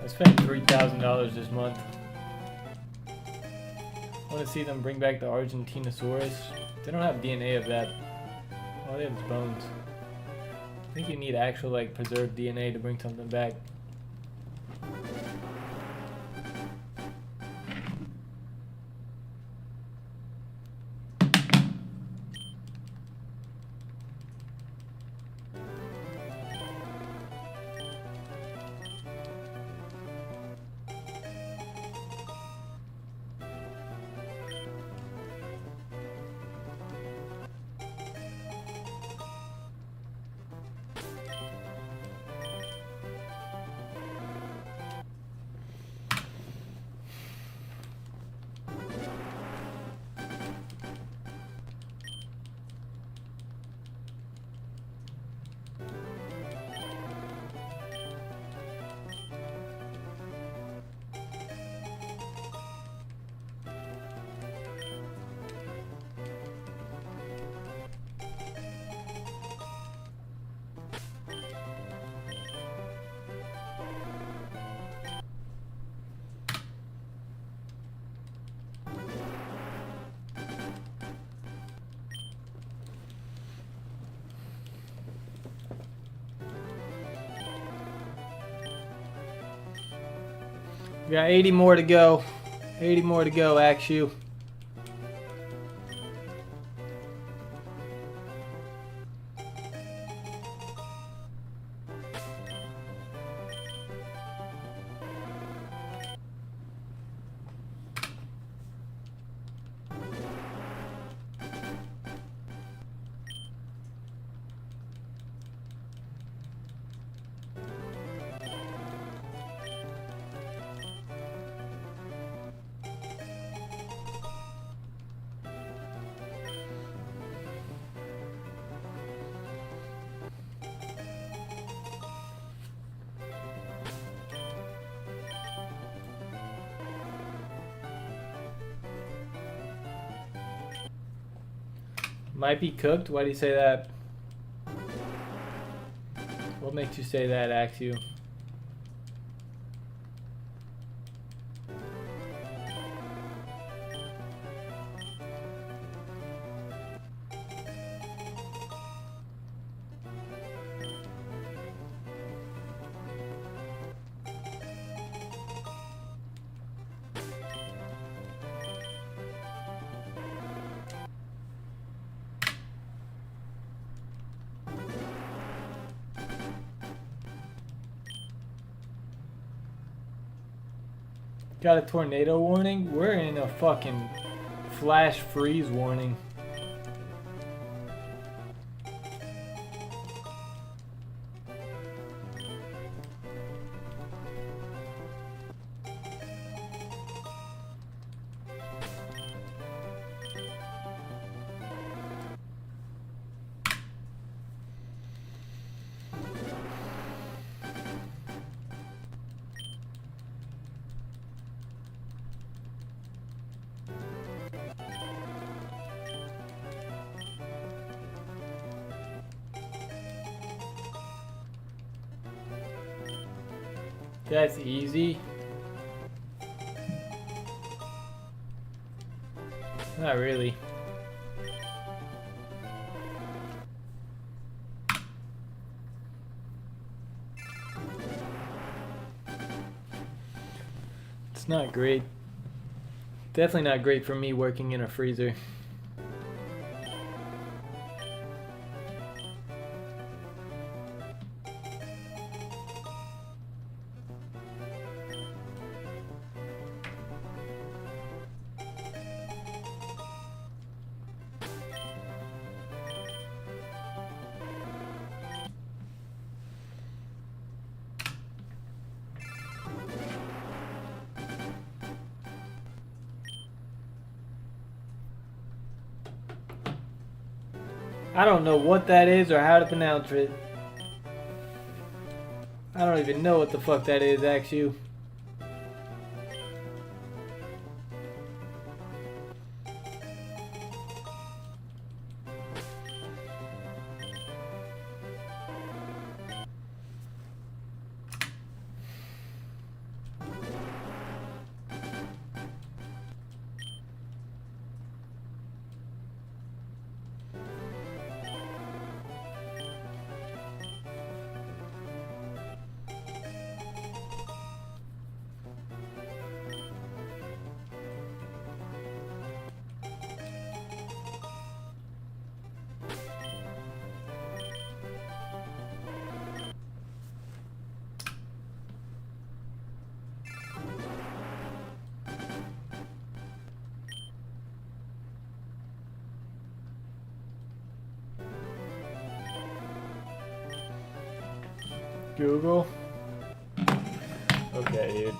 Speaker 2: I spent $3,000 this month. I want to see them bring back the Argentinosaurus. They don't have DNA of that. All they have is bones. I think you need actual like preserved DNA to bring something back. We got 80 more to go. 80 more to go, Axu. Might be cooked? Why do you say that? What makes you say that, Axu? Got a tornado warning? We're in a fucking flash freeze warning. That's easy. Not really. It's not great. Definitely not great for me working in a freezer. I don't know what that is or how to pronounce it. I don't even know what the fuck that is, actually. Google. Okay, dude.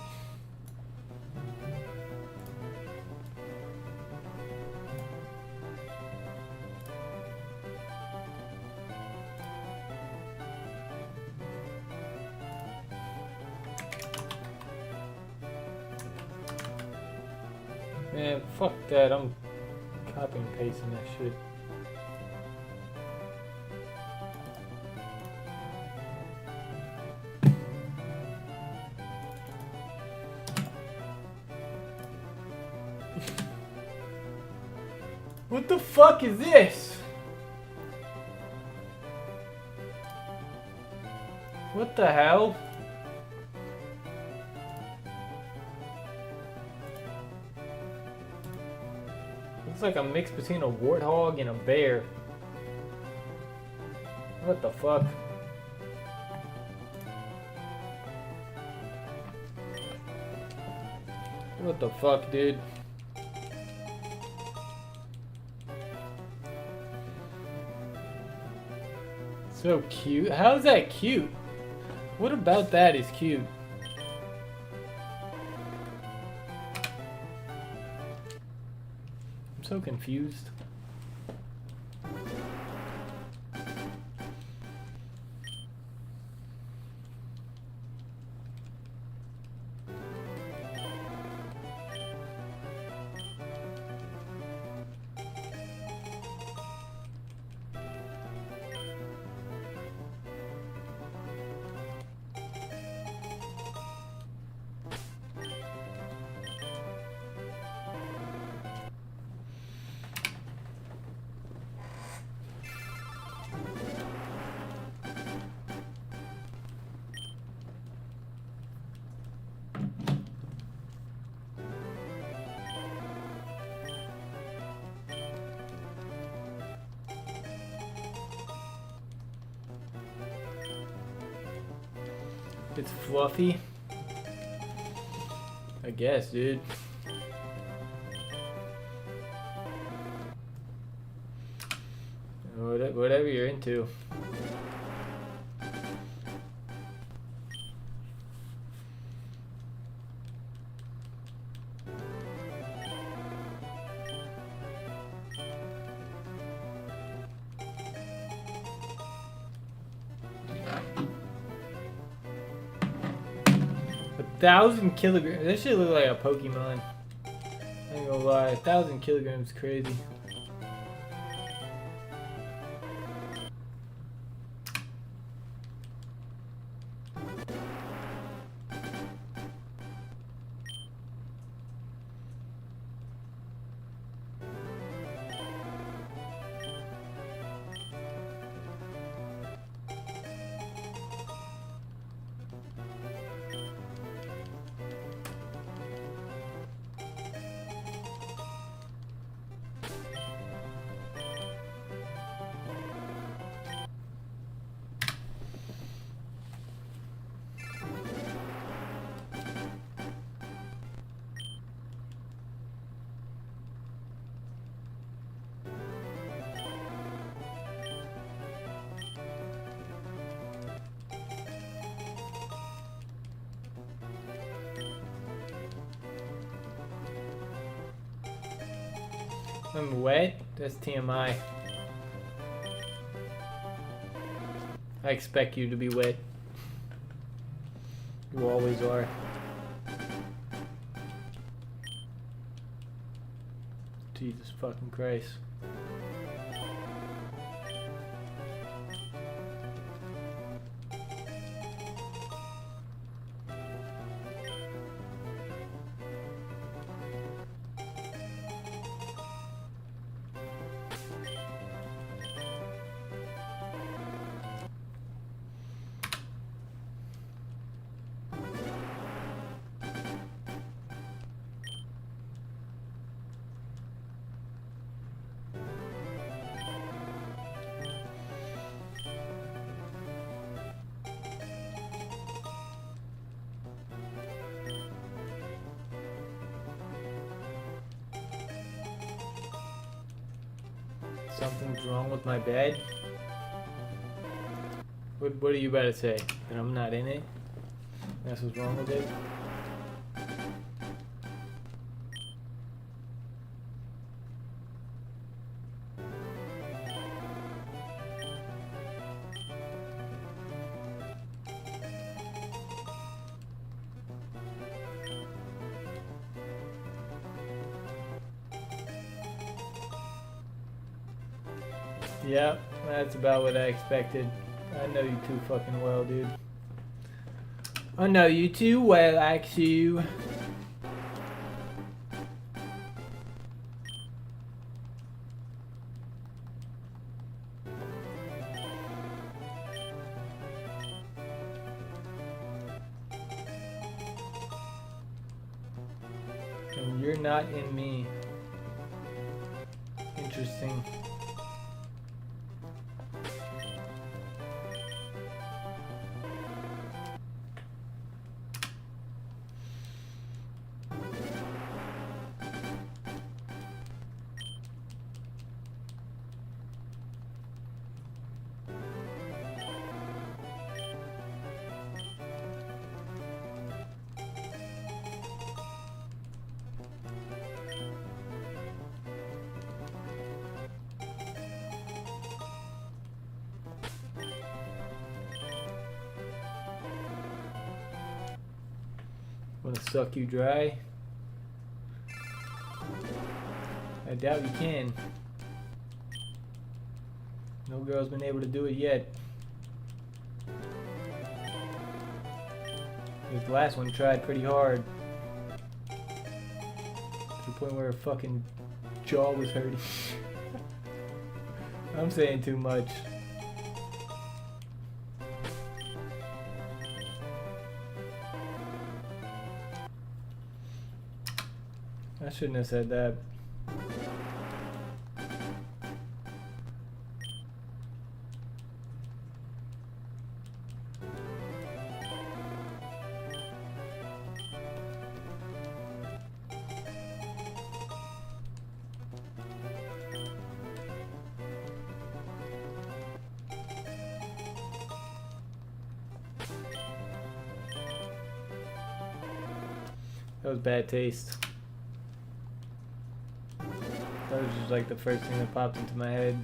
Speaker 2: Man, fuck that. I'm copying and pasting that shit. What the fuck is this? What the hell? Looks like a mix between a warthog and a bear. What the fuck? What the fuck, dude? So cute. How is that cute? What about that is cute? I'm so confused.
Speaker 1: It's fluffy. I guess, dude. Whatever you're into. A 1,000 kilograms. That shit look like a Pokemon. I ain't gonna lie. 1,000 kilograms is crazy. I'm wet? That's TMI. I expect you to be wet. You always are. Jesus fucking Christ. Something's wrong with my bed? What are you about to say? That I'm not in it? That's what's wrong with it? Yeah, that's about what I expected. I know you too fucking well, dude. I know you too well, Axu. And you're not in me. Interesting. Wanna suck you dry? I doubt you can. No girl's been able to do it yet. This last one tried pretty hard. To the point where her fucking jaw was hurting. I'm saying too much. I shouldn't have said that.
Speaker 2: That was bad taste. That was just like the first thing that popped into my head.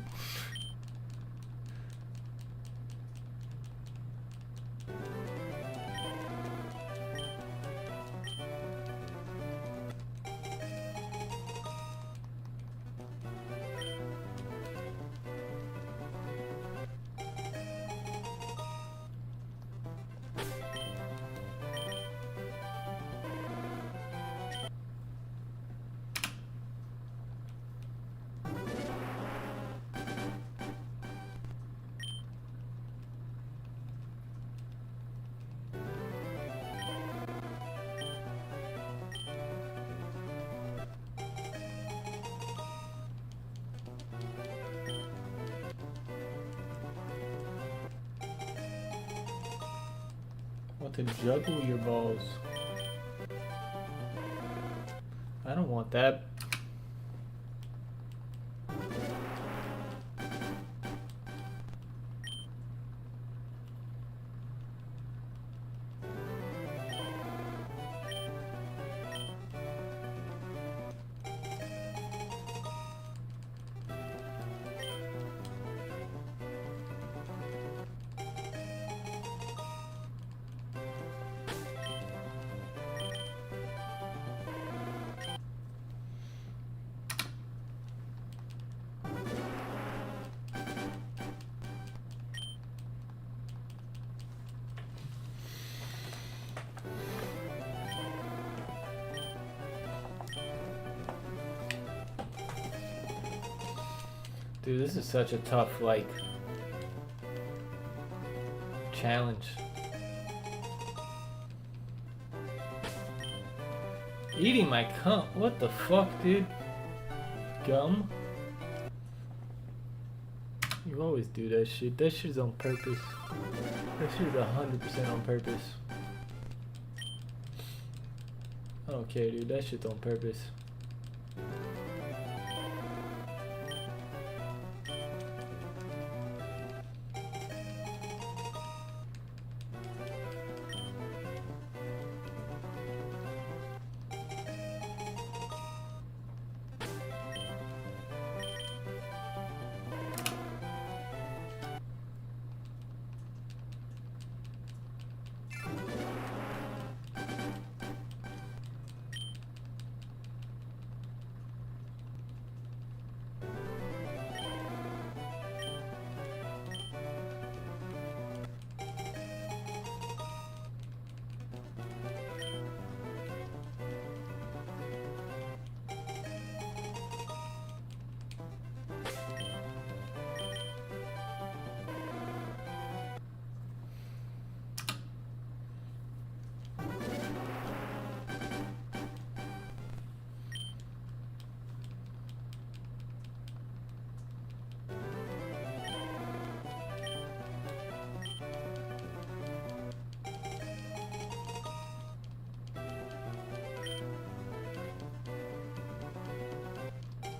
Speaker 2: Want to juggle your balls. I don't want that. Dude, this is such a tough, like, challenge. Eating my cum. What the fuck, dude? Gum? You always do that shit. That shit's on purpose. That shit's 100% on purpose. I don't care, dude. That shit's on purpose.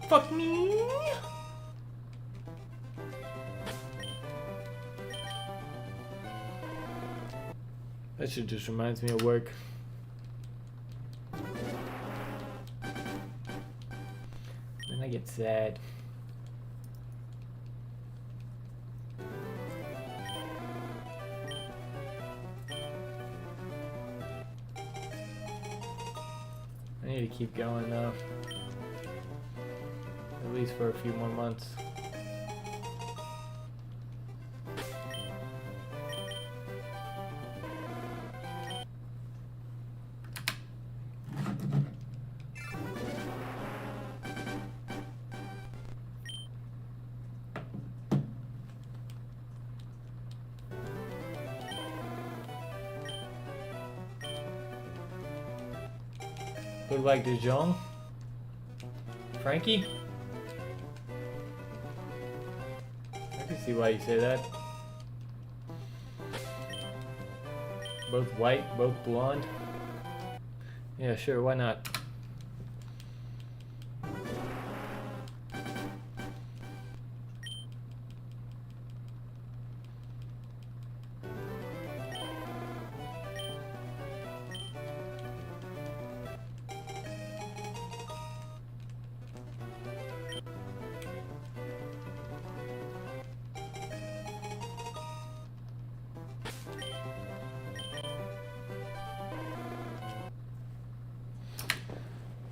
Speaker 2: Fuck me! That shit just reminds me of work. Then I get sad. I need to keep going though. At least for a few more months. Look like Dijon? Frankie? I can see why you say that. Both white, both blonde. Yeah, sure, why not?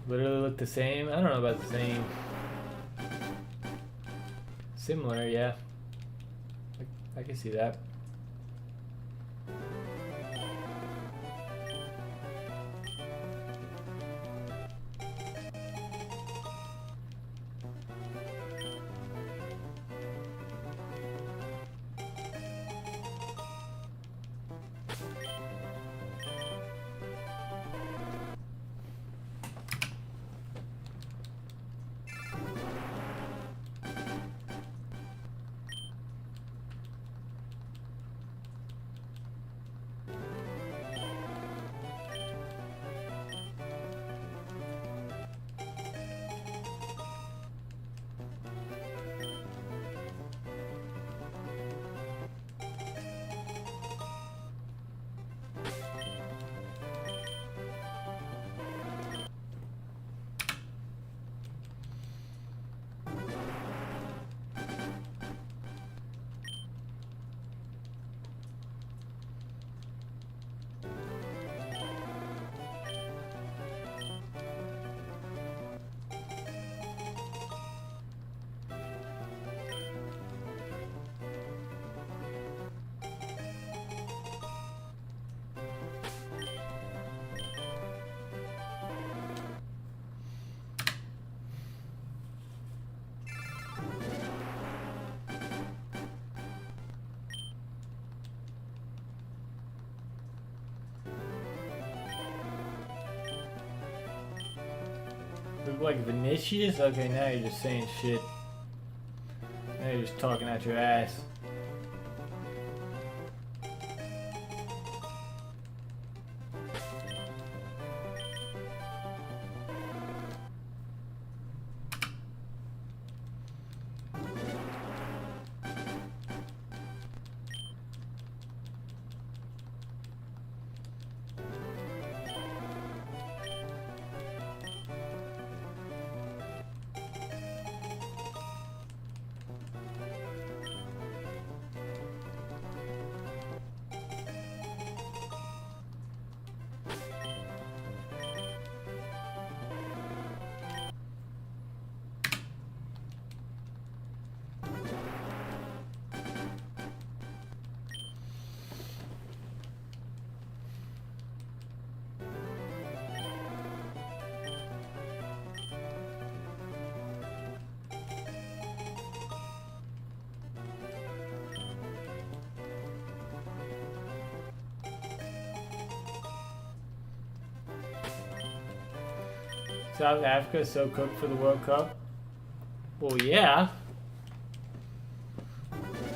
Speaker 2: Literally look the same. I don't know about the same. Similar, yeah. I can see that. Look like Vinicius? Okay, now you're just saying shit. Now you're just talking out your ass. South Africa so cooked for the World Cup? Well, yeah.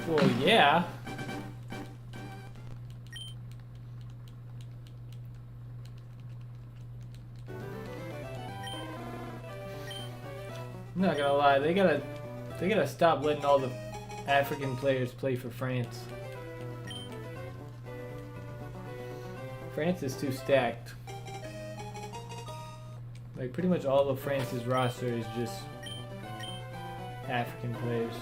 Speaker 2: Well, yeah. I'm not gonna lie, they gotta stop letting all the African players play for France. France is too stacked. Like, pretty much all of France's roster is just African players.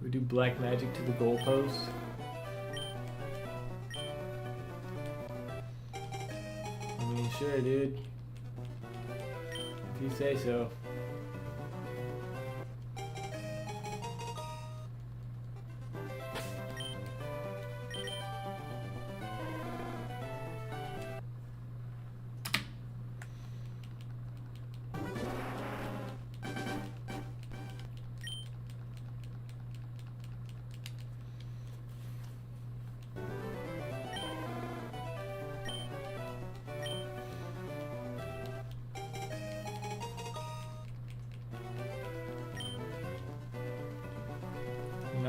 Speaker 2: We do black magic to the goalpost. I mean, sure, dude. If you say so.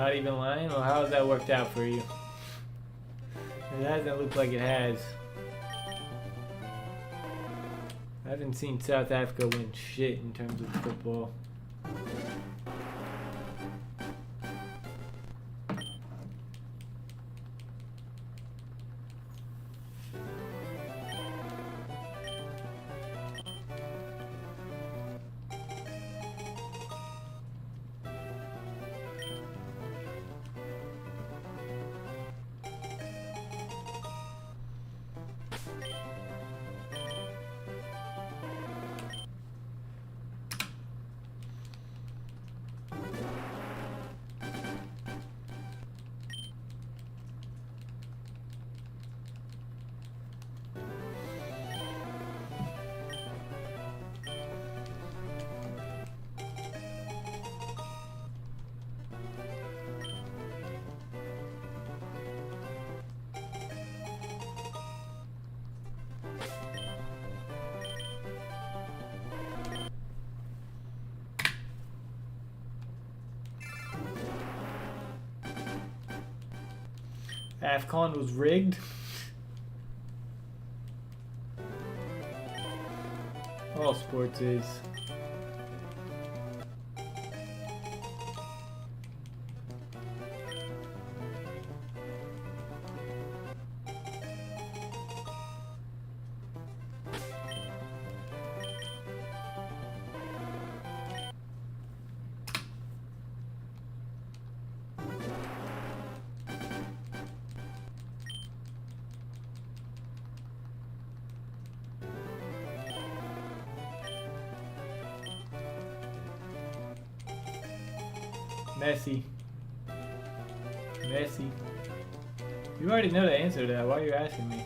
Speaker 2: Not even lying? Well, how has that worked out for you? It hasn't looked like it has. I haven't seen South Africa win shit in terms of football. AFCON was rigged. All sports is. Messi. Messi. You already know the answer to that. Why are you asking me?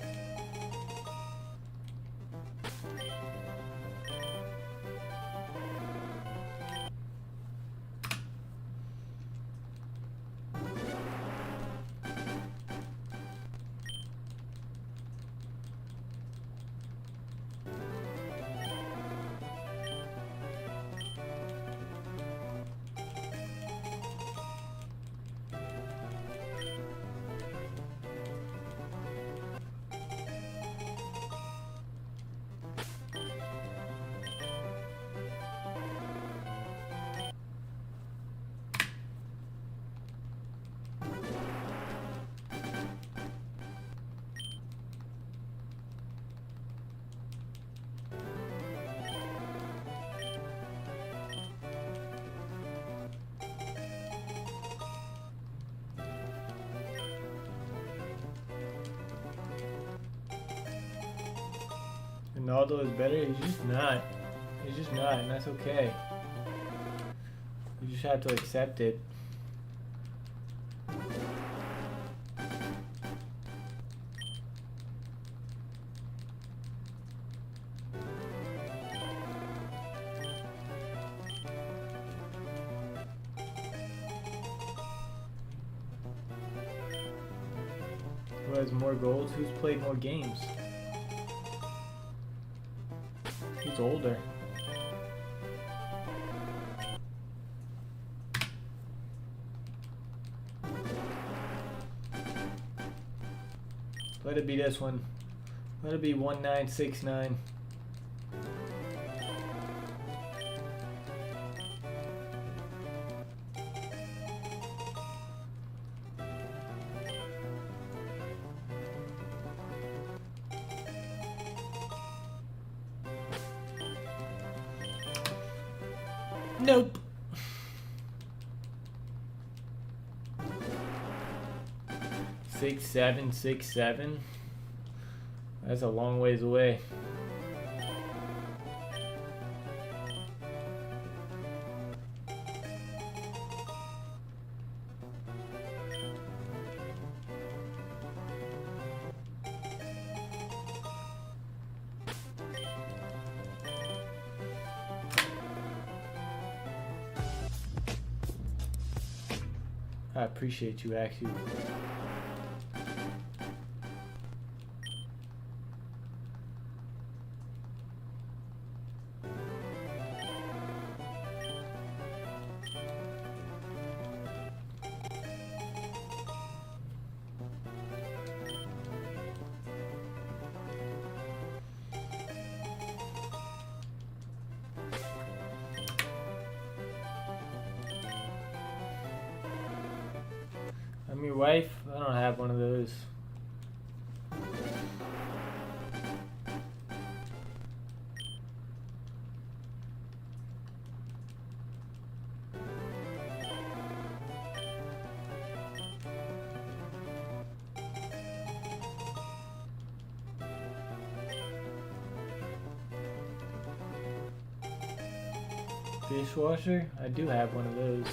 Speaker 2: Ronaldo is better? He's just not. He's just not, and that's okay. You just have to accept it. Who has more goals? Who's played more games? Who's older? Let it be this one. Let it be 1969. Nope. Six, 7. That's a long ways away. I appreciate you, actually. your wife? I don't have one of those. Dishwasher? I do have one of those.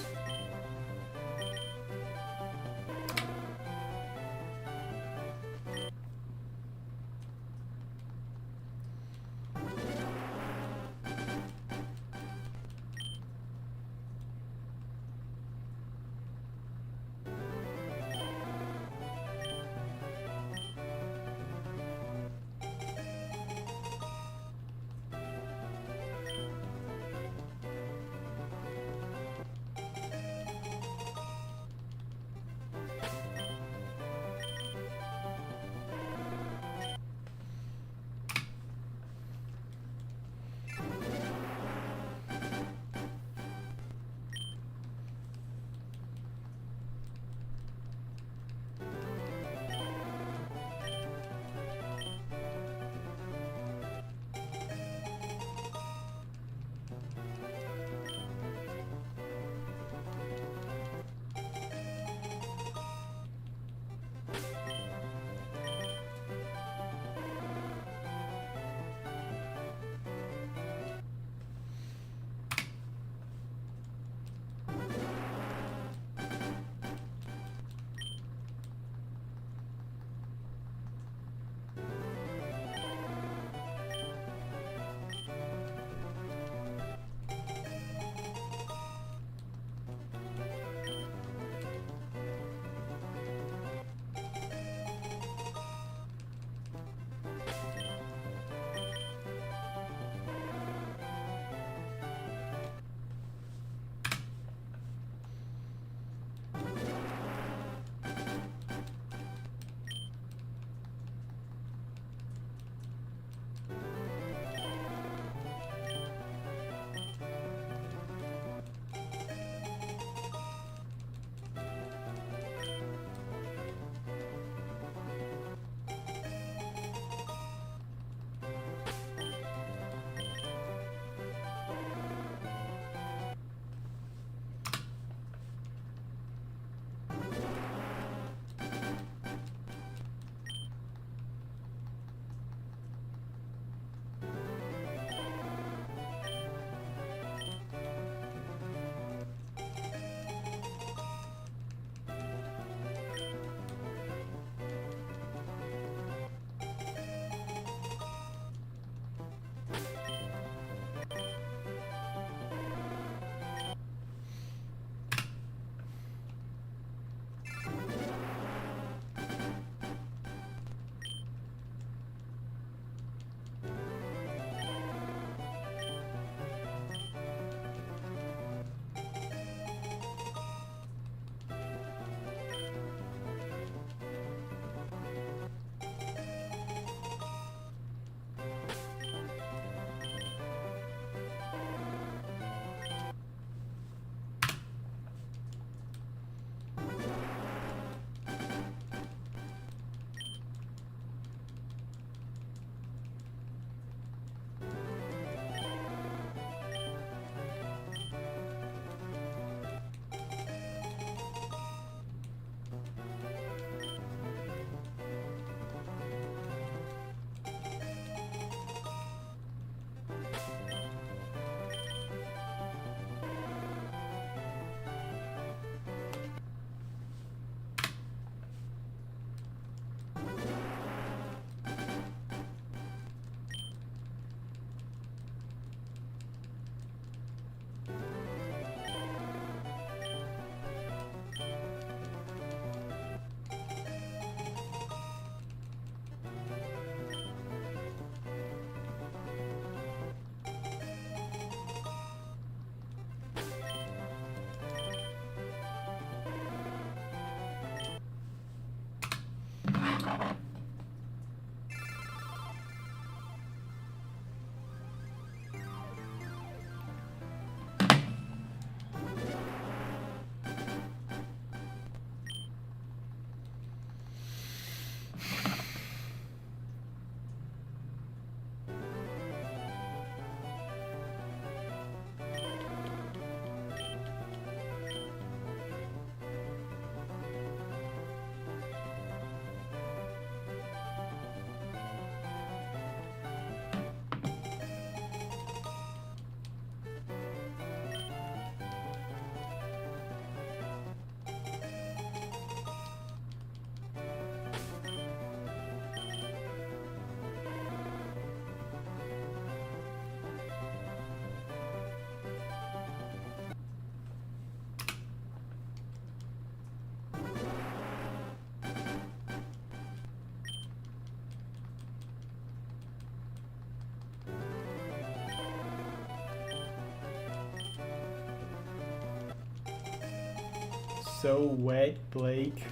Speaker 2: so wet, Blake.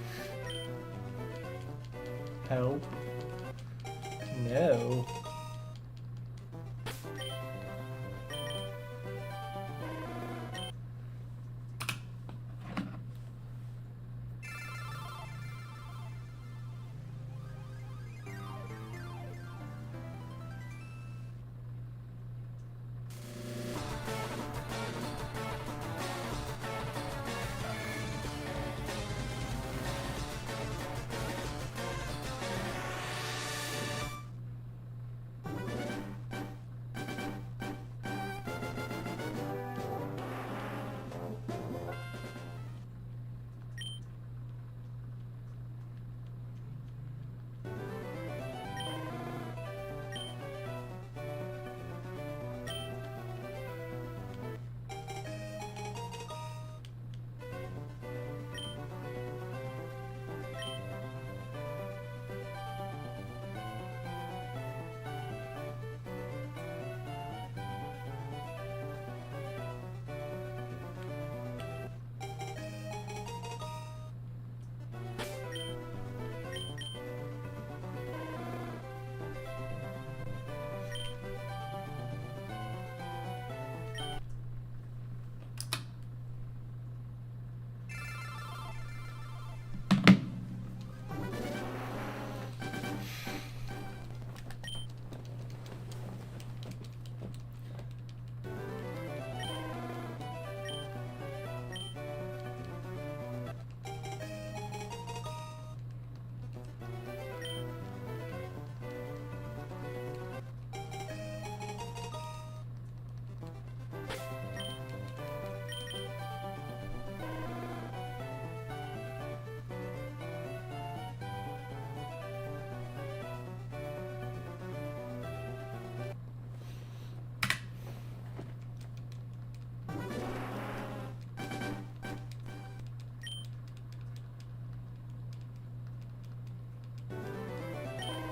Speaker 2: Help. No.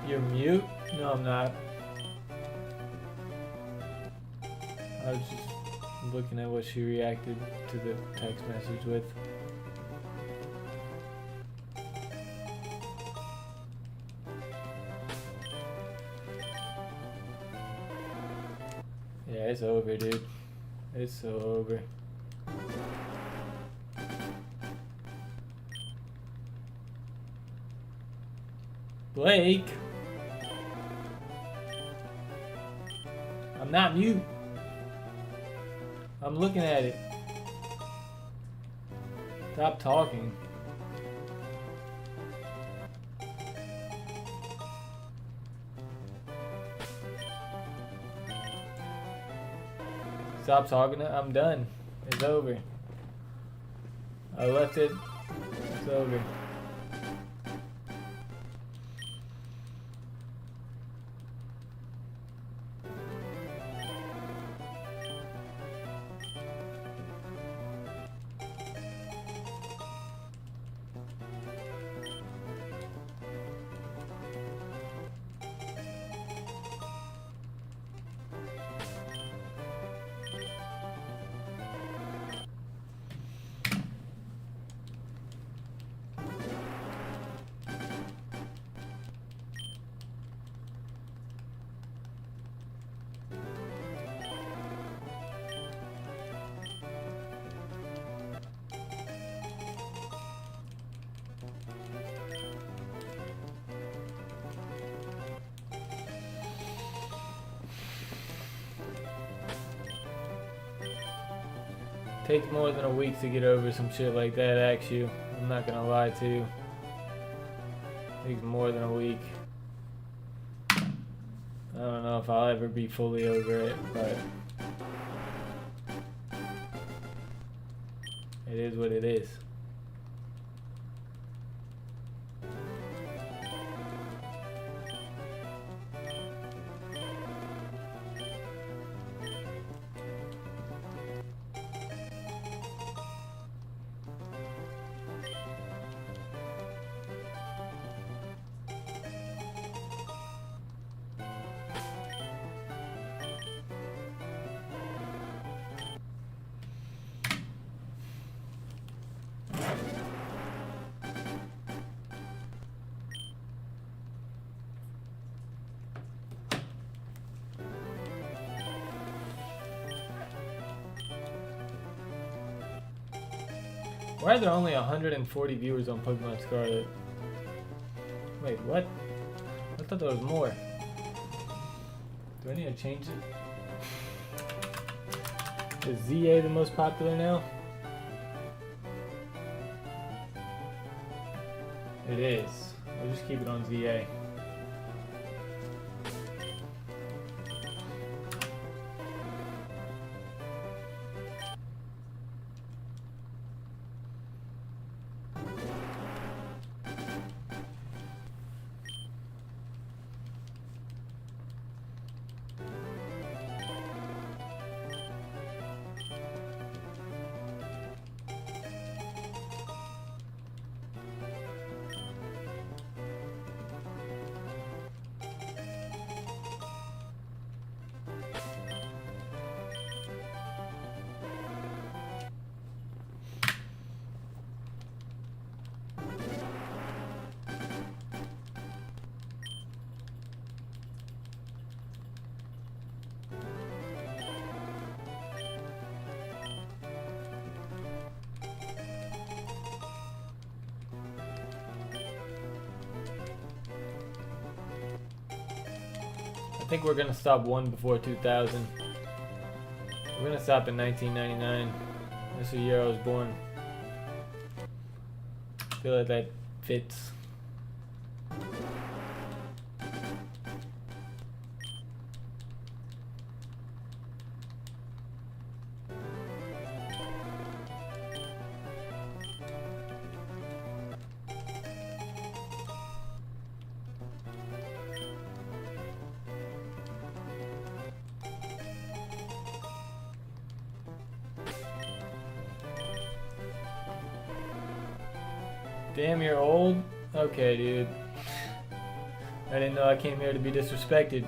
Speaker 2: You're mute? No, I'm not. I was just looking at what she reacted to the text message with. Yeah, it's over, dude. It's so over. Blake! I'm not mute. I'm looking at it. Stop talking. Stop talking. I'm done. It's over. I left it. It's over. Takes more than a week to get over some shit like that, actually. I'm not gonna lie to you. Takes more than a week. I don't know if I'll ever be fully over it, but it is what it is. Why are there only 140 viewers on Pokemon Scarlet? Wait, what? I thought there was more. Do I need to change it? Is ZA the most popular now? It is. We'll just keep it on ZA. I think we're gonna stop one before 2000. We're gonna stop in 1999. That's the year I was born. I feel like that fits. Damn, you're old? Okay, dude. I didn't know I came here to be disrespected.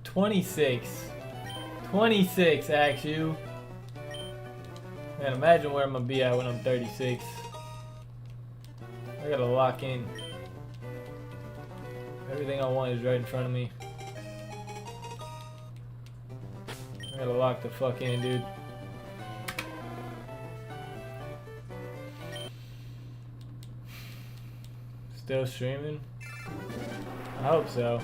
Speaker 2: 26. 26, ask you. Man, imagine where I'm gonna be at when I'm 36. I gotta lock in. Everything I want is right in front of me. I gotta lock the fuck in, dude. Still streaming? I hope so.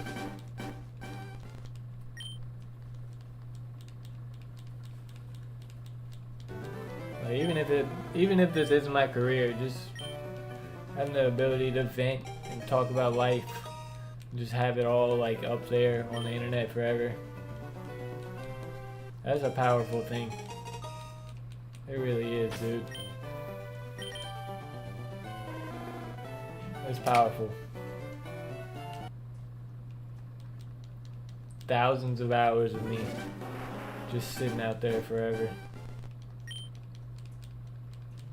Speaker 2: Like, even if this isn't my career, just having the ability to vent and talk about life. Just have it all like up there on the internet forever. That's a powerful thing. It really is, dude. It's powerful. Thousands of hours of me just sitting out there forever.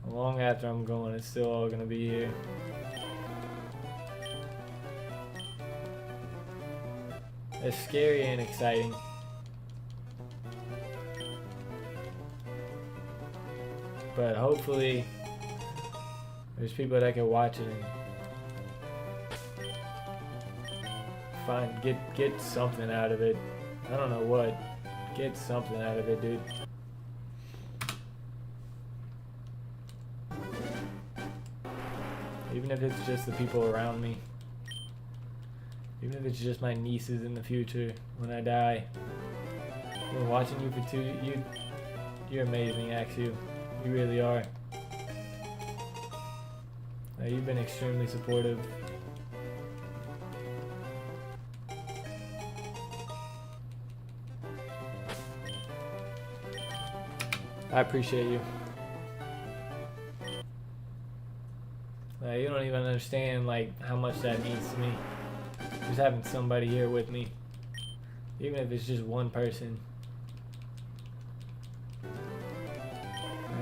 Speaker 2: Long after I'm gone, it's still all gonna be here. It's scary and exciting. But hopefully there's people that can watch it and get something out of it. I don't know what. Get something out of it, dude. Even if it's just the people around me. Even if it's just my nieces in the future when I die. I've been watching you for you're amazing, Axu. You really are. You've been extremely supportive. I appreciate you. You don't even understand like how much that means to me. Just having somebody here with me, even if it's just one person.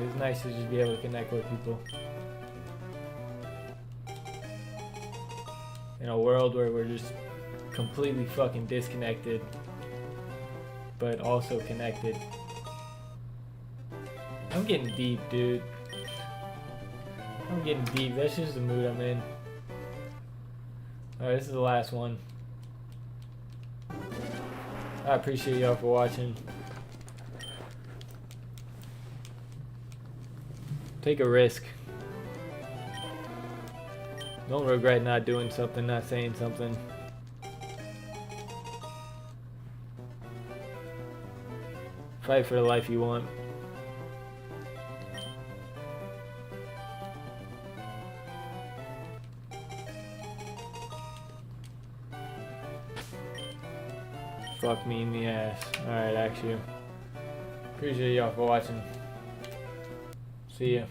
Speaker 2: It's nice to just be able to connect with people. In a world where we're just completely fucking disconnected, but also connected. I'm getting deep, dude. I'm getting deep. That's just the mood I'm in. Alright, this is the last one. I appreciate y'all for watching. Take a risk. Don't regret not doing something, not saying something. Fight for the life you want. Fuck me in the ass. Alright, actually. Appreciate y'all for watching. See ya.